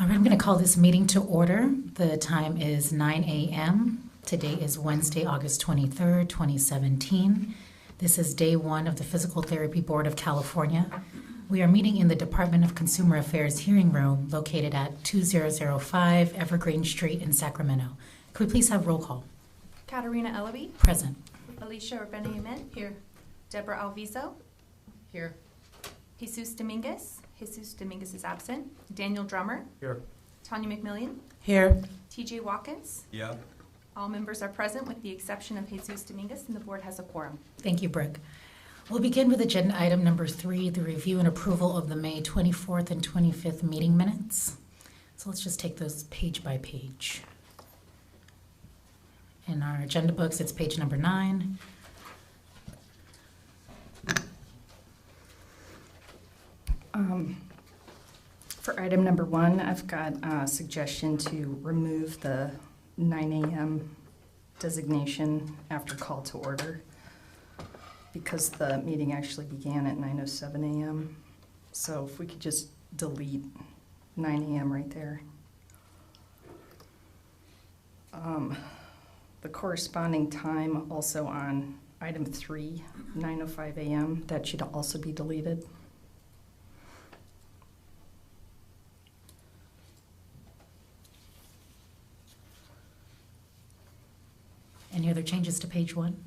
All right, I'm going to call this meeting to order. The time is 9 a.m. Today is Wednesday, August 23rd, 2017. This is day one of the Physical Therapy Board of California. We are meeting in the Department of Consumer Affairs hearing room located at 2005 Evergreen Street in Sacramento. Could we please have roll call? Katarina Ellaby. Present. Alicia Urbana-Yumet. Here. Deborah Alviso. Here. Jesus Dominguez. Jesus Dominguez is absent. Daniel Drummer. Here. Tanya McMillian. Here. TJ Watkins. Yeah. All members are present with the exception of Jesus Dominguez, and the board has a quorum. Thank you, Brooke. We'll begin with agenda item number 3, the review and approval of the May 24th and 25th meeting minutes. So let's just take those page by page. In our agenda books, it's page number 9. For item number 1, I've got a suggestion to remove the 9 a.m. designation after call to order because the meeting actually began at 9:07 a.m. So if we could just delete 9 a.m. right there. The corresponding time also on item 3, 9:05 a.m., that should also be deleted. Any other changes to page 1?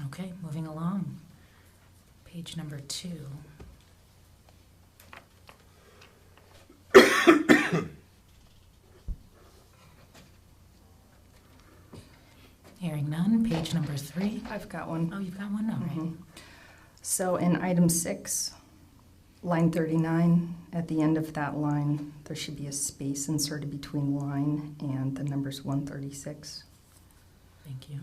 Okay, moving along. Page number 2. Hearing none. Page number 3. I've got one. Oh, you've got one? All right. So in item 6, line 39, at the end of that line, there should be a space inserted between line and the numbers 136. Thank you.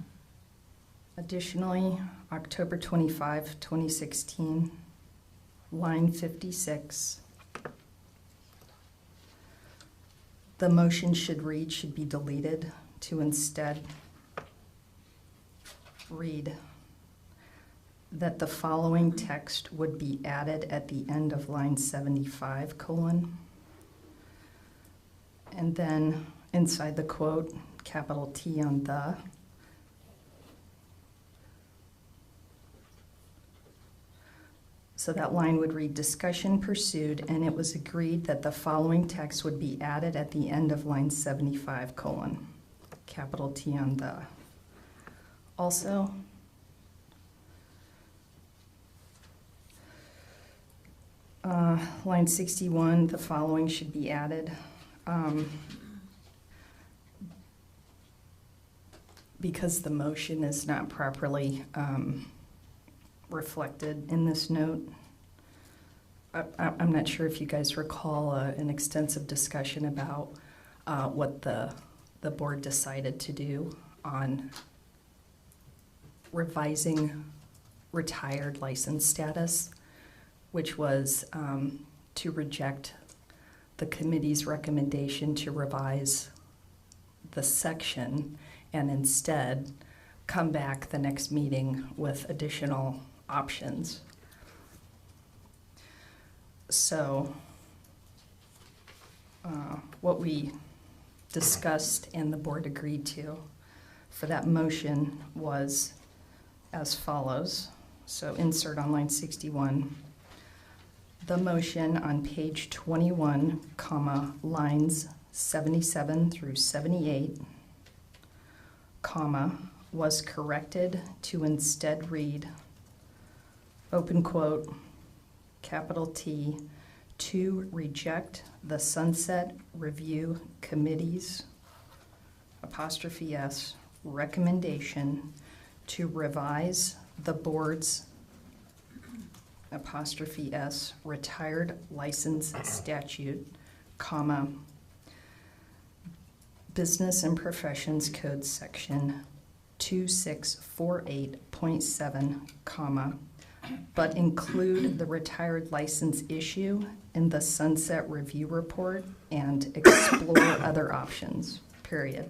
Additionally, October 25, 2016, line 56, the motion should be deleted to instead read that the following text would be added at the end of line 75, and then inside the quote, capital T on the, so that line would read, discussion pursued, and it was agreed that the following text would be added at the end of line 75, capital T on the. Also, line 61, the following should be added. Because the motion is not properly reflected in this note. I'm not sure if you guys recall an extensive discussion about what the board decided to do on revising retired license status, which was to reject the committee's recommendation to revise the section and instead come back the next meeting with additional options. So what we discussed and the board agreed to for that motion was as follows. So insert on line 61, the motion on page 21, lines 77 through 78, was corrected to instead read, open quote, capital T, to reject the Sunset Review Committee's, apostrophe S, recommendation to revise the board's, apostrophe S, retired license statute, Business and Professions Code section 2648.7, but include the retired license issue in the Sunset Review Report and explore other options, period.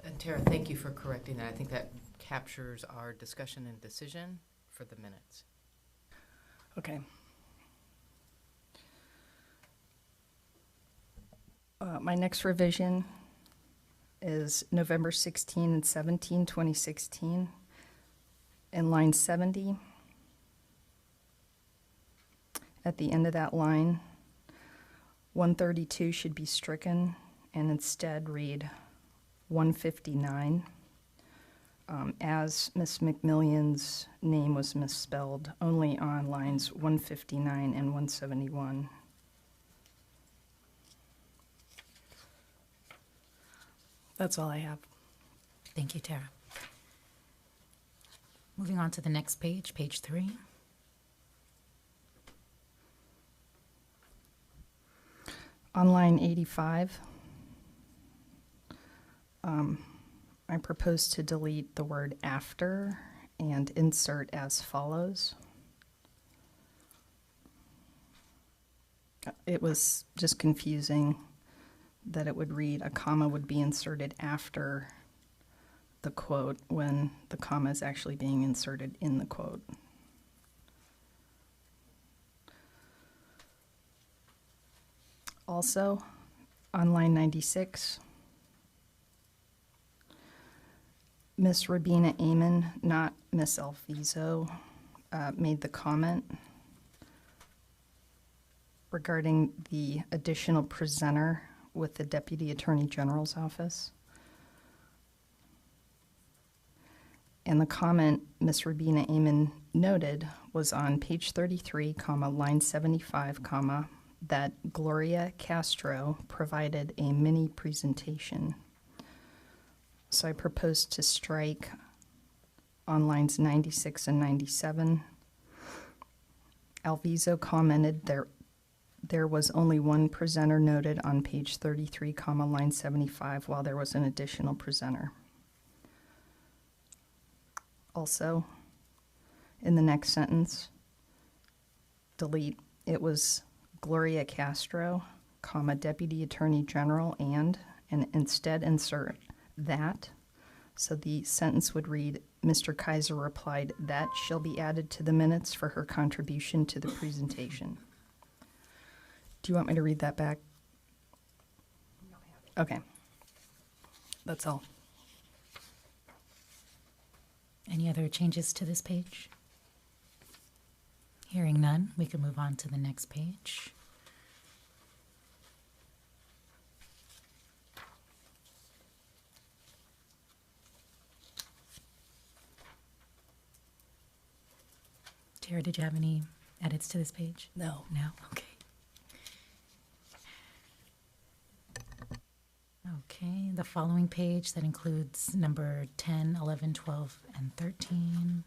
And Tara, thank you for correcting that. I think that captures our discussion and decision for the minutes. Okay. My next revision is November 16 and 17, 2016. In line 70, at the end of that line, 132 should be stricken and instead read 159. As Ms. McMillion's name was misspelled only on lines 159 and 171. That's all I have. Thank you, Tara. Moving on to the next page, page 3. On line 85, I propose to delete the word after and insert as follows. It was just confusing that it would read a comma would be inserted after the quote when the comma is actually being inserted in the quote. Also, on line 96, Miss Rabina Amen, not Miss Alviso, made the comment regarding the additional presenter with the Deputy Attorney General's office. And the comment Miss Rabina Amen noted was on page 33, line 75, that Gloria Castro provided a mini presentation. So I propose to strike on lines 96 and 97. Alviso commented there was only one presenter noted on page 33, line 75, while there was an additional presenter. Also, in the next sentence, delete, it was Gloria Castro, Deputy Attorney General, and instead insert that. So the sentence would read, Mr. Kaiser replied, that shall be added to the minutes for her contribution to the presentation. Do you want me to read that back? Okay. That's all. Any other changes to this page? Hearing none, we can move on to the next page. Tara, did you have any edits to this page? No. No? Okay. Okay, the following page that includes number 10, 11, 12, and 13.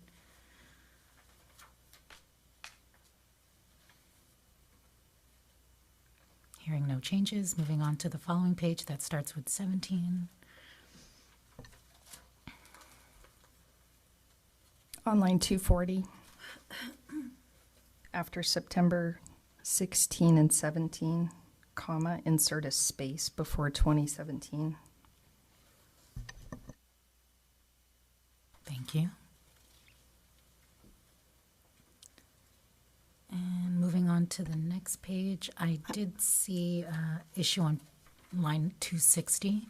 Hearing no changes, moving on to the following page that starts with 17. On line 240, after September 16 and 17, insert a space before 2017. Thank you. And moving on to the next page, I did see issue on line 260.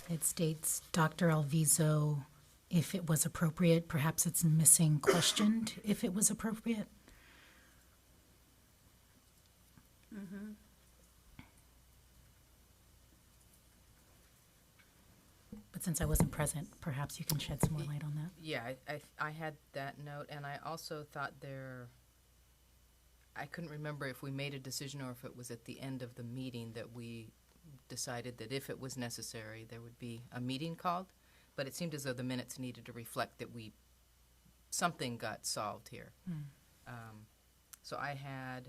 It states, Dr. Alviso, if it was appropriate, perhaps it's missing questioned if it was appropriate. Mm-hmm. But since I wasn't present, perhaps you can shed some more light on that. Yeah, I had that note, and I also thought I couldn't remember if we made a decision or if it was at the end of the meeting that we decided that if it was necessary, there would be a meeting called. But it seemed as though the minutes needed to reflect that something got solved here. So I had,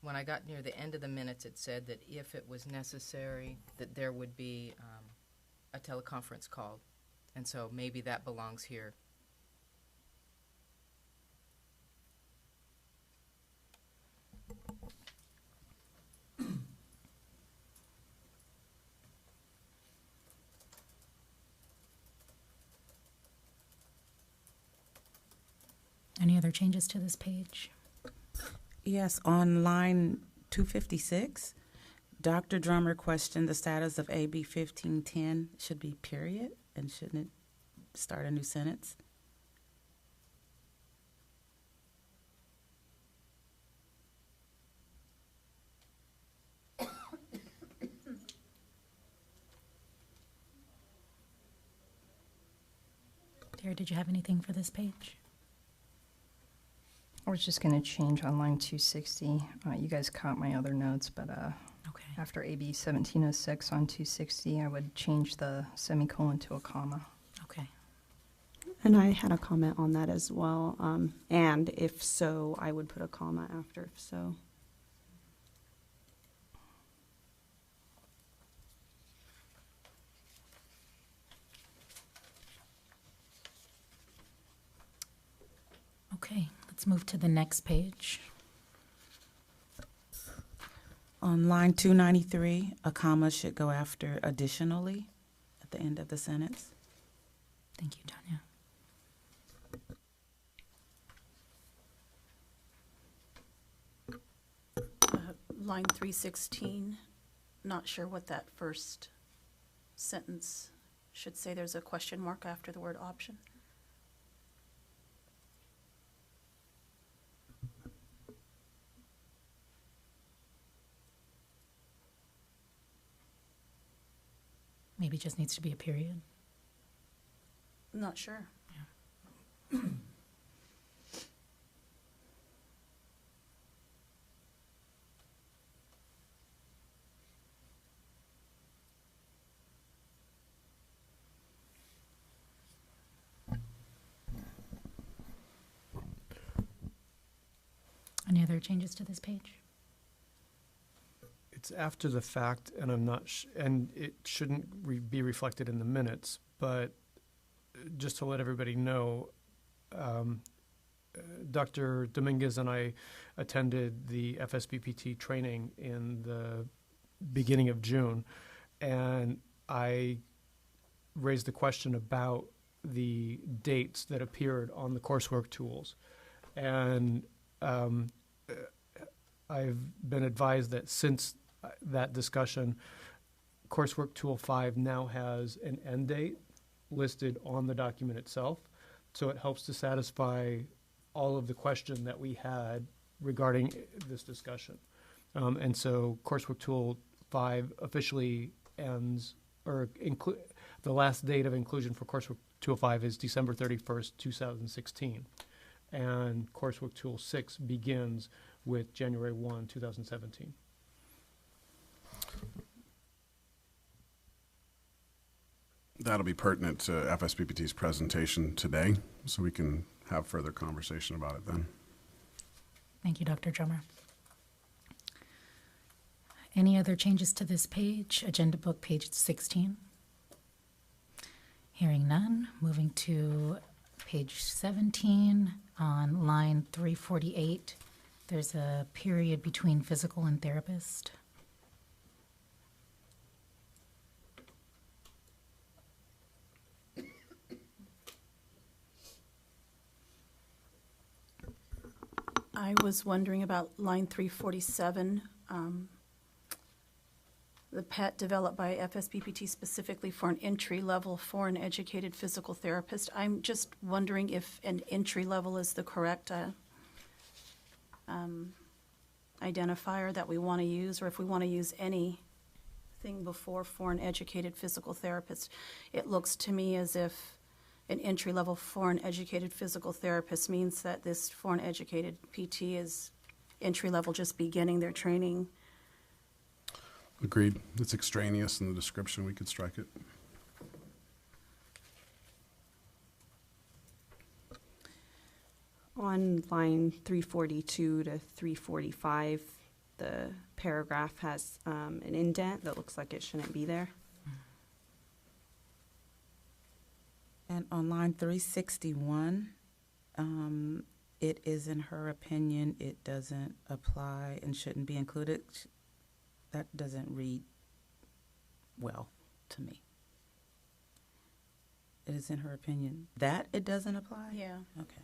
when I got near the end of the minutes, it said that if it was necessary, that there would be a teleconference called. And so maybe that belongs here. Any other changes to this page? Yes, on line 256, Dr. Drummer questioned the status of AB 1510 should be period, and shouldn't it start a new sentence? Tara, did you have anything for this page? I was just going to change on line 260. You guys caught my other notes, but Okay. after AB 1706 on 260, I would change the semicolon to a comma. Okay. And I had a comment on that as well. And if so, I would put a comma after if so. Okay, let's move to the next page. On line 293, a comma should go after additionally at the end of the sentence. Thank you, Tanya. Line 316, not sure what that first sentence should say. There's a question mark after the word option. Maybe it just needs to be a period. Not sure. Any other changes to this page? It's after the fact, and I'm not, and it shouldn't be reflected in the minutes, but just to let everybody know, Dr. Dominguez and I attended the FSBPT training in the beginning of June, and I raised the question about the dates that appeared on the coursework tools. And I've been advised that since that discussion, coursework tool 5 now has an end date listed on the document itself. So it helps to satisfy all of the question that we had regarding this discussion. And so coursework tool 5 officially ends, or the last date of inclusion for coursework tool 5 is December 31st, 2016. And coursework tool 6 begins with January 1, 2017. That'll be pertinent to FSBPT's presentation today, so we can have further conversation about it then. Thank you, Dr. Drummer. Any other changes to this page? Agenda book, page 16. Hearing none, moving to page 17 on line 348. There's a period between physical and therapist. I was wondering about line 347, the PET developed by FSBPT specifically for an entry-level foreign educated physical therapist. I'm just wondering if an entry level is the correct identifier that we want to use, or if we want to use anything before foreign educated physical therapist. It looks to me as if an entry-level foreign educated physical therapist means that this foreign educated PT is entry-level, just beginning their training. Agreed. It's extraneous in the description. We could strike it. On line 342 to 345, the paragraph has an indent that looks like it shouldn't be there. And on line 361, it is, in her opinion, it doesn't apply and shouldn't be included. That doesn't read well to me. It is, in her opinion, that it doesn't apply? Yeah. Okay.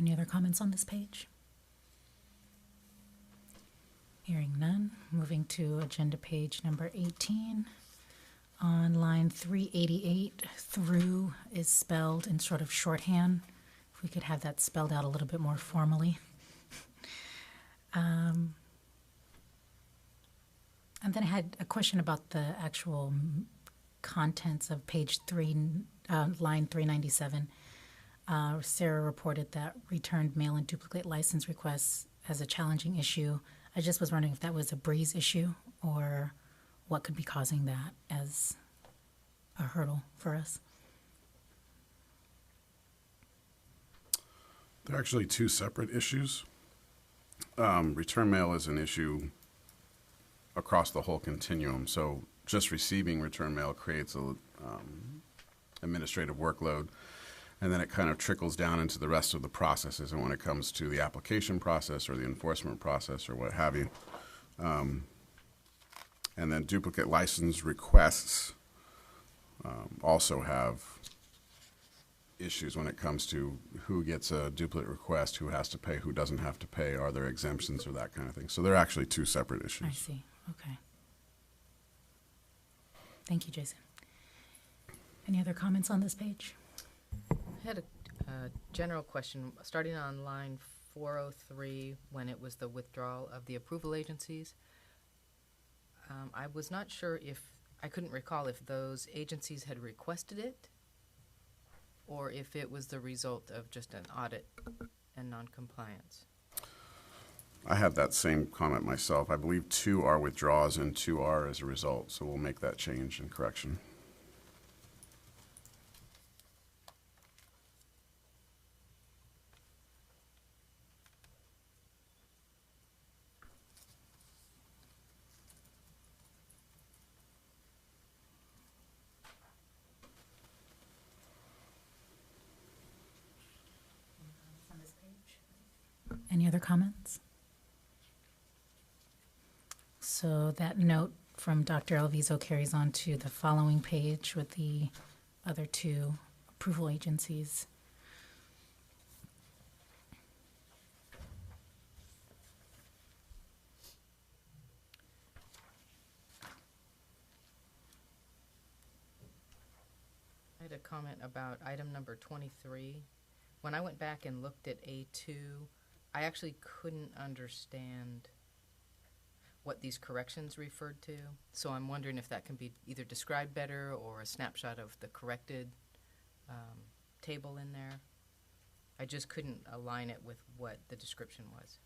Any other comments on this page? Hearing none, moving to agenda page number 18. On line 388, through is spelled in sort of shorthand. If we could have that spelled out a little bit more formally. And then I had a question about the actual contents of page 3, line 397. Sarah reported that returned mail and duplicate license requests as a challenging issue. I just was wondering if that was a Breeze issue or what could be causing that as a hurdle for us. They're actually two separate issues. Return mail is an issue across the whole continuum. So just receiving return mail creates a administrative workload, and then it kind of trickles down into the rest of the processes. And when it comes to the application process or the enforcement process or what have you, and then duplicate license requests also have issues when it comes to who gets a duplicate request, who has to pay, who doesn't have to pay, are there exemptions or that kind of thing. So they're actually two separate issues. I see. Okay. Thank you, Jason. Any other comments on this page? I had a general question, starting on line 403, when it was the withdrawal of the approval agencies. I was not sure I couldn't recall if those agencies had requested it or if it was the result of just an audit and noncompliance. I had that same comment myself. I believe 2 are withdrawals and 2 are as a result, so we'll make that change and correction. Any other comments? So that note from Dr. Alviso carries on to the following page with the other 2 approval agencies. I had a comment about item number 23. When I went back and looked at A2, I actually couldn't understand what these corrections referred to. So I'm wondering if that can be either described better or a snapshot of the corrected table in there. I just couldn't align it with what the description was.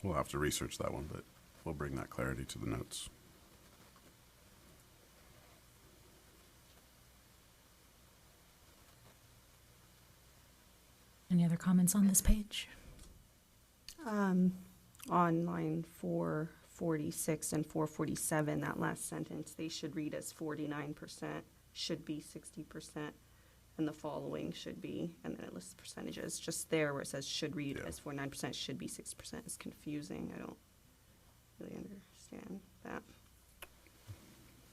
We'll have to research that one, but we'll bring that clarity to the notes. Any other comments on this page? On line 446 and 447, that last sentence, they should read as 49%, should be 60%, and the following should be, and then it lists percentages. Just there where it says should read as 49%, should be 60% is confusing. I don't really understand that.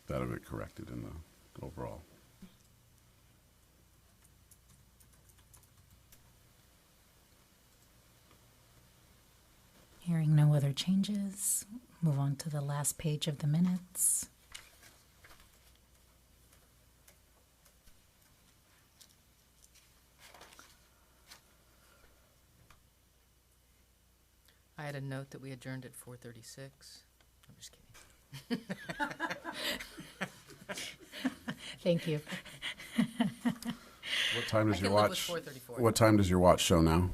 That'll be corrected in the overall. Hearing no other changes, move on to the last page of the minutes. I had a note that we adjourned at 4:36. I'm just kidding. Thank you. What time does I your can live with watch? 4:34. What time does your watch show now?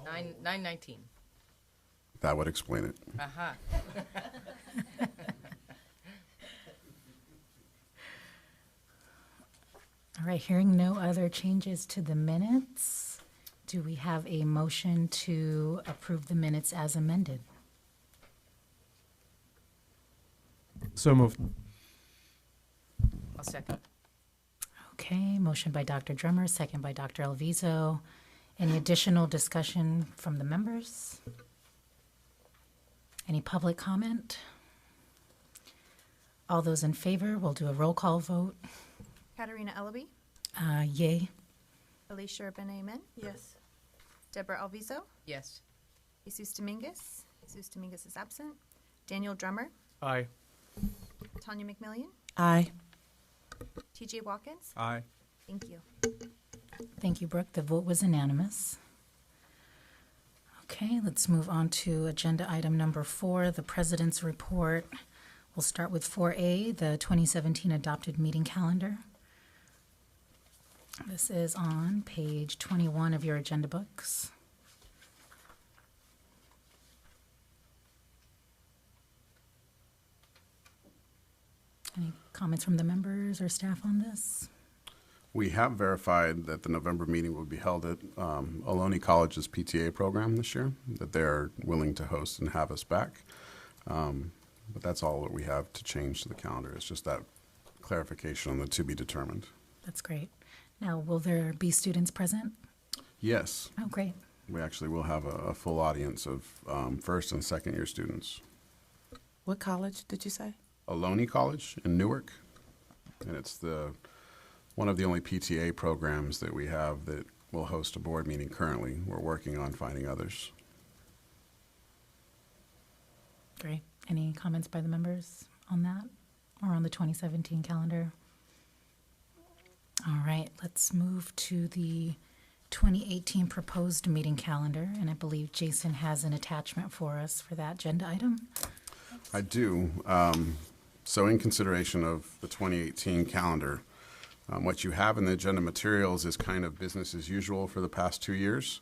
9:19. That would explain it. Aha. All right, hearing no other changes to the minutes, do we have a motion to approve the minutes as amended? So moved. I'll second. Okay, motion by Dr. Drummer, second by Dr. Alviso. Any additional discussion from the members? Any public comment? All those in favor, we'll do a roll call vote. Katarina Ellaby, Yay. Alicia Benamen, Yes. Deborah Alviso, Yes. Jesus Dominguez. Jesus Dominguez is absent. Daniel Drummer, Aye. Tanya McMillian, Aye. TJ Watkins. Aye. Thank you. Thank you, Brooke. The vote was unanimous. Okay, let's move on to agenda item number 4, the President's Report. We'll start with 4A, the 2017 adopted meeting calendar. This is on page 21 of your agenda books. Any comments from the members or staff on this? We have verified that the November meeting will be held at Ohlone College's PTA program this year, that they're willing to host and have us back. But that's all that we have to change to the calendar. It's just that clarification on the to be determined. That's great. Now, will there be students present? Yes, Oh, great. we actually will have a full audience of first and second year students. What college did you say? Ohlone College in Newark, and it's one of the only PTA programs that we have that will host a board meeting currently. We're working on finding others. Great. Any comments by the members on that or on the 2017 calendar? All right, let's move to the 2018 proposed meeting calendar, and I believe Jason has an attachment for us for that agenda item. I do. So in consideration of the 2018 calendar, what you have in the agenda materials is kind of business as usual for the past 2 years.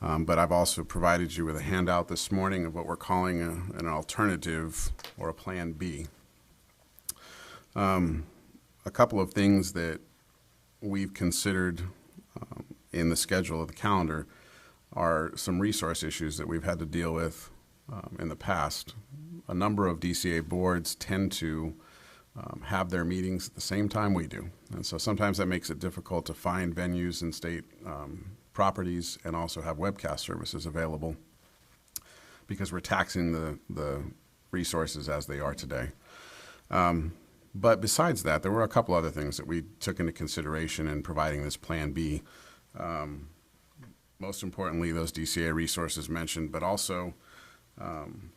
But I've also provided you with a handout this morning of what we're calling an alternative or a plan B. A couple of things that we've considered in the schedule of the calendar are some resource issues that we've had to deal with in the past. A number of DCA boards tend to have their meetings at the same time we do. And so sometimes that makes it difficult to find venues in state properties and also have webcast services available because we're taxing the resources as they are today. But besides that, there were a couple other things that we took into consideration in providing this Plan B. Most importantly, those DCA resources mentioned, but also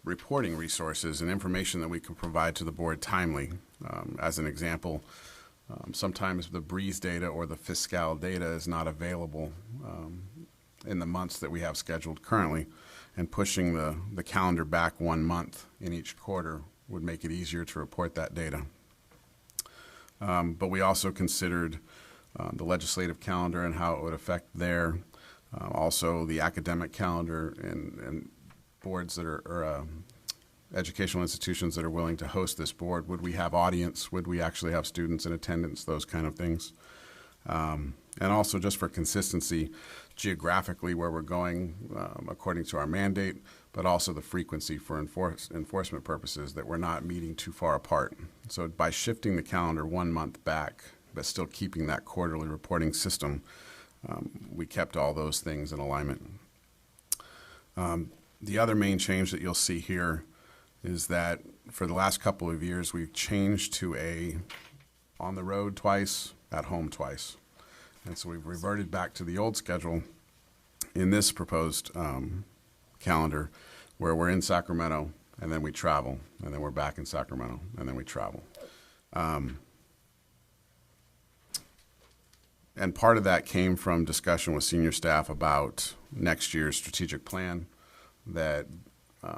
reporting resources and information that we can provide to the board timely. As an example, sometimes the Breeze data or the Fiscal data is not available in the months that we have scheduled currently, and pushing the calendar back 1 month in each quarter would make it easier to report that data. But we also considered the legislative calendar and how it would affect there. Also the academic calendar and boards that are educational institutions that are willing to host this board. Would we have audience? Would we actually have students in attendance? Those kind of things. And also just for consistency, geographically where we're going according to our mandate, but also the frequency for enforcement purposes, that we're not meeting too far apart. So by shifting the calendar 1 month back, but still keeping that quarterly reporting system, we kept all those things in alignment. The other main change that you'll see here is that for the last couple of years, we've changed to a on the road twice, at home twice. And so we've reverted back to the old schedule in this proposed calendar, where we're in Sacramento and then we travel, and then we're back in Sacramento and then we travel. And part of that came from discussion with senior staff about next year's strategic plan, that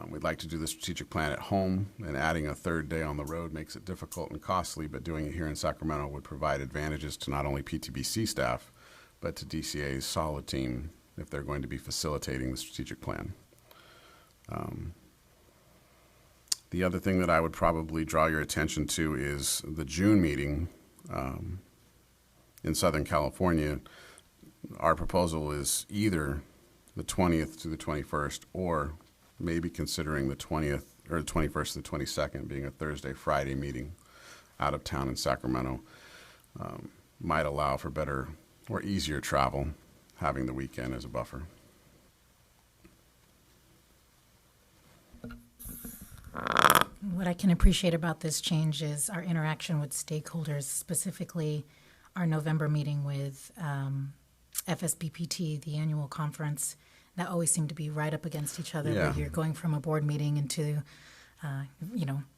we'd like to do the strategic plan at home, and adding a third day on the road makes it difficult and costly, but doing it here in Sacramento would provide advantages to not only PTBC staff, but to DCA's solid team if they're going to be facilitating the strategic plan. The other thing that I would probably draw your attention to is the June meeting in Southern California. Our proposal is either the 20th to the 21st, or maybe considering the 20th or the 21st to the 22nd being a Thursday, Friday meeting out of town in Sacramento. Might allow for better or easier travel, having the weekend as a buffer. What I can appreciate about this change is our interaction with stakeholders, specifically our November meeting with FSBPT, the annual conference. That always seemed to be right up against each other, Yeah. where you're going from a board meeting into,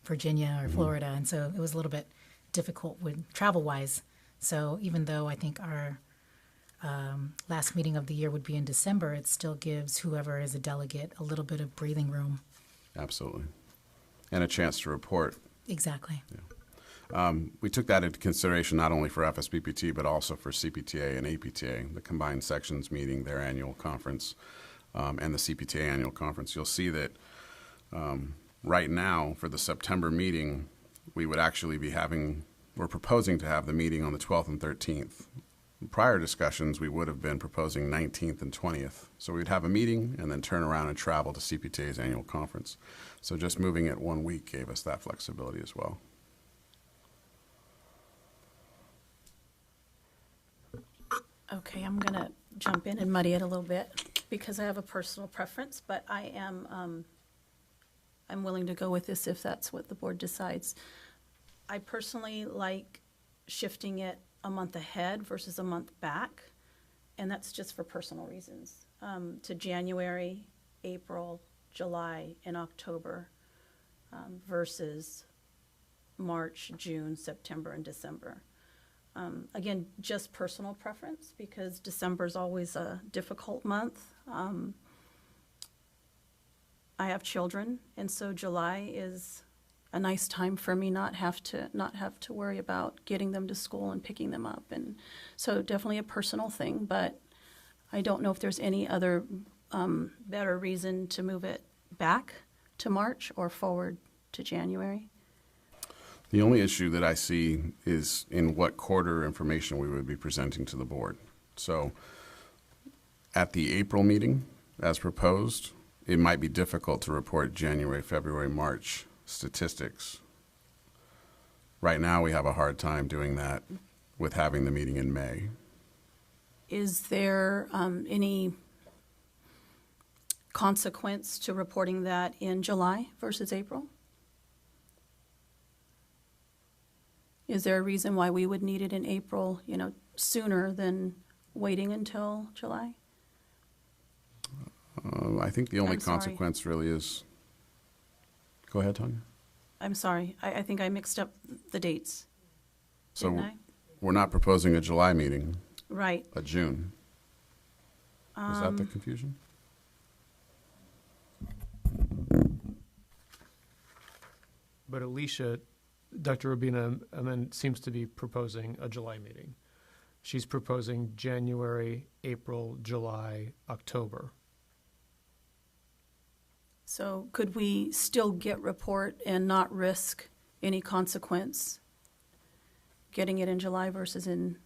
Virginia or Florida. And so it was a little bit difficult with travel-wise. So even though I think our last meeting of the year would be in December, it still gives whoever is a delegate a little bit of breathing room. Absolutely. And a chance to report. Exactly. We took that into consideration not only for FSBPT, but also for CPTA and APTA, the combined sections meeting their annual conference, and the CPTA annual conference. You'll see that right now for the September meeting, we would actually be we're proposing to have the meeting on the 12th and 13th. In prior discussions, we would have been proposing 19th and 20th. So we'd have a meeting and then turn around and travel to CPTA's annual conference. So just moving it 1 week gave us that flexibility as well. Okay, I'm going to jump in and muddy it a little bit because I have a personal preference, but I'm willing to go with this if that's what the board decides. I personally like shifting it a month ahead versus a month back, and that's just for personal reasons, to January, April, July, and October versus March, June, September, and December. Again, just personal preference because December is always a difficult month. I have children, and so July is a nice time for me not have to worry about getting them to school and picking them up, and so definitely a personal thing. But I don't know if there's any other better reason to move it back to March or forward to January. The only issue that I see is in what quarter information we would be presenting to the board. So at the April meeting, as proposed, it might be difficult to report January, February, March statistics. Right now, we have a hard time doing that with having the meeting in May. Is there any consequence to reporting that in July versus April? Is there a reason why we would need it in April, sooner than waiting until July? I think the only I'm sorry. consequence really is, go ahead, Tanya. I'm sorry, I think I mixed up the dates. So Didn't I? we're not proposing a July meeting, Right. a June. Is that the confusion? But Alicia, Dr. Rubina, seems to be proposing a July meeting. She's proposing January, April, July, October. So could we still get report and not risk any consequence getting it in July versus in?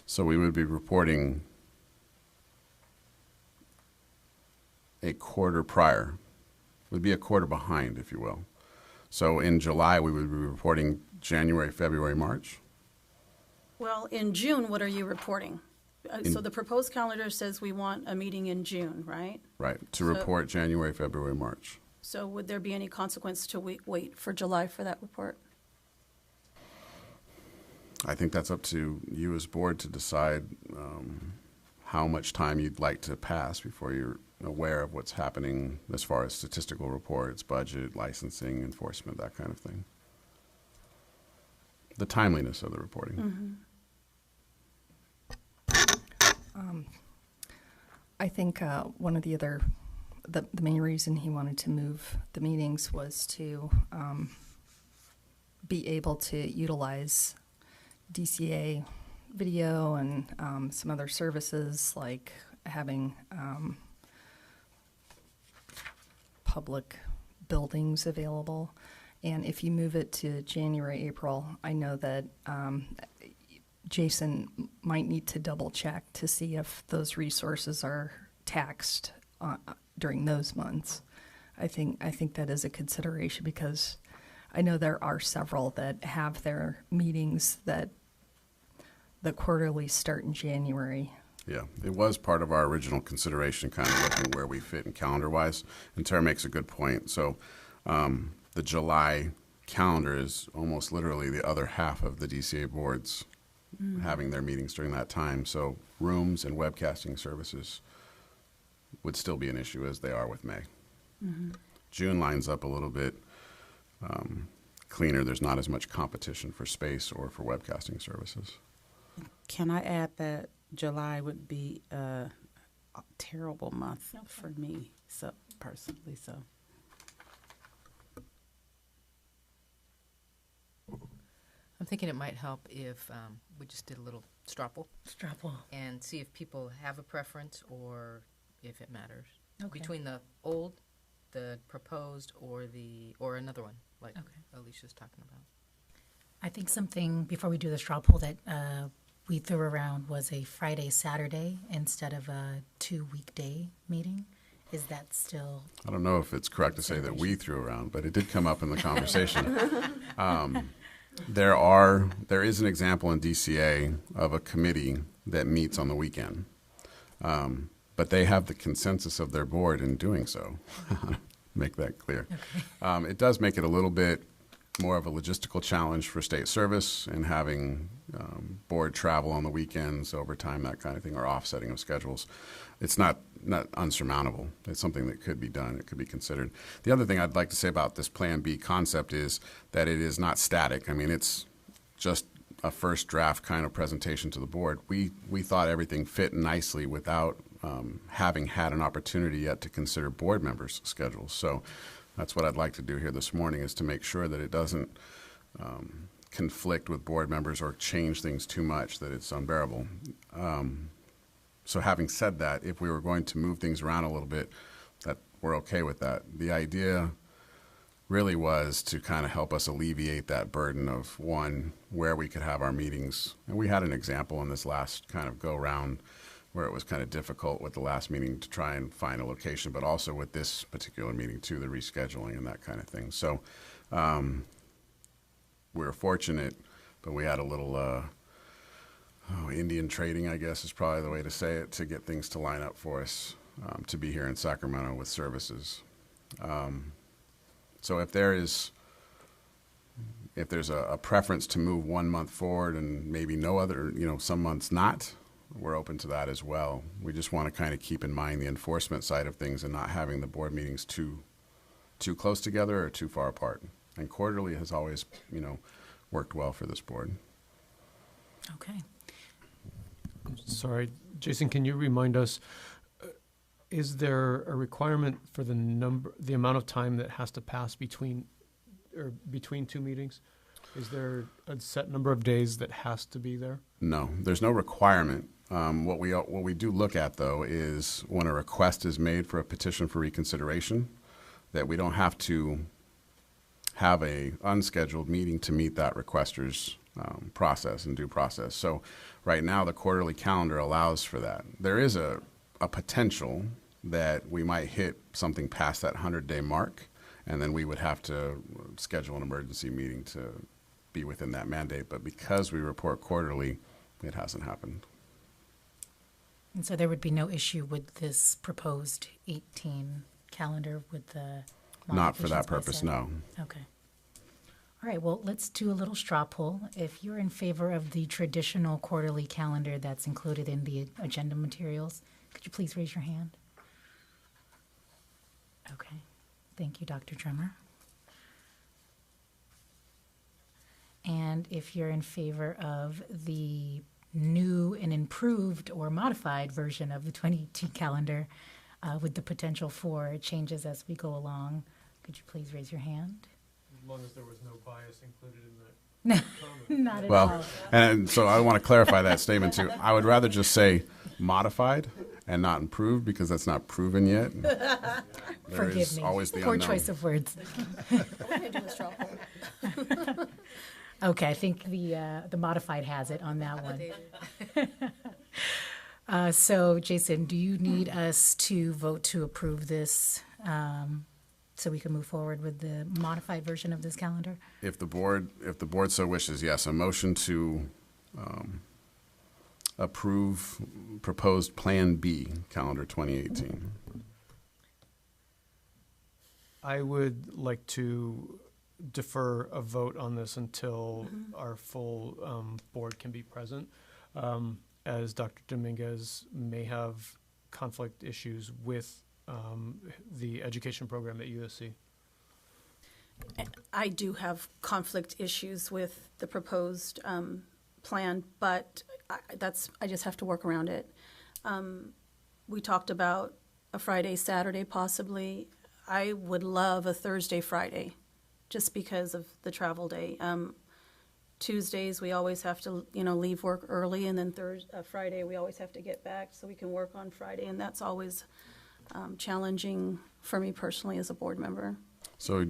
So we would be reporting a quarter prior. Would be a quarter behind, if you will. So in July, we would be reporting January, February, March. Well, in June, what are you reporting? So the proposed calendar says we want a meeting in June, right? Right, to So- report January, February, March. So would there be any consequence to wait for July for that report? I think that's up to you as board to decide how much time you'd like to pass before you're aware of what's happening as far as statistical reports, budget, licensing, enforcement, that kind of thing. The timeliness of the reporting. Mm-hmm. I think one of the main reason he wanted to move the meetings was to be able to utilize DCA video and some other services like having public buildings available. And if you move it to January, April, I know that Jason might need to double check to see if those resources are taxed during those months. I think that is a consideration because I know there are several that have their meetings that the quarterly start in January. Yeah, it was part of our original consideration, kind of looking where we fit in calendar-wise. And Tara makes a good point. So the July calendar is almost literally the other half of the DCA boards having their meetings during that time. So rooms and webcasting services would still be an issue as they are with May. June lines up a little bit cleaner. There's not as much competition for space or for webcasting services. Can I add that July would be a terrible month for me, so personally, so. I'm thinking it might help if we just did a little straw poll and see if people have a preference or if it matters. Okay. Between the old, the proposed, or another one, like Alicia's talking about. I think something, before we do the straw poll, that we threw around was a Friday, Saturday instead of a 2 weekday meeting. Is that still? I don't know if it's correct to say that we threw around, but it did come up in the conversation. There is an example in DCA of a committee that meets on the weekend, but they have the consensus of their board in doing so. Make that clear. Okay. It does make it a little bit more of a logistical challenge for state service and having board travel on the weekends, overtime, that kind of thing, or offsetting of schedules. It's not unsurmountable. It's something that could be done. It could be considered. The other thing I'd like to say about this Plan B concept is that it is not static. I mean, it's just a first draft kind of presentation to the board. We thought everything fit nicely without having had an opportunity yet to consider board members' schedules. So that's what I'd like to do here this morning, is to make sure that it doesn't conflict with board members or change things too much that it's unbearable. So having said that, if we were going to move things around a little bit, that we're okay with that. The idea really was to kind of help us alleviate that burden of, one, where we could have our meetings. And we had an example in this last kind of go round where it was kind of difficult with the last meeting to try and find a location, but also with this particular meeting too, the rescheduling and that kind of thing. So we were fortunate, but we had a little Indian trading, I guess is probably the way to say it, to get things to line up for us to be here in Sacramento with services. So if there's a preference to move 1 month forward and maybe no other, some months not, we're open to that as well. We just want to kind of keep in mind the enforcement side of things and not having the board meetings too close together or too far apart. And quarterly has always, worked well for this board. Okay. Sorry, Jason, can you remind us, is there a requirement for the amount of time that has to pass between two meetings? Is there a set number of days that has to be there? No, there's no requirement. What we do look at, though, is when a request is made for a petition for reconsideration, that we don't have to have a unscheduled meeting to meet that requester's process and due process. So right now, the quarterly calendar allows for that. There is a potential that we might hit something past that 100-day mark, and then we would have to schedule an emergency meeting to be within that mandate. But because we report quarterly, it hasn't happened. And so there would be no issue with this proposed 18 calendar with the Not for that modifications by purpose, set? no. Okay. All right, well, let's do a little straw poll. If you're in favor of the traditional quarterly calendar that's included in the agenda materials, could you please raise your hand? Okay. Thank you, Dr. Drummer. And if you're in favor of the new and improved or modified version of the 2018 calendar with the potential for changes as we go along, could you please raise your hand? As long as there was no bias included in that comment. Not at Well, all. and so I want to clarify that statement too. I would rather just say modified and not improved, because that's not proven yet. There Forgive is me. always the Poor unknown. choice of words. We're going to do a straw poll. Okay, I think the modified has it on that one. So, Jason, do you need us to vote to approve this so we can move forward with the modified version of this calendar? If the board so wishes, yes, a motion to approve proposed Plan B, calendar 2018. I would like to defer a vote on this until our full board can be present, as Dr. Dominguez may have conflict issues with the education program at USC. I do have conflict issues with the proposed plan, but I just have to work around it. We talked about a Friday, Saturday possibly. I would love a Thursday, Friday, just because of the travel day. Tuesdays, we always have to, leave work early, and then Friday, we always have to get back so we can work on Friday, and that's always challenging for me personally as a board member. So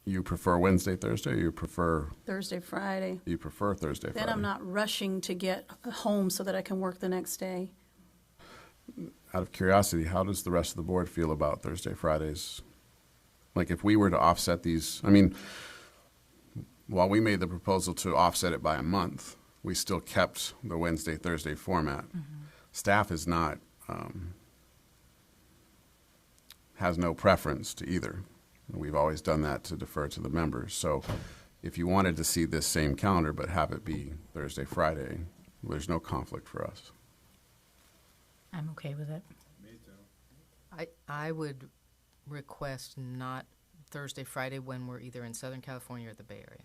you prefer Wednesday, Thursday, or you prefer Thursday, Friday. you prefer Thursday, Friday? Then I'm not rushing to get home so that I can work the next day. Out of curiosity, how does the rest of the board feel about Thursday, Fridays? Like if we were to offset these, I mean, while we made the proposal to offset it by a month, we still kept the Wednesday, Thursday format. Staff is not, has no preference to either. We've always done that to defer to the members. So if you wanted to see this same calendar but have it be Thursday, Friday, there's no conflict for us. I'm okay with it. I would request not Thursday, Friday when we're either in Southern California or the Bay Area.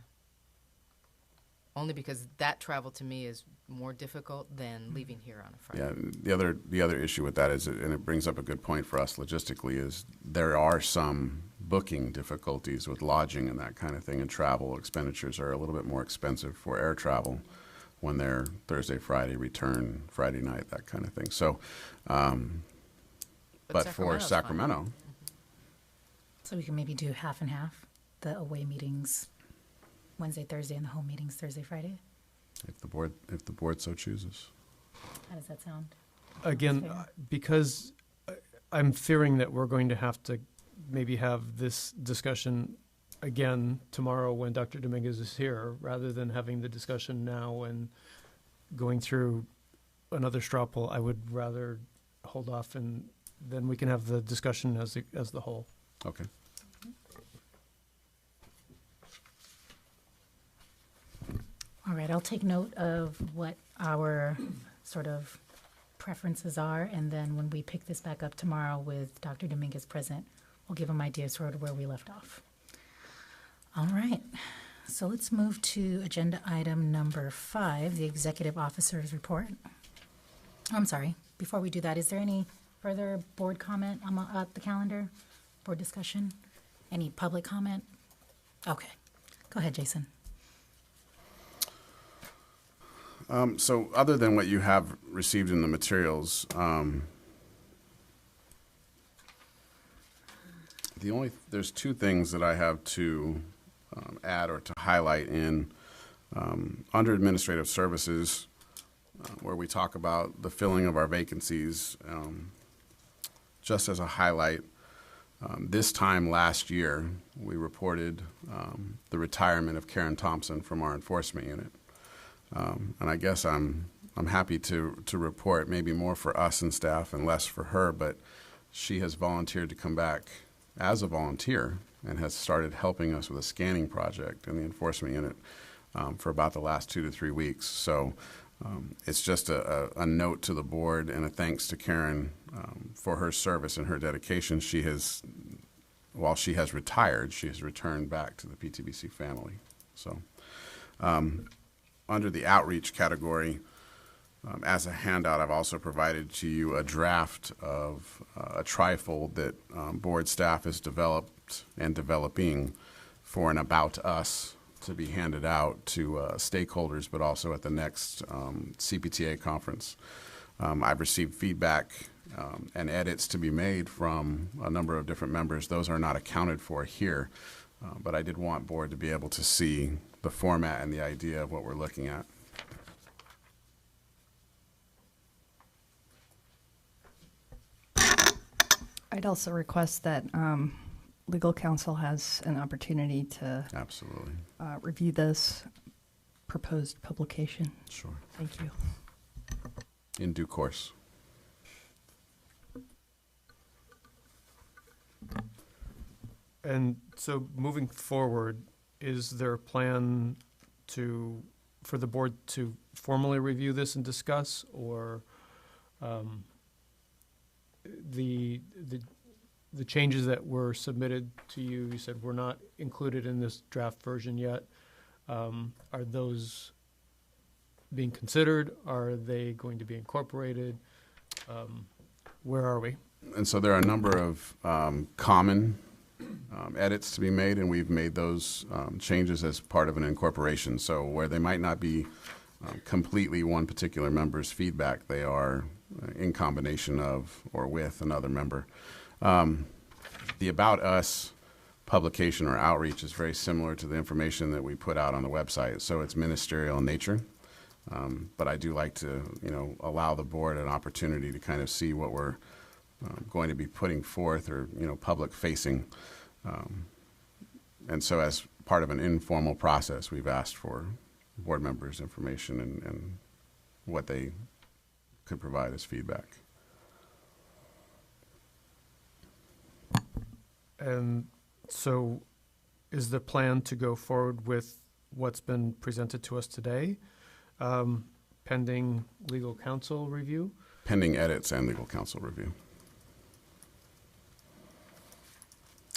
Only because that travel to me is more difficult than leaving here on a Friday. Yeah, the other issue with that is, and it brings up a good point for us logistically, is there are some booking difficulties with lodging and that kind of thing, and travel expenditures are a little bit more expensive for air travel when they're Thursday, Friday, return Friday night, that kind of thing. So, but for Sacramento's Sacramento, So we can maybe do half and half, the away meetings Wednesday, Thursday, and the home meetings Thursday, Friday. if the board so chooses. How does that sound? Again, Fair. because I'm fearing that we're going to have to maybe have this discussion again tomorrow when Dr. Dominguez is here, rather than having the discussion now and going through another straw poll. I would rather hold off, and then we can have the discussion as the whole. Okay. All right, I'll take note of what our sort of preferences are, and then when we pick this back up tomorrow with Dr. Dominguez present, we'll give him ideas sort of where we left off. All right, so let's move to agenda item number 5, the Executive Officer's Report. I'm sorry, before we do that, is there any further board comment on the calendar, board discussion? Any public comment? Okay, go ahead, Jason. So other than what you have received in the materials, there's two things that I have to add or to highlight in under administrative services, where we talk about the filling of our vacancies. Just as a highlight, this time last year, we reported the retirement of Karen Thompson from our enforcement unit. And I guess I'm happy to report, maybe more for us and staff and less for her, but she has volunteered to come back as a volunteer and has started helping us with a scanning project in the enforcement unit for about the last 2 to 3 weeks. So it's just a note to the board and a thanks to Karen for her service and her dedication. While she has retired, she has returned back to the PTBC family. So under the outreach category, as a handout, I've also provided to you a draft of a trifold that board staff has developed and developing for an About Us to be handed out to stakeholders, but also at the next CPTA conference. I've received feedback and edits to be made from a number of different members. Those are not accounted for here, but I did want board to be able to see the format and the idea of what we're looking at. I'd also request that legal counsel has an opportunity to Absolutely. review this proposed publication. Sure. Thank you. In due course. And so moving forward, is there a plan for the board to formally review this and discuss, or the changes that were submitted to you, you said were not included in this draft version yet. Are those being considered? Are they going to be incorporated? Where are we? And so there are a number of common edits to be made, and we've made those changes as part of an incorporation. So where they might not be completely one particular member's feedback, they are in combination of or with another member. The About Us publication or outreach is very similar to the information that we put out on the website, so it's ministerial in nature. But I do like to, allow the board an opportunity to kind of see what we're going to be putting forth or, public facing. And so as part of an informal process, we've asked for board members' information and what they could provide as feedback. And so is the plan to go forward with what's been presented to us today, pending legal counsel review? Pending edits and legal counsel review.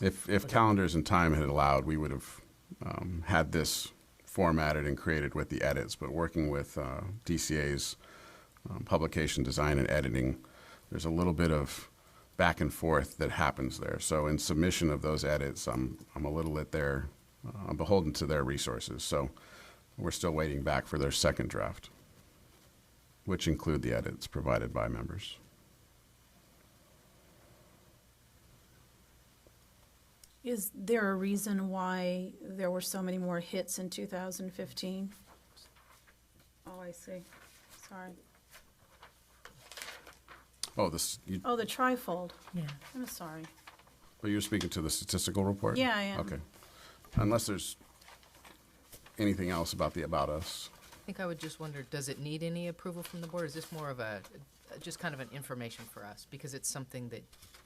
If calendars and time had allowed, we would have had this formatted and created with the edits, but working with DCA's publication design and editing, there's a little bit of back and forth that happens there. So in submission of those edits, I'm a little at their, I'm beholden to their resources. So we're still waiting back for their second draft, which include the edits provided by members. Is there a reason why there were so many more hits in 2015? Oh, I see. Sorry. Oh, Oh, the trifold. Yeah. I'm sorry. well, you're speaking to the statistical report? Yeah, I am. Okay. Unless there's anything else about the About Us. I think I would just wonder, does it need any approval from the board? Is this more of just kind of an information for us? Because it's something that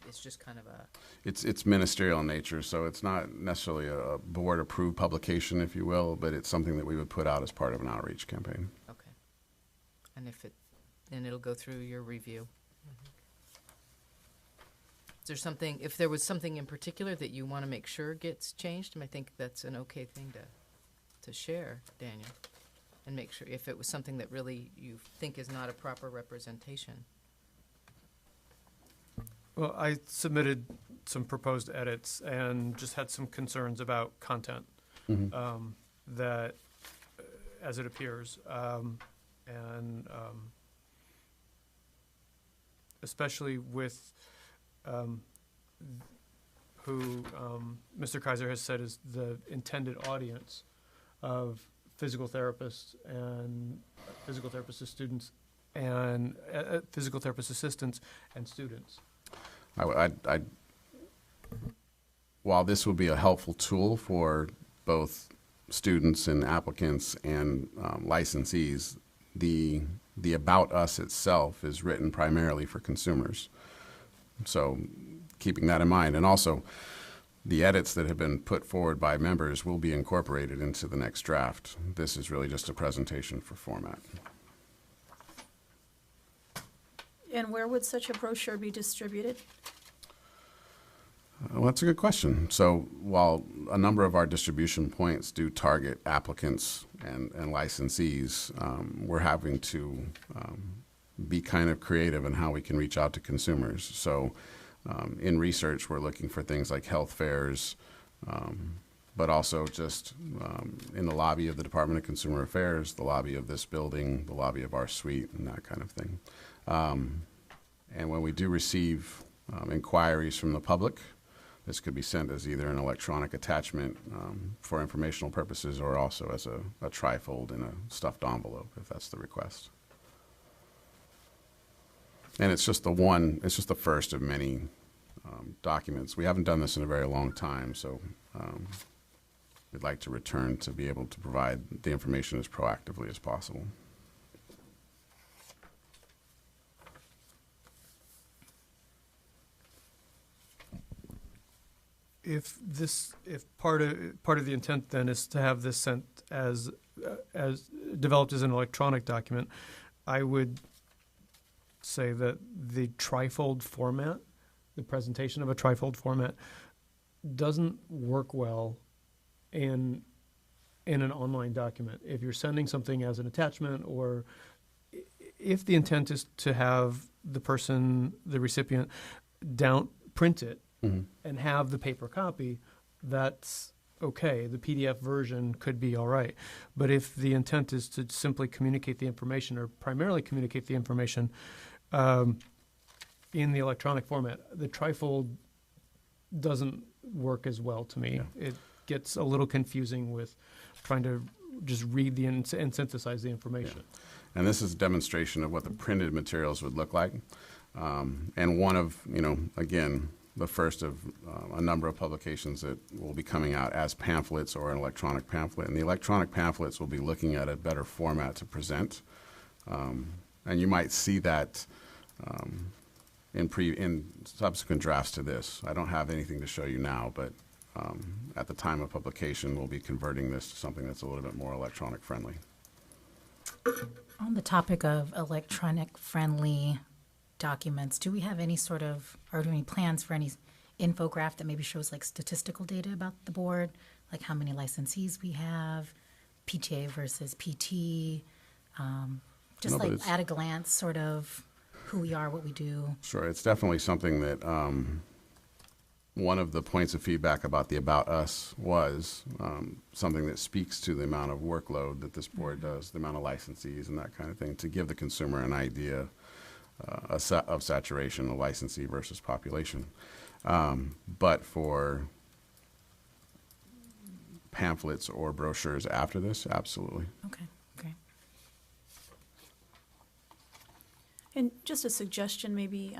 is just kind of a... It's ministerial in nature, so it's not necessarily a board-approved publication, if you will, but it's something that we would put out as part of an outreach campaign. Okay. And then it'll go through your review. Is there something, if there was something in particular that you want to make sure gets changed, I think that's an okay thing to share, Daniel, and make sure if it was something that really you think is not a proper representation. Well, I submitted some proposed edits and just had some concerns about content that, as it appears, especially with who Mr. Kaiser has said is the intended audience of physical therapists and physical therapist students and physical therapist assistants and students. While this will be a helpful tool for both students and applicants and licensees, the About Us itself is written primarily for consumers. So keeping that in mind, and also the edits that have been put forward by members will be incorporated into the next draft. This is really just a presentation for format. And where would such a brochure be distributed? Well, that's a good question. So while a number of our distribution points do target applicants and licensees, we're having to be kind of creative in how we can reach out to consumers. So in research, we're looking for things like health fairs, but also just in the lobby of the Department of Consumer Affairs, the lobby of this building, the lobby of our suite, and that kind of thing. And when we do receive inquiries from the public, this could be sent as either an electronic attachment for informational purposes or also as a trifold in a stuffed envelope, if that's the request. And it's just the first of many documents. We haven't done this in a very long time, so we'd like to return to be able to provide the information as proactively as possible. if part of the intent then is to have this sent as developed as an electronic document, I would say that the trifold format, the presentation of a trifold format, doesn't work well in an online document. If you're sending something as an attachment, or if the intent is to have the recipient, print it and have the paper copy, that's okay. The PDF version could be all right. But if the intent is to simply communicate the information, or primarily communicate the information in the electronic format, the trifold doesn't work as well to me. Yeah. It gets a little confusing with trying to just read and synthesize the information. Yeah. And this is a demonstration of what the printed materials would look like. And one of, again, the first of a number of publications that will be coming out as pamphlets or an electronic pamphlet. And the electronic pamphlets will be looking at a better format to present. And you might see that in subsequent drafts to this. I don't have anything to show you now, but at the time of publication, we'll be converting this to something that's a little bit more electronic friendly. On the topic of electronic friendly documents, do we have any plans for any infograph that maybe shows like statistical data about the board, like how many licensees we have, PTA versus PT, at a glance, sort of who we are, what we do? Sure, it's definitely something that one of the points of feedback about the About Us was something that speaks to the amount of workload that this board does, the amount of licensees and that kind of thing, to give the consumer an idea of saturation of licensee versus population. But for pamphlets or brochures after this, absolutely. Okay. And just a suggestion, maybe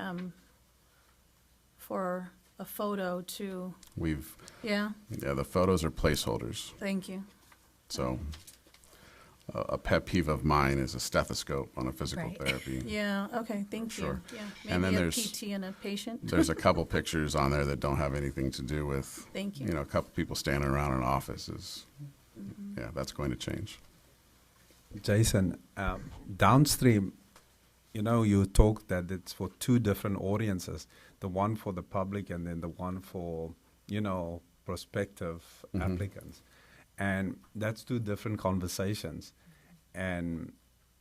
for a photo to. The photos are placeholders. Thank you. So a pet peeve of mine is a stethoscope on a physical Right. therapy. Yeah, okay, thank you. Sure. Yeah, And then maybe a there's- PT and a patient. There's a couple pictures on there that don't have anything to do with, Thank you. a couple people standing around an office is, that's going to change. Jason, downstream, you talked that it's for two different audiences, the one for the public and then the one for, prospective applicants. And that's two different conversations. And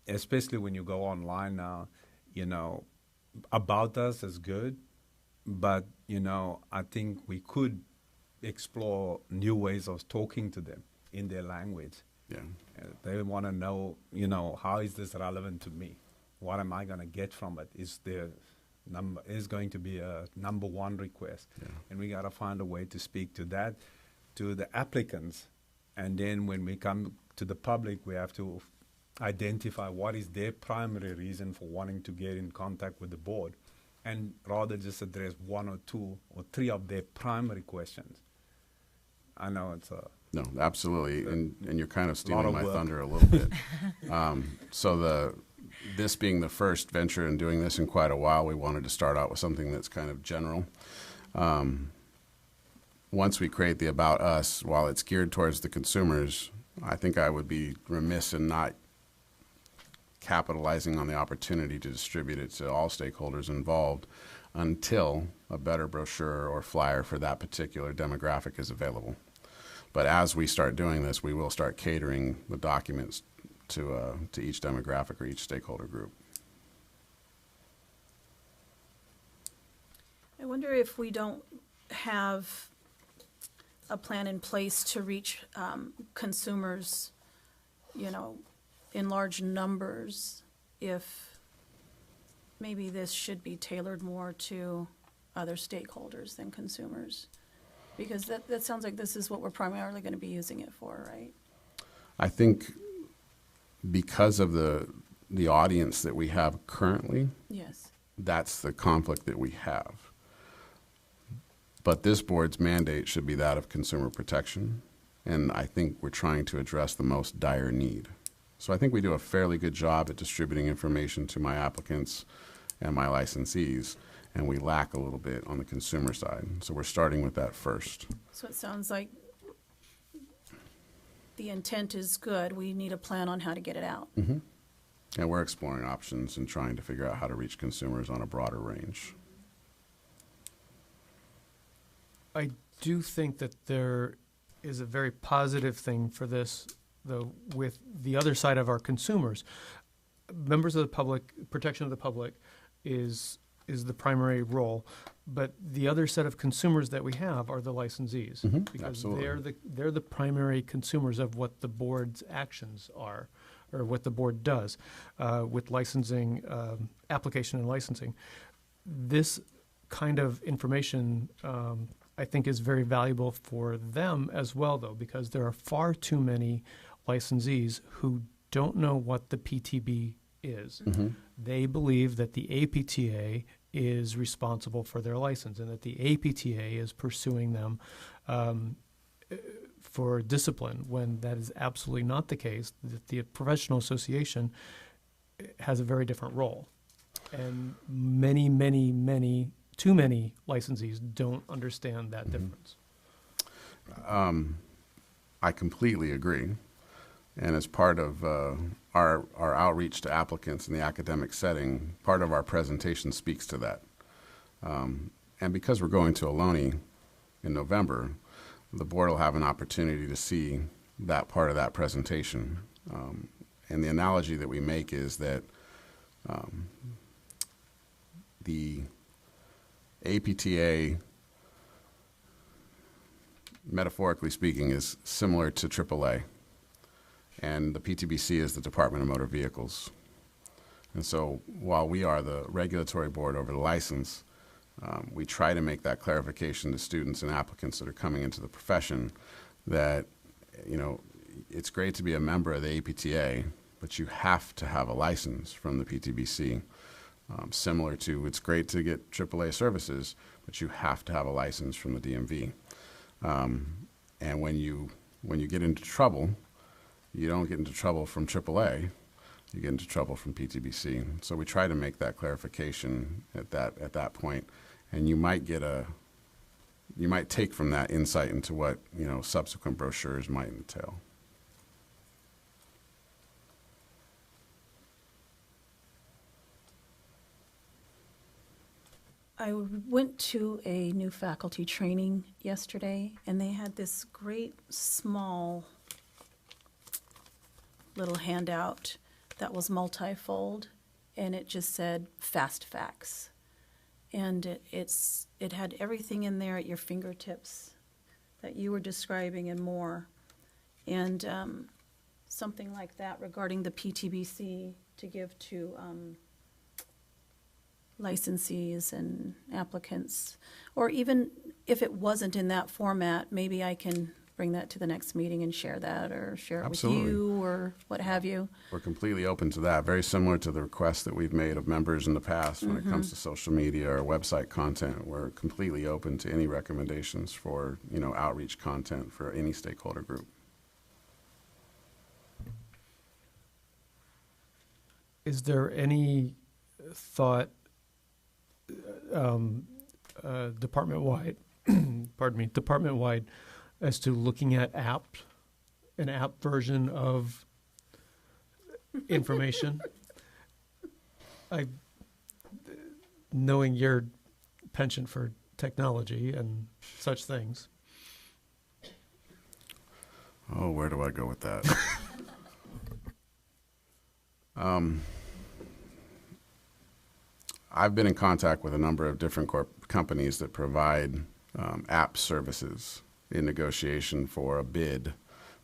especially when you go online now, About Us is good, but, I think we could explore new ways of talking to them in their language. Yeah. They want to know, how is this relevant to me? What am I going to get from it? Is going to be a number one request? Yeah. And we got to find a way to speak to that, to the applicants. And then when we come to the public, we have to identify what is their primary reason for wanting to get in contact with the board, and rather just address one or two or three of their primary questions. I know it's a... No, absolutely, and you're kind of stealing my work. thunder a little bit. This being the first venture in doing this in quite a while, we wanted to start out with something that's kind of general. Once we create the About Us, while it's geared towards the consumers, I think I would be remiss in not capitalizing on the opportunity to distribute it to all stakeholders involved until a better brochure or flyer for that particular demographic is available. But as we start doing this, we will start catering the documents to each demographic or each stakeholder group. I wonder if we don't have a plan in place to reach consumers, in large numbers, if maybe this should be tailored more to other stakeholders than consumers. Because that sounds like this is what we're primarily going to be using it for, right? I think because of the audience that we have currently, Yes. that's the conflict that we have. But this board's mandate should be that of consumer protection, and I think we're trying to address the most dire need. So I think we do a fairly good job at distributing information to my applicants and my licensees, and we lack a little bit on the consumer side. So we're starting with that first. So it sounds like the intent is good. We need a plan on how to get it out. And we're exploring options and trying to figure out how to reach consumers on a broader range. I do think that there is a very positive thing for this, though, with the other side of our consumers. Members of the public, protection of the public is the primary role, but the other set of consumers that we have are the licensees, because Absolutely. they're the primary consumers of what the board's actions are, or what the board does with licensing, application and licensing. This kind of information, I think, is very valuable for them as well, though, because there are far too many licensees who don't know what the PTB is. They believe that the APTA is responsible for their license and that the APTA is pursuing them for discipline, when that is absolutely not the case. That the professional association has a very different role. And too many licensees don't understand that difference. I completely agree. And as part of our outreach to applicants in the academic setting, part of our presentation speaks to that. And because we're going to Ohlone in November, the board will have an opportunity to see that part of that presentation. And the analogy that we make is that the APTA, metaphorically speaking, is similar to AAA. And the PTBC is the Department of Motor Vehicles. And so while we are the regulatory board over the license, we try to make that clarification to students and applicants that are coming into the profession that, you know, it's great to be a member of the APTA, but you have to have a license from the PTBC. Similar to, it's great to get AAA services, but you have to have a license from the DMV. And when you get into trouble, you don't get into trouble from AAA, you get into trouble from PTBC. So we try to make that clarification at that point, and you might take from that insight into what, you know, subsequent brochures might entail. I went to a new faculty training yesterday, and they had this great small little handout that was multifold, and it just said fast facts. And it had everything in there at your fingertips that you were describing and more. And something like that regarding the PTBC to give to licensees and applicants. Or even if it wasn't in that format, maybe I can bring that to the next meeting and share that, or share it Absolutely. with you, or what have you. We're completely open to that. Very similar to the requests that we've made of members in the past when it comes to social media or website content. We're completely open to any recommendations for, you know, outreach content for any stakeholder group. Is there any thought department-wide, department-wide, as to looking at an app version of information? Knowing your penchant for technology and such things. Oh, where do I go with that? I've been in contact with a number of different companies that provide app services in negotiation for a bid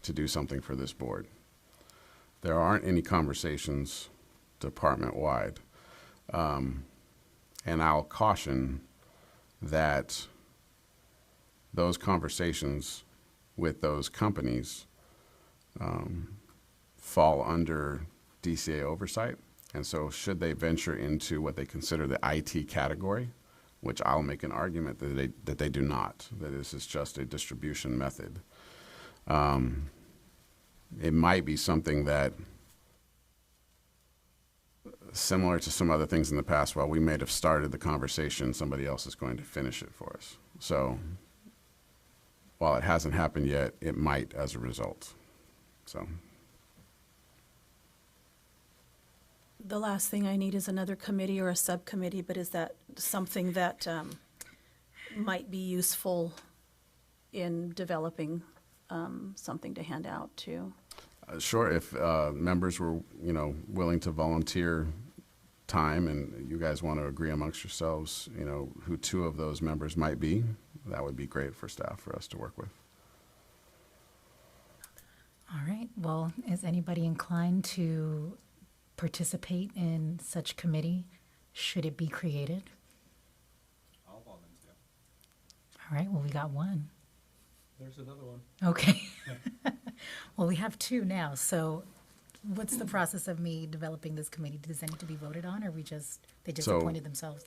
to do something for this board. There aren't any conversations department-wide. And I'll caution that those conversations with those companies fall under DCA oversight. And so should they venture into what they consider the IT category, which I'll make an argument that they do not, that this is just a distribution method, it might be something that similar to some other things in the past, while we may have started the conversation, somebody else is going to finish it for us. So while it hasn't happened yet, it might as a result. So The last thing I need is another committee or a subcommittee, but is that something that might be useful in developing something to hand out to? sure, if members were, willing to volunteer time and you guys want to agree amongst yourselves, who two of those members might be, that would be great for staff for us to work with. All right, well, is anybody inclined to participate in such committee, should it be created? I'll volunteer. All right, well, we got one. There's another one. Okay. Well, we have two now, so what's the process of me developing this committee? Does it need to be voted on, or they just So- appointed themselves?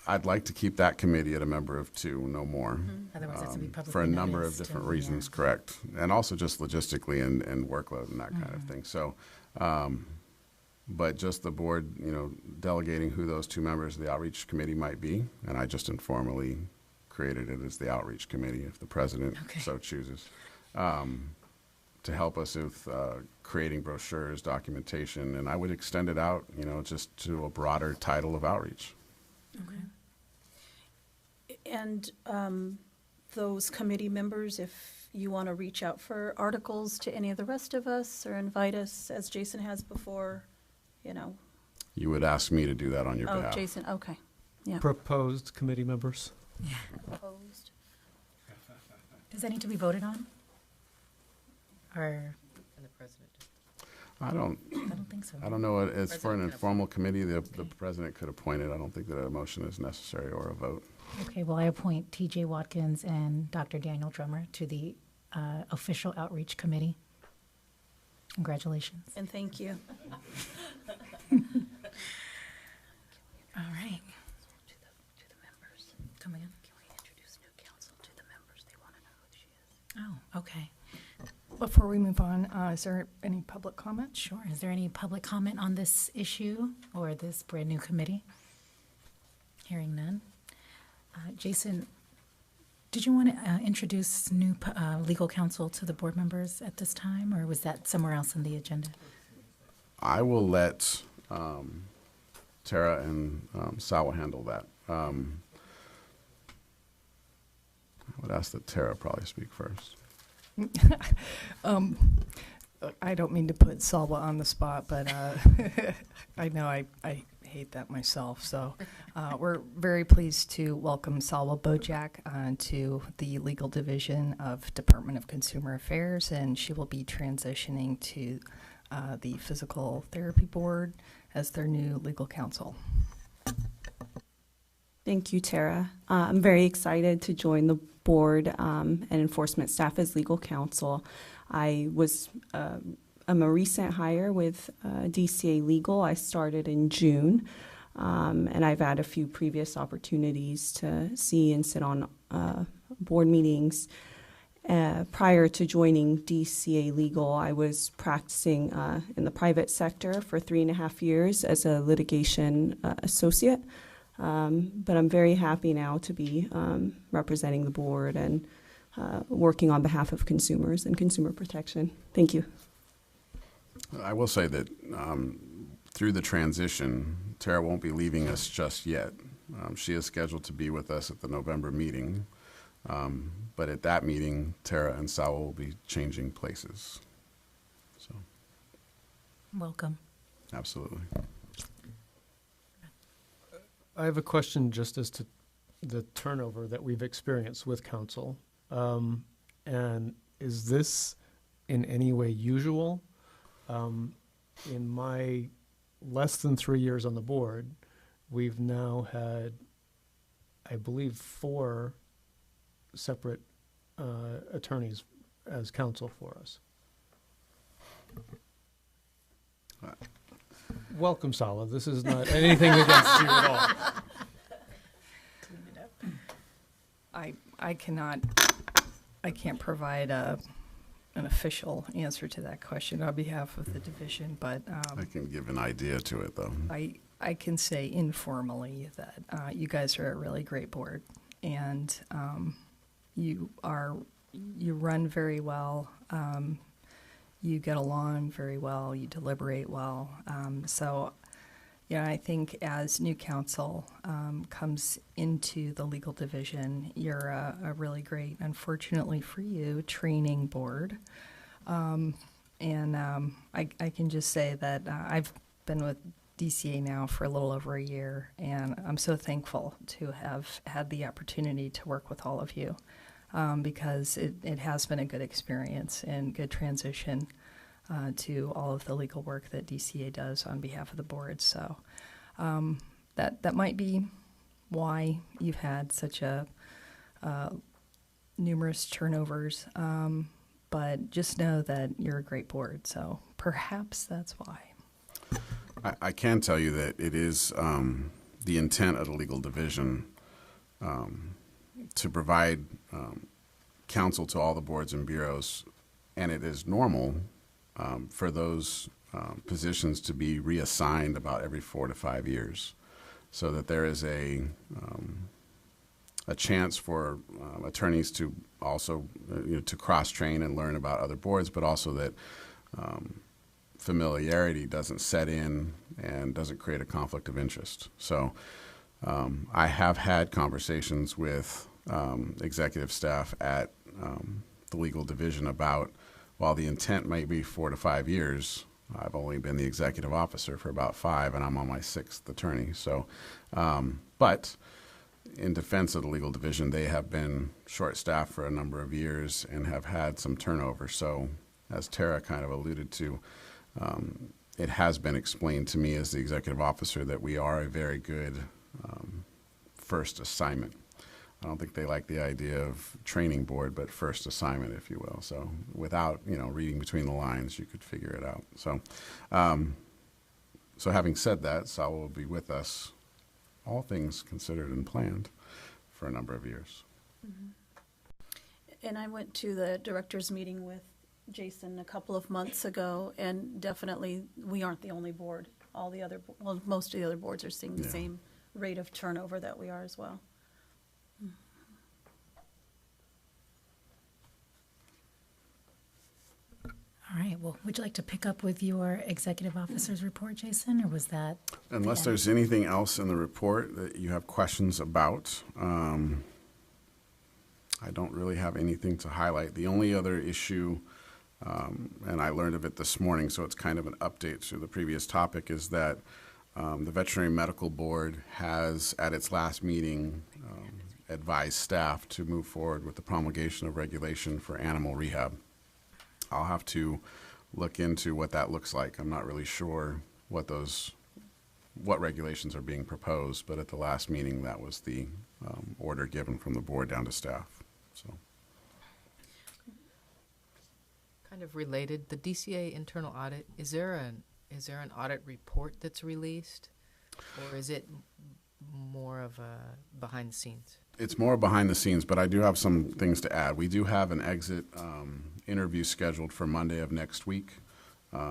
I'd like to keep that committee at a member of two, no more. Otherwise, that's to be publicly For a number of noticed different and, reasons, yeah. correct. And also just logistically and workload and that kind of thing. So, but just the board, delegating who those two members of the outreach committee might be, and I just informally created it as the outreach committee, if the president Okay. so chooses, to help us with creating brochures, documentation, and I would extend it out, just to a broader title of outreach. Okay. And those committee members, if you want to reach out for articles to any of the rest of us or invite us, as Jason has before, You would ask me to do that on your Oh, behalf. Jason, okay. Yeah. Proposed committee members. Opposed? Does that need to be voted on? Or, And the president. I don't think so. I don't know, it's for an President can informal committee, the president could appoint it. I don't think that a motion is necessary or a vote. Okay, well, I appoint TJ Watkins and Dr. Daniel Drummer to the official outreach committee. Congratulations. And thank you. All right. To the members. Come again? Can we introduce new counsel to the members? They want to know who she is. Oh, okay. Before we move on, is there any public comment? Sure. Is there any public comment on this issue or this brand-new committee? Hearing none. Jason, did you want to introduce new legal counsel to the board members at this time, or was that somewhere else in the agenda? I will let Tara and Sawa handle that. I would ask that Tara probably speak first. I don't mean to put Salwa on the spot, but I know I hate that myself. So we're very pleased to welcome Salwa Bojak to the legal division of Department of Consumer Affairs, and she will be transitioning to the Physical Therapy Board as their new legal counsel. Thank you, Tara. I'm very excited to join the board and enforcement staff as legal counsel. I'm a recent hire with DCA Legal. I started in June, and I've had a few previous opportunities to see and sit on board meetings. Prior to joining DCA Legal, I was practicing in the private sector for 3.5 years as a litigation associate. But I'm very happy now to be representing the board and working on behalf of consumers and consumer protection. Thank you. I will say that through the transition, Tara won't be leaving us just yet. She is scheduled to be with us at the November meeting. But at that meeting, Tara and Sawa will be changing places. So, Welcome. absolutely. I have a question just as to the turnover that we've experienced with council. And is this in any way usual? In my less than 3 years on the board, we've now had, I believe, 4 separate attorneys as counsel for us. Welcome, Sala. This is not anything against you at all. I can't provide an official answer to that question on behalf of the division, but I can give an idea to it, though. I can say informally that you guys are a really great board, and you run very well. You get along very well. You deliberate well. So, I think as new counsel comes into the legal division, you're a really great, unfortunately for you, training board. I can just say that I've been with DCA now for a little over a year, and I'm so thankful to have had the opportunity to work with all of you because it has been a good experience and good transition to all of the legal work that DCA does on behalf of the board. So that might be why you've had such a numerous turnovers, but just know that you're a great board. So perhaps that's why. I can tell you that it is the intent of the legal division to provide counsel to all the boards and bureaus, and it is normal for those positions to be reassigned about every 4 to 5 years, so that there is a chance for attorneys to also to cross-train and learn about other boards, but also that familiarity doesn't set in and doesn't create a conflict of interest. So I have had conversations with executive staff at the legal division about, while the intent may be 4 to 5 years, I've only been the executive officer for about 5, and I'm on my 6th attorney. So, but in defense of the legal division, they have been short-staffed for a number of years and have had some turnover. So, as Tara kind of alluded to, it has been explained to me as the executive officer that we are a very good first assignment. I don't think they like the idea of training board, but first assignment, if you will. So without, reading between the lines, you could figure it out. So, so having said that, Sal will be with us, all things considered and planned, for a number of years. Mm-hmm. And I went to the directors meeting with Jason a couple of months ago, and definitely we aren't the only board. Most of the other boards are seeing the same rate of turnover that we are as well. All right, well, would you like to pick up with your executive officer's report, Jason, or was that? Unless there's anything else in the report that you have questions about, I don't really have anything to highlight. The only other issue, and I learned of it this morning, so it's kind of an update to the previous topic, is that the Veterinary Medical Board has, at its last meeting, advised staff to move forward with the promulgation of regulation for animal rehab. I'll have to look into what that looks like. I'm not really sure what regulations are being proposed, but at the last meeting, that was the order given from the board down to staff. So, Kind of related, the DCA internal audit, is there an audit report that's released, or is it more of a behind the scenes? it's more behind the scenes, but I do have some things to add. We do have an exit interview scheduled for Monday of next week,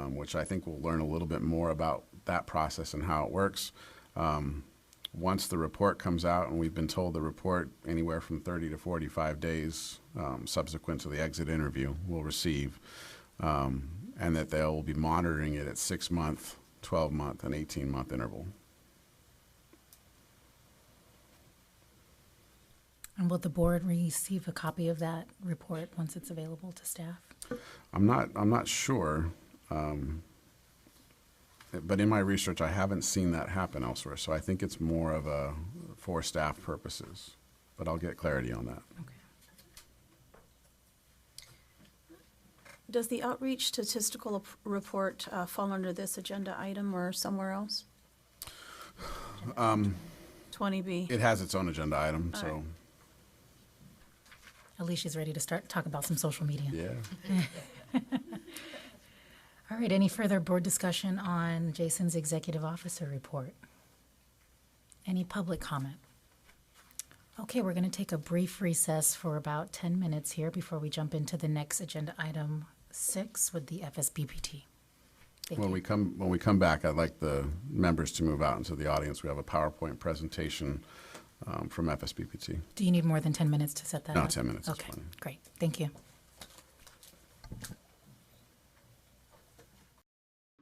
which I think we'll learn a little bit more about that process and how it works. Once the report comes out, and we've been told the report anywhere from 30 to 45 days subsequent to the exit interview we'll receive, and that they'll be monitoring it at 6-month, 12-month, and 18-month interval. And will the board receive a copy of that report once it's available to staff? I'm not sure, but in my research, I haven't seen that happen elsewhere. So I think it's more of a for staff purposes, but I'll get clarity on that. Okay. Does the outreach statistical report fall under this agenda item or somewhere else? 20B. It has its own agenda item, All so. right. Alicia's ready to start talk about some social media. Yeah. All right, any further board discussion on Jason's executive officer report? Any public comment? Okay, we're going to take a brief recess for about 10 minutes here before we jump into the next agenda item 6 with the FSBPT. Thank When you. we come back, I'd like the members to move out into the audience. We have a PowerPoint presentation from FSBPT. Do you need more than 10 minutes to set that No, up? 10 minutes is Okay, fine. great. Thank you.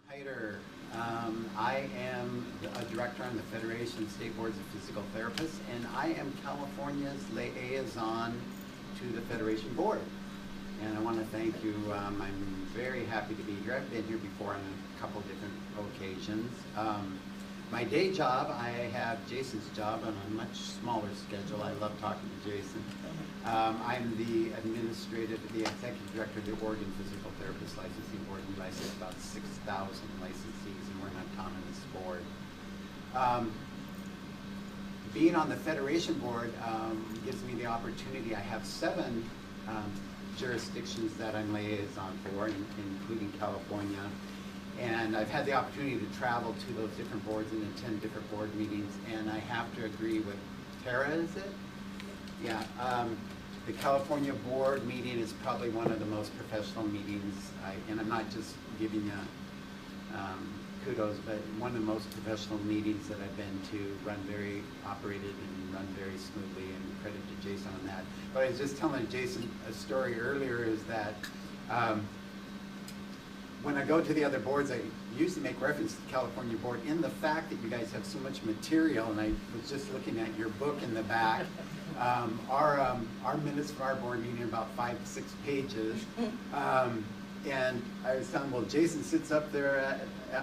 Hyder. I am a director on the Federation of State Boards of Physical Therapists, and I am California's liaison to the Federation Board. And I want to thank you. I'm very happy to be here. I've been here before on a couple different occasions. My day job, I have Jason's job on a much smaller schedule. I love talking to Jason. I'm the executive director of the Oregon Physical Therapist Licensing Board. We license about 6,000 licensees, and we're an autonomous board. Being on the Federation Board gives me the opportunity. I have 7 jurisdictions that I'm liaison for, including California. And I've had the opportunity to travel to those different boards and attend different board meetings. And I have to agree with Tara, is it? Yeah. The California board meeting is probably one of the most professional meetings. And I'm not just giving you kudos, but one of the most professional meetings that I've been to, operated and run very smoothly, and credit to Jason on that. But I was just telling Jason a story earlier is that when I go to the other boards, I usually make reference to the California board in the fact that you guys have so much material, and I was just looking at your book in the back. Our minutes for our board meeting are about 5 to 6 pages. And I was telling, well, Jason sits up there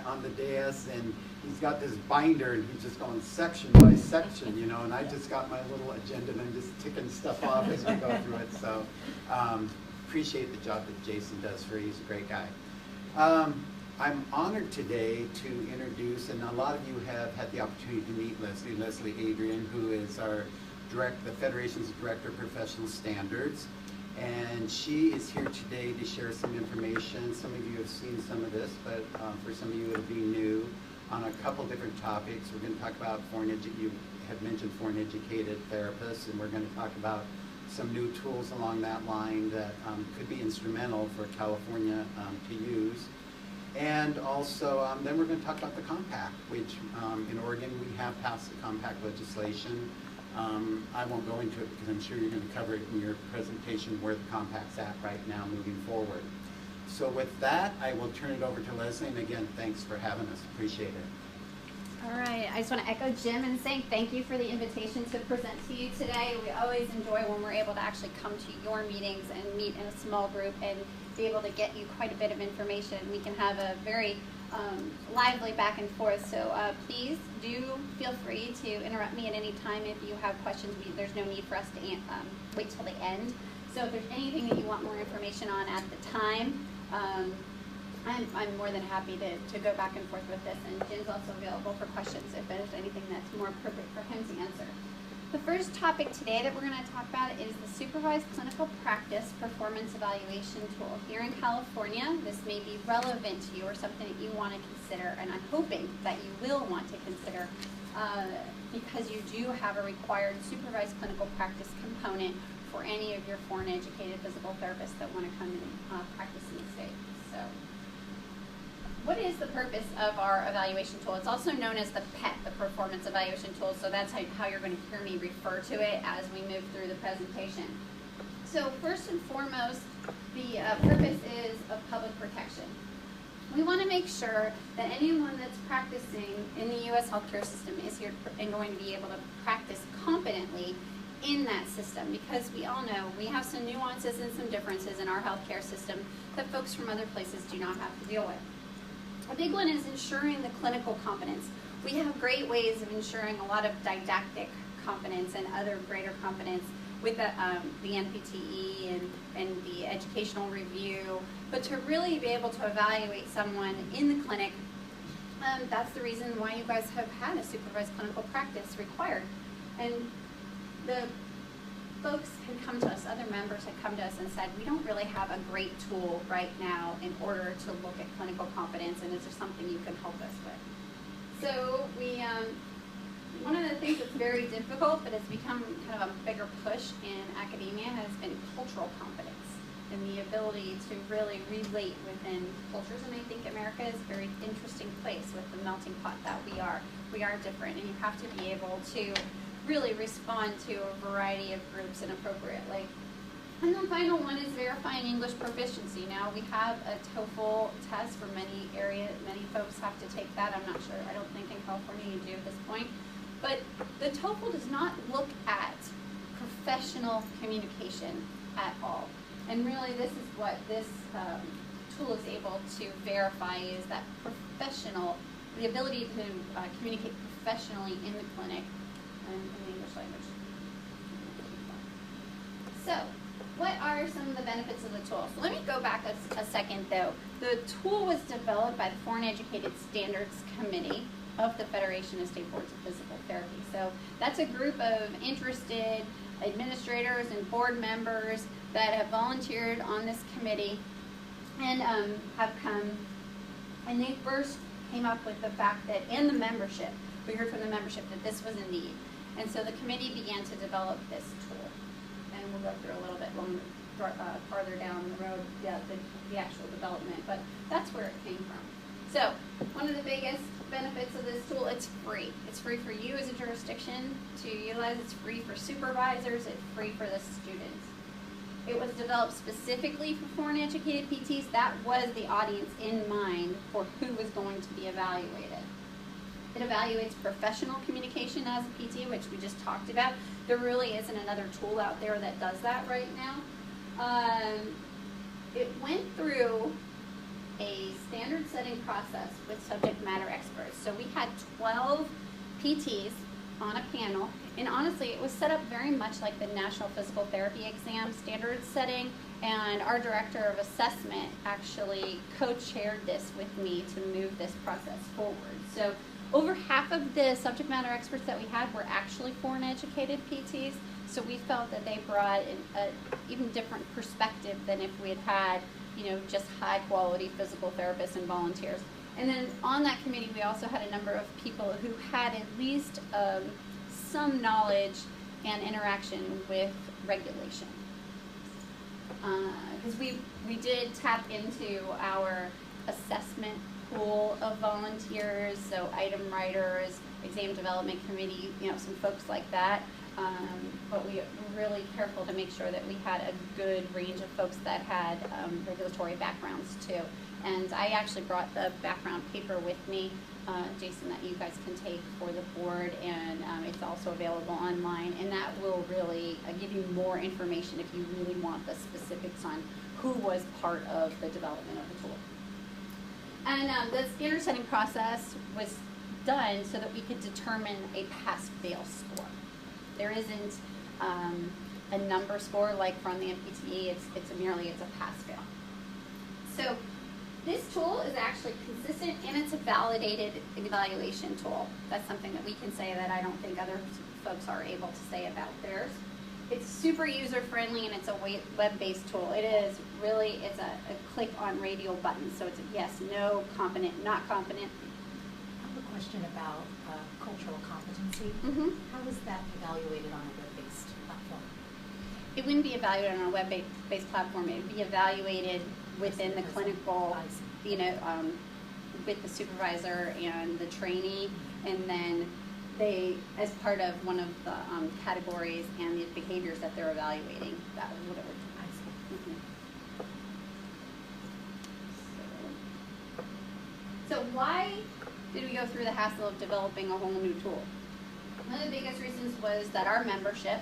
on the dais, and he's got this binder, and he's just going section by section, you know, and I just got my little agenda, and I'm just ticking stuff off as we go through it. So appreciate the job that Jason does for you. He's a great guy. I'm honored today to introduce, and a lot of you have had the opportunity to meet Leslie Adrian, who is the Federation's Director of Professional Standards. And she is here today to share some information. Some of you have seen some of this, but for some of you it'll be new on a couple different topics. We're going to talk about you have mentioned foreign educated therapists, and we're going to talk about some new tools along that line that could be instrumental for California to use. And also, then we're going to talk about the compact, which in Oregon we have passed the compact legislation. I won't go into it because I'm sure you're going to cover it in your presentation where the compact's at right now moving forward. So with that, I will turn it over to Leslie, and again, thanks for having us. Appreciate it. All right, I just want to echo Jim and say thank you for the invitation to present to you today. We always enjoy when we're able to actually come to your meetings and meet in a small group and be able to get you quite a bit of information. We can have a very lively back and forth, so please do feel free to interrupt me at any time if you have questions. There's no need for us to wait till the end. So if there's anything that you want more information on at the time, I'm more than happy to go back and forth with this, and Jim's also available for questions if there's anything that's more appropriate for him to answer. The first topic today that we're going to talk about is the Supervised Clinical Practice Performance Evaluation Tool. Here in California, this may be relevant to you or something that you want to consider, and I'm hoping that you will want to consider because you do have a required supervised clinical practice component for any of your foreign educated physical therapists that want to come and practice in the state. So, what is the purpose of our evaluation tool? It's also known as the PET, the Performance Evaluation Tool, so that's how you're going to hear me refer to it as we move through the presentation. So first and foremost, the purpose is of public protection. We want to make sure that anyone that's practicing in the U.S. healthcare system is here and going to be able to practice competently in that system, because we all know we have some nuances and some differences in our healthcare system that folks from other places do not have to deal with. A big one is ensuring the clinical competence. We have great ways of ensuring a lot of didactic competence and other greater competence with the NPTE and the educational review, but to really be able to evaluate someone in the clinic, that's the reason why you guys have had a supervised clinical practice required. And the folks had come to us, other members had come to us and said, we don't really have a great tool right now in order to look at clinical competence, and is there something you can help us with? So we, one of the things that's very difficult, but it's become kind of a bigger push in academia, has been cultural competence. and the ability to really relate within cultures. And I think America is a very interesting place with the melting pot that we are. We are different, and you have to be able to really respond to a variety of groups inappropriately. And the final one is verifying English proficiency. Now, we have a TOEFL test for many areas. Many folks have to take that. I'm not sure. I don't think in California you do at this point. But the TOEFL does not look at professional communication at all. And really, this is what this tool is able to verify, is that the ability to communicate professionally in the clinic and in the English language. So, what are some of the benefits of the tool? So let me go back a second, though. The tool was developed by the Foreign Educated Standards Committee of the Federation of State Boards of Physical Therapy. So that's a group of interested administrators and board members that have volunteered on this committee and have come, and they first came up with the fact that in the membership, we heard from the membership that this was a need. And so the committee began to develop this tool. And we'll go through a little bit farther down the road, the actual development, but that's where it came from. So one of the biggest benefits of this tool, it's free. It's free for you as a jurisdiction to utilize. It's free for supervisors. It's free for the students. It was developed specifically for foreign educated PTs. That was the audience in mind for who was going to be evaluated. It evaluates professional communication as a PT, which we just talked about. There really isn't another tool out there that does that right now. It went through a standard setting process with subject matter experts. So we had 12 PTs on a panel, and honestly, it was set up very much like the National Physical Therapy Exam standard setting, and our director of assessment actually co-chaired this with me to move this process forward. So over half of the subject matter experts that we had were actually foreign educated PTs, so we felt that they brought an even different perspective than if we had had, just high quality physical therapists and volunteers. And then on that committee, we also had a number of people who had at least some knowledge and interaction with regulation. Because we did tap into our assessment pool of volunteers, so item writers, exam development committee, some folks like that. But we were really careful to make sure that we had a good range of folks that had regulatory backgrounds too. And I actually brought the background paper with me, Jason, that you guys can take for the board, and it's also available online, and that will really give you more information if you really want the specifics on who was part of the development of the tool. And the standard setting process was done so that we could determine a pass-fail score. There isn't a number score like from the MPTE, it's a pass-fail. So this tool is actually consistent, and it's a validated evaluation tool. That's something that we can say that I don't think other folks are able to say about theirs. It's super user-friendly, and it's a web-based tool. It is really, it's a click on radial button. So it's a yes, no, competent, not competent. I have a question about cultural competency. How is that evaluated on a web-based platform? It wouldn't be evaluated on a web-based platform. It would be evaluated within the clinical, with the supervisor and the trainee, and then they, as part of one of the categories and the behaviors that they're evaluating, that was what it would do. So why did we go through the hassle of developing a whole new tool? One of the biggest reasons was that our membership,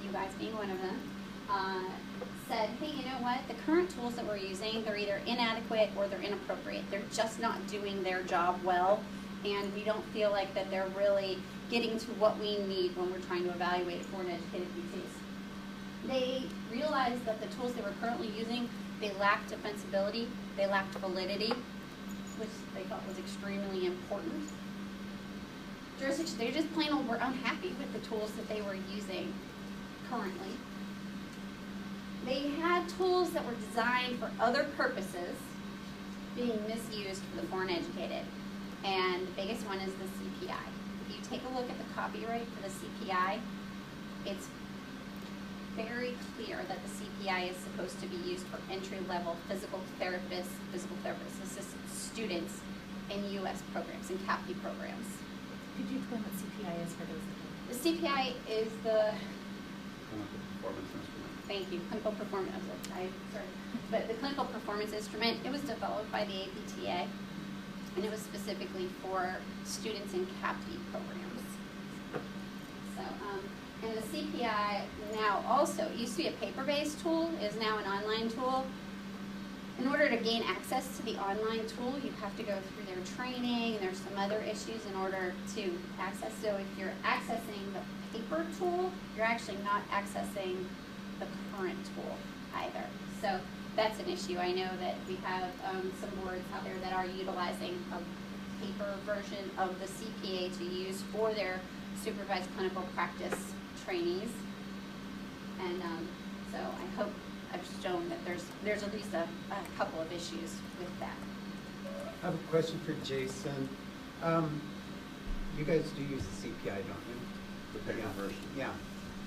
you guys being one of them, said, hey, you know what, the current tools that we're using, they're either inadequate or they're inappropriate. They're just not doing their job well, and we don't feel like that they're really getting to what we need when we're trying to evaluate foreign educated PTs. They realized that the tools they were currently using, they lacked defensibility, they lacked validity, which they thought was extremely important. Jurisdictions, they just plain old were unhappy with the tools that they were using currently. They had tools that were designed for other purposes being misused for the foreign educated. And the biggest one is the CPI. If you take a look at the copyright for the CPI, it's very clear that the CPI is supposed to be used for entry-level physical therapist assistant students in U.S. programs and CAPTI programs. Could you explain what CPI is for those that don't? The CPI is the, Performance instrument. thank you, clinical performance, but the clinical performance instrument, it was developed by the APTA, and it was specifically for students in CAPTI programs. So, and the CPI now also, it used to be a paper-based tool, is now an online tool. In order to gain access to the online tool, you have to go through their training, and there's some other issues in order to access. So if you're accessing the paper tool, you're actually not accessing the current tool either. So that's an issue. I know that we have some boards out there that are utilizing a paper version of the CPA to use for their supervised clinical practice trainees. And so I hope I've shown that there's at least a couple of issues with that. I have a question for Jason. You guys do use the CPI, don't you? The paper version. Yeah.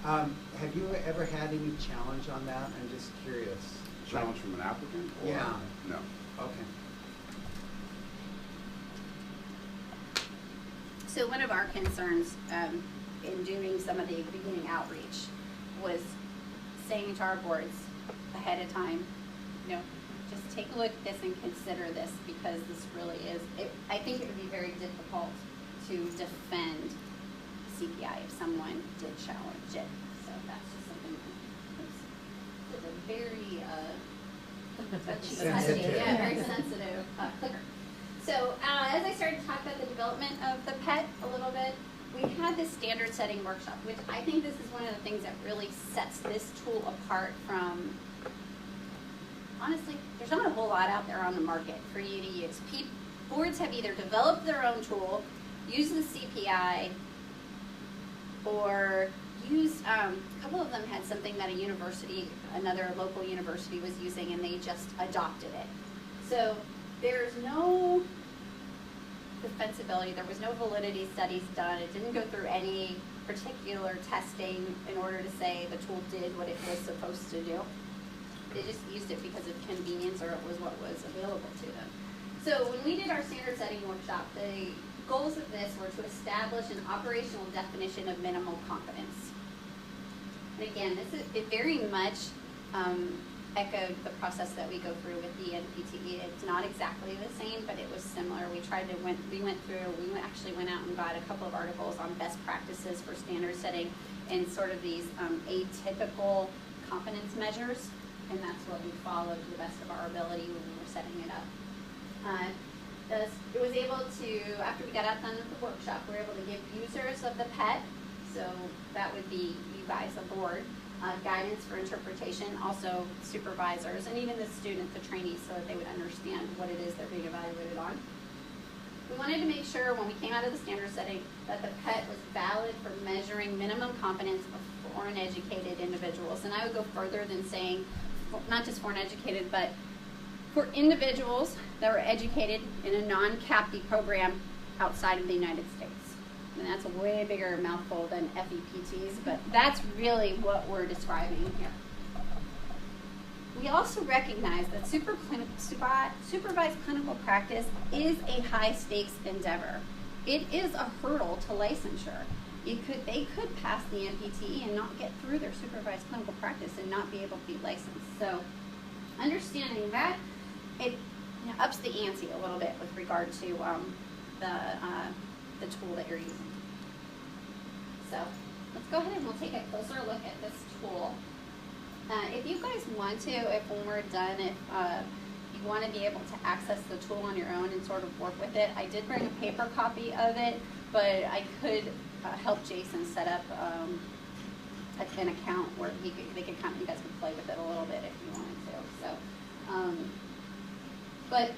Have you ever had any challenge on that? I'm just curious. Challenge from an applicant? Or Yeah. No. Okay. So one of our concerns in doing some of the beginning outreach was saying to our boards ahead of time, just take a look at this and consider this, because this really is, I think it would be very difficult to defend CPI if someone did challenge it. So that's just something that's a very sensitive. Yeah, very sensitive clicker. So as I started to talk about the development of the PET a little bit, we had this standard setting workshop, which I think this is one of the things that really sets this tool apart from, honestly, there's not a whole lot out there on the market for you to use. Boards have either developed their own tool, used the CPI, or used, a couple of them had something that a university, another local university was using, and they just adopted it. So there's no defensibility, there was no validity studies done, it didn't go through any particular testing in order to say the tool did what it was supposed to do. They just used it because of convenience, or it was what was available to them. So when we did our standard setting workshop, the goals of this were to establish an operational definition of minimal competence. And again, it very much echoed the process that we go through with the NPTE. It's not exactly the same, but it was similar. We actually went out and got a couple of articles on best practices for standard setting and sort of these atypical competence measures, and that's what we followed to the best of our ability when we were setting it up. It was able to, after we got out done with the workshop, we were able to give users of the PET, so that would be you guys, the board, guidance for interpretation, also supervisors, and even the student, the trainees, so that they would understand what it is they're being evaluated on. We wanted to make sure when we came out of the standard setting that the PET was valid for measuring minimum competence of foreign educated individuals. And I would go further than saying not just foreign educated, but for individuals that were educated in a non-CAPTI program outside of the United States. And that's a way bigger mouthful than FEPTs, but that's really what we're describing here. We also recognize that supervised clinical practice is a high-stakes endeavor. It is a hurdle to licensure. They could pass the NPTE and not get through their supervised clinical practice and not be able to be licensed. So understanding that, it ups the ante a little bit with regard to the tool that you're using. So let's go ahead and we'll take a closer look at this tool. If you guys want to, when we're done, if you want to be able to access the tool on your own and sort of work with it, I did bring a paper copy of it, but I could help Jason set up an account where you guys could play with it a little bit if you wanted to.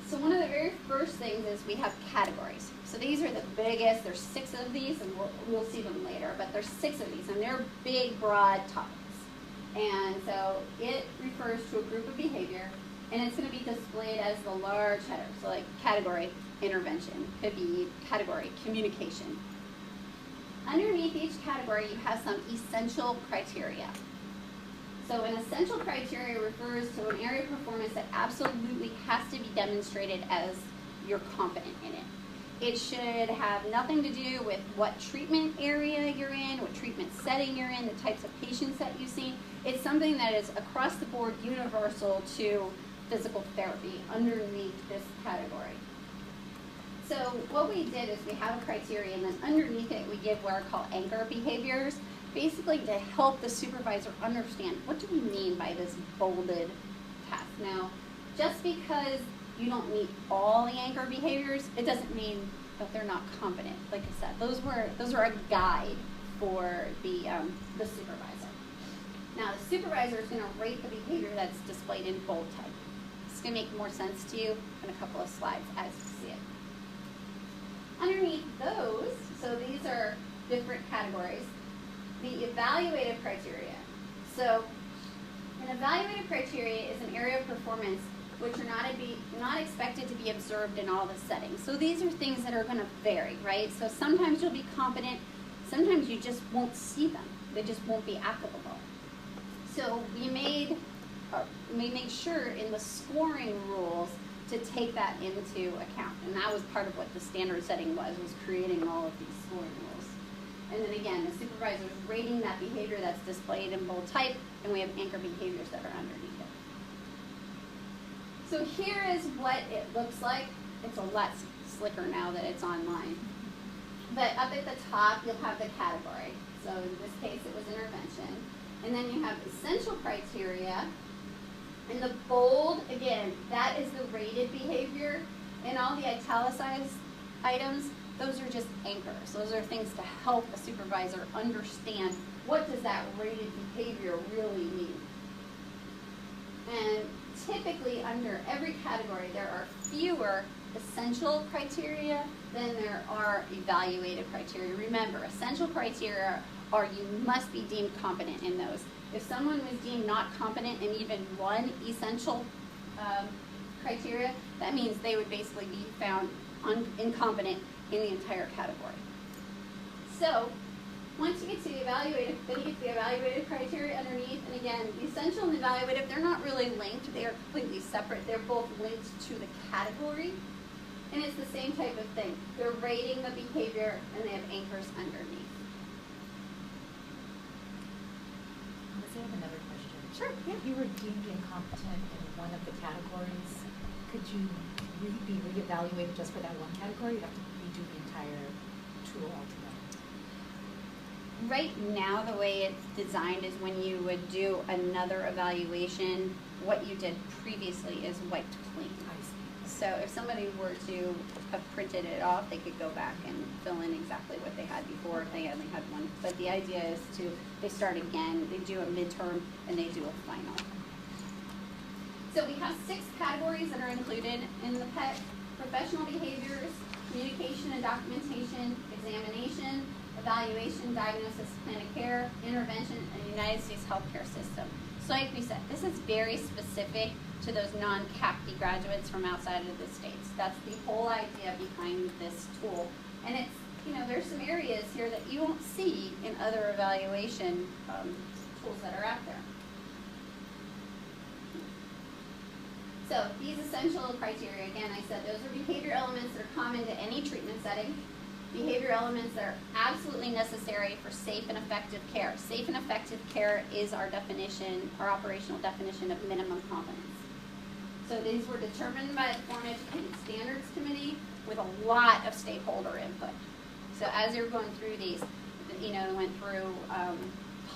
So one of the very first things is we have categories. So these are the biggest. There's 6 of these, and we'll see them later. But there's 6 of these, and they're big, broad topics. And so it refers to a group of behavior, and it's going to be displayed as the large header. So like category, intervention, could be category, communication. Underneath each category, you have some essential criteria. So an essential criteria refers to an area of performance that absolutely has to be demonstrated as you're competent in it. It should have nothing to do with what treatment area you're in, what treatment setting you're in, the types of patients that you've seen. It's something that is across the board universal to physical therapy underneath this category. So what we did is we have a criteria, and then underneath it we give what are called anchor behaviors, basically to help the supervisor understand what do we mean by this bolded task. Now, just because you don't meet all the anchor behaviors, it doesn't mean that they're not competent. Like I said, those are a guide for the supervisor. Now, the supervisor is going to rate the behavior that's displayed in bold type. It's going to make more sense to you in a couple of slides as you see it. Underneath those, so these are different categories, the evaluative criteria. So an evaluative criteria is an area of performance which are not expected to be observed in all the settings. So these are things that are going to vary, right? So sometimes you'll be competent, sometimes you just won't see them. They just won't be applicable. So we made sure in the scoring rules to take that into account. And that was part of what the standard setting was creating all of these scoring rules. And then again, the supervisor is rating that behavior that's displayed in bold type, and we have anchor behaviors that are underneath it. So here is what it looks like. It's a lot slicker now that it's online. But up at the top, you'll have the category. So in this case, it was intervention. And then you have essential criteria. And the bold, again, that is the rated behavior. And all the italicized items, those are just anchors. Those are things to help a supervisor understand what does that rated behavior really mean. And typically under every category, there are fewer essential criteria than there are evaluative criteria. Remember, essential criteria are you must be deemed competent in those. If someone was deemed not competent in even one essential criteria, that means they would basically be found incompetent in the entire category. So once you get to the evaluative, then you get to the evaluative criteria underneath, and again, the essential and evaluative, they're not really linked, they are completely separate. They're both linked to the category, and it's the same type of thing. They're rating the behavior, and they have anchors underneath. I have another question. Sure, yeah. If you were deemed incompetent in one of the categories, could you be reevaluated just for that one category? You'd have to redo the entire tool altogether. Right now, the way it's designed is when you would do another evaluation, what you did previously is wiped clean. I see. So if somebody were to have printed it off, they could go back and fill in exactly what they had before if they only had one. But the idea is they start again, they do a midterm, and they do a final. So we have 6 categories that are included in the PEC: professional behaviors, communication and documentation, examination, evaluation, diagnosis, plan of care, intervention, and the United States healthcare system. So like we said, this is very specific to those non-CAPD graduates from outside of the states. That's the whole idea behind this tool. And it's, there's some areas here that you won't see in other evaluation tools that are out there. So these essential criteria, again, I said those are behavior elements that are common to any treatment setting. Behavior elements that are absolutely necessary for safe and effective care. Safe and effective care is our definition, our operational definition of minimum competence. So these were determined by the Foreign Educated Standards Committee with a lot of stakeholder input. So as you're going through these, went through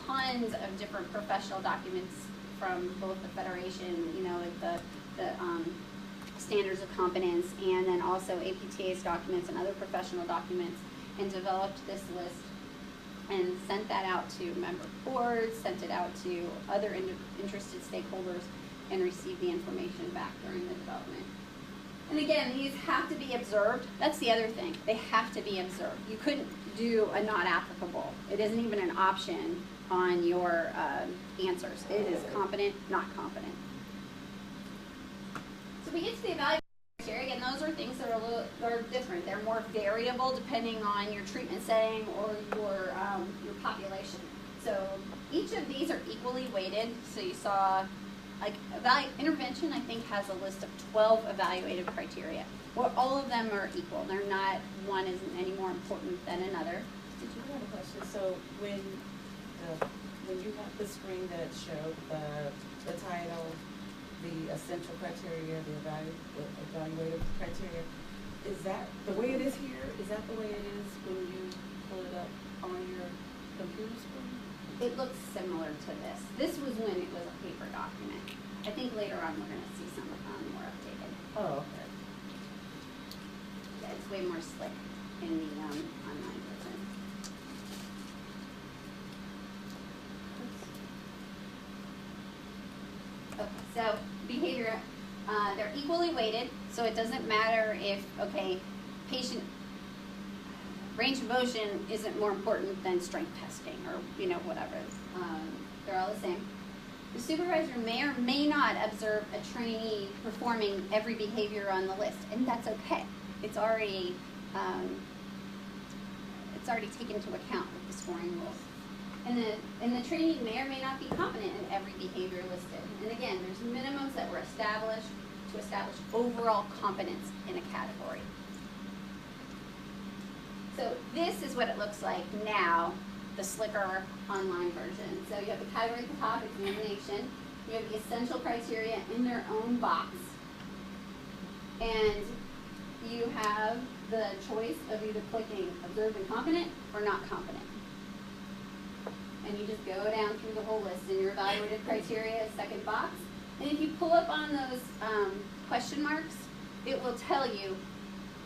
tons of different professional documents from both the Federation, the standards of competence, and then also APTA's documents and other professional documents, and developed this list and sent that out to member boards, sent it out to other interested stakeholders, and received the information back during the development. And again, these have to be observed. That's the other thing. They have to be observed. You couldn't do a not applicable. It isn't even an option on your answers. It is competent, not competent. So we get to the evaluation criteria, and those are things that are different. They're more variable depending on your treatment setting or your population. So each of these are equally weighted. So you saw, like, intervention, I think, has a list of 12 evaluative criteria, where all of them are equal. They're not, one isn't any more important than another. Did you have a question? So when you have the screen that showed the title, the essential criteria, the evaluative criteria, is that the way it is here? Is that the way it is when you pull it up on your computer screen? It looks similar to this. This was when it was a paper document. I think later on we're going to see some more updated. Oh, okay. Yeah, it's way more slick in the online version. Okay, so behavior, they're equally weighted, so it doesn't matter if, okay, patient range of motion isn't more important than strength testing or, you know, whatever. They're all the same. The supervisor may or may not observe a trainee performing every behavior on the list, and that's okay. It's already taken into account with the scoring rules. And the trainee may or may not be competent in every behavior listed. And again, there's minimums that were established to establish overall competence in a category. So this is what it looks like now, the slicker online version. So you have the category at the top, examination. You have the essential criteria in their own box. And you have the choice of either clicking observed and competent or not competent. And you just go down through the whole list in your evaluative criteria, second box. And if you pull up on those question marks, it will tell you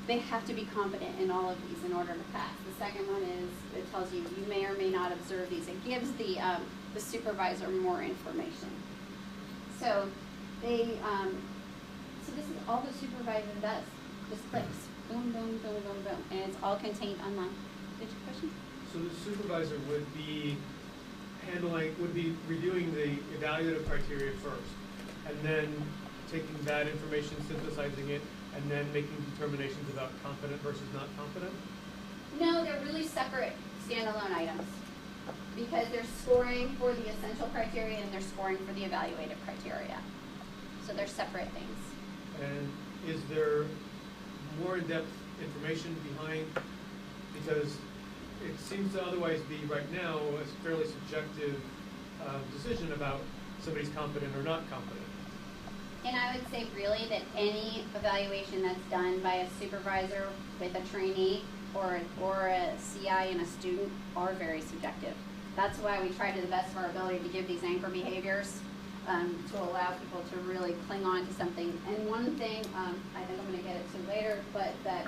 they have to be competent in all of these in order to pass. The second one is, it tells you you may or may not observe these. It gives the supervisor more information. So they, so this is all the supervisor does. Just clicks, boom, boom, boom, boom, boom, and it's all contained online. Did you question? So the supervisor would be reviewing the evaluative criteria first, and then taking that information, synthesizing it, and then making determinations about competent versus not competent? No, they're really separate standalone items because they're scoring for the essential criteria and they're scoring for the evaluative criteria. So they're separate things. And is there more in-depth information behind, because it seems to otherwise be right now a fairly subjective decision about somebody's competent or not competent. And I would say really that any evaluation that's done by a supervisor with a trainee or a CI and a student are very subjective. That's why we try to the best of our ability to give these anchor behaviors to allow people to really cling on to something. And one thing, I think I'm going to get it to later, but that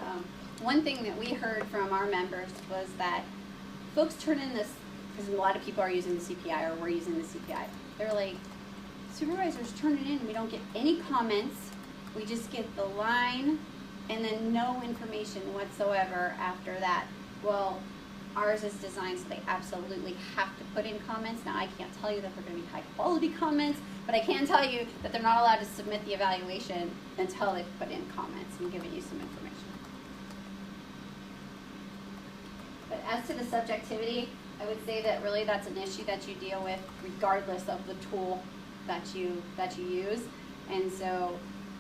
one thing that we heard from our members was that folks turn in this, because a lot of people are using the CPI or we're using the CPI. They're like, supervisors turn it in, we don't get any comments, we just get the line and then no information whatsoever after that. Well, ours is designed so they absolutely have to put in comments. Now, I can't tell you that they're going to be high quality comments, but I can tell you that they're not allowed to submit the evaluation until they've put in comments and given you some information. But as to the subjectivity, I would say that really that's an issue that you deal with regardless of the tool that you use. And so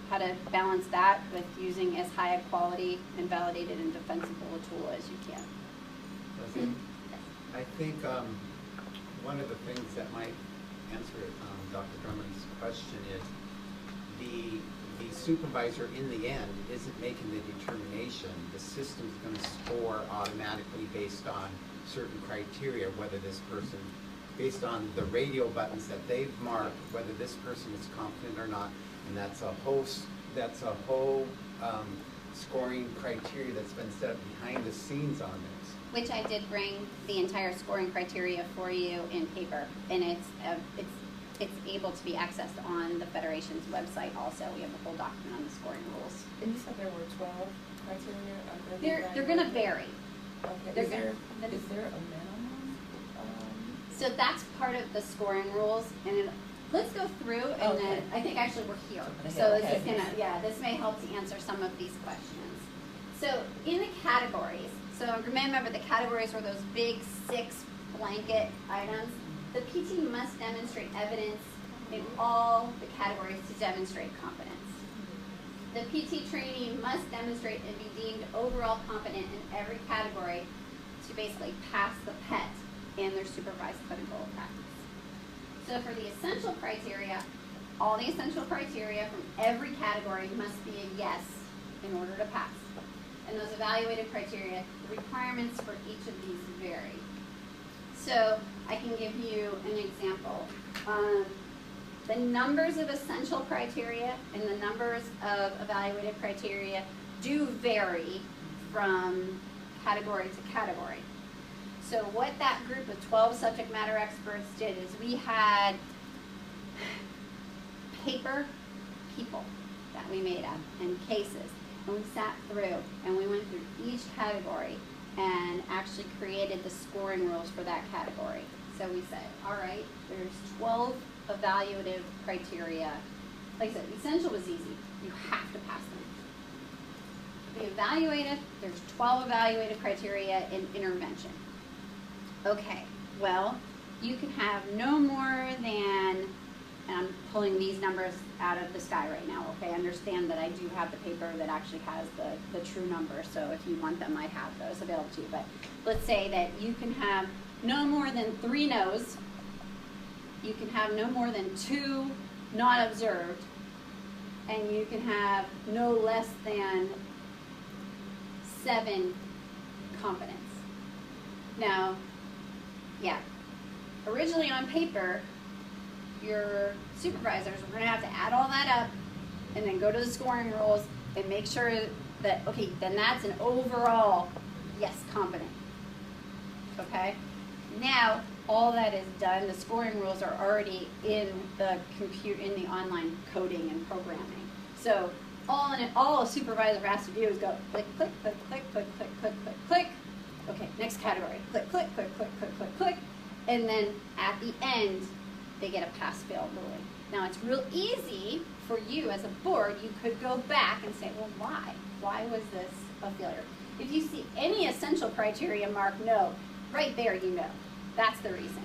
how to balance that with using as high a quality and validated and defensible a tool as you can. I think one of the things that might answer Dr. Drummond's question is the supervisor in the end isn't making the determination. The system's going to score automatically based on certain criteria, whether this person, based on the radio buttons that they've marked, whether this person is competent or not, and that's a whole scoring criteria that's been set up behind the scenes on this. Which I did bring the entire scoring criteria for you in paper, and it's able to be accessed on the Federation's website also. We have a whole document on the scoring rules. And you said there were 12 criteria? They're going to vary. Okay. Is there a minimum? So that's part of the scoring rules, and let's go through, and then I think actually we're here. So this is this may help to answer some of these questions. So in the categories, so remember the categories were those big 6 blanket items. The PT must demonstrate evidence in all the categories to demonstrate competence. The PT trainee must demonstrate and be deemed overall competent in every category to basically pass the PET in their supervised clinical practice. So for the essential criteria, all the essential criteria from every category must be a yes in order to pass. And those evaluative criteria, the requirements for each of these vary. So I can give you an example. The numbers of essential criteria and the numbers of evaluative criteria do vary from category to category. So what that group of 12 subject matter experts did is we had paper people that we made up and cases. And we sat through and we went through each category and actually created the scoring rules for that category. So we said, all right, there's 12 evaluative criteria. Like I said, essential was easy. You have to pass them. The evaluative, there's 12 evaluative criteria in intervention. Okay, well, you can have no more than, and I'm pulling these numbers out of the sky right now, okay? Understand that I do have the paper that actually has the true number, so if you want them, I have those available to you. But let's say that you can have no more than 3 no's, you can have no more than 2 not observed, and you can have no less than 7 competence. Now, yeah, originally on paper, your supervisors were going to have to add all that up and then go to the scoring rules and make sure that, okay, then that's an overall yes, competent. Okay? Now, all that is done, the scoring rules are already in the online coding and programming. So all a supervisor has to do is go click, click, click, click, click, click, click, click, click. Okay, next category. Click, click, click, click, click, click, click. And then at the end, they get a pass-fail ruling. Now, it's real easy for you as a board. You could go back and say, well, why? Why was this a failure? If you see any essential criteria marked no, right there you know. That's the reason.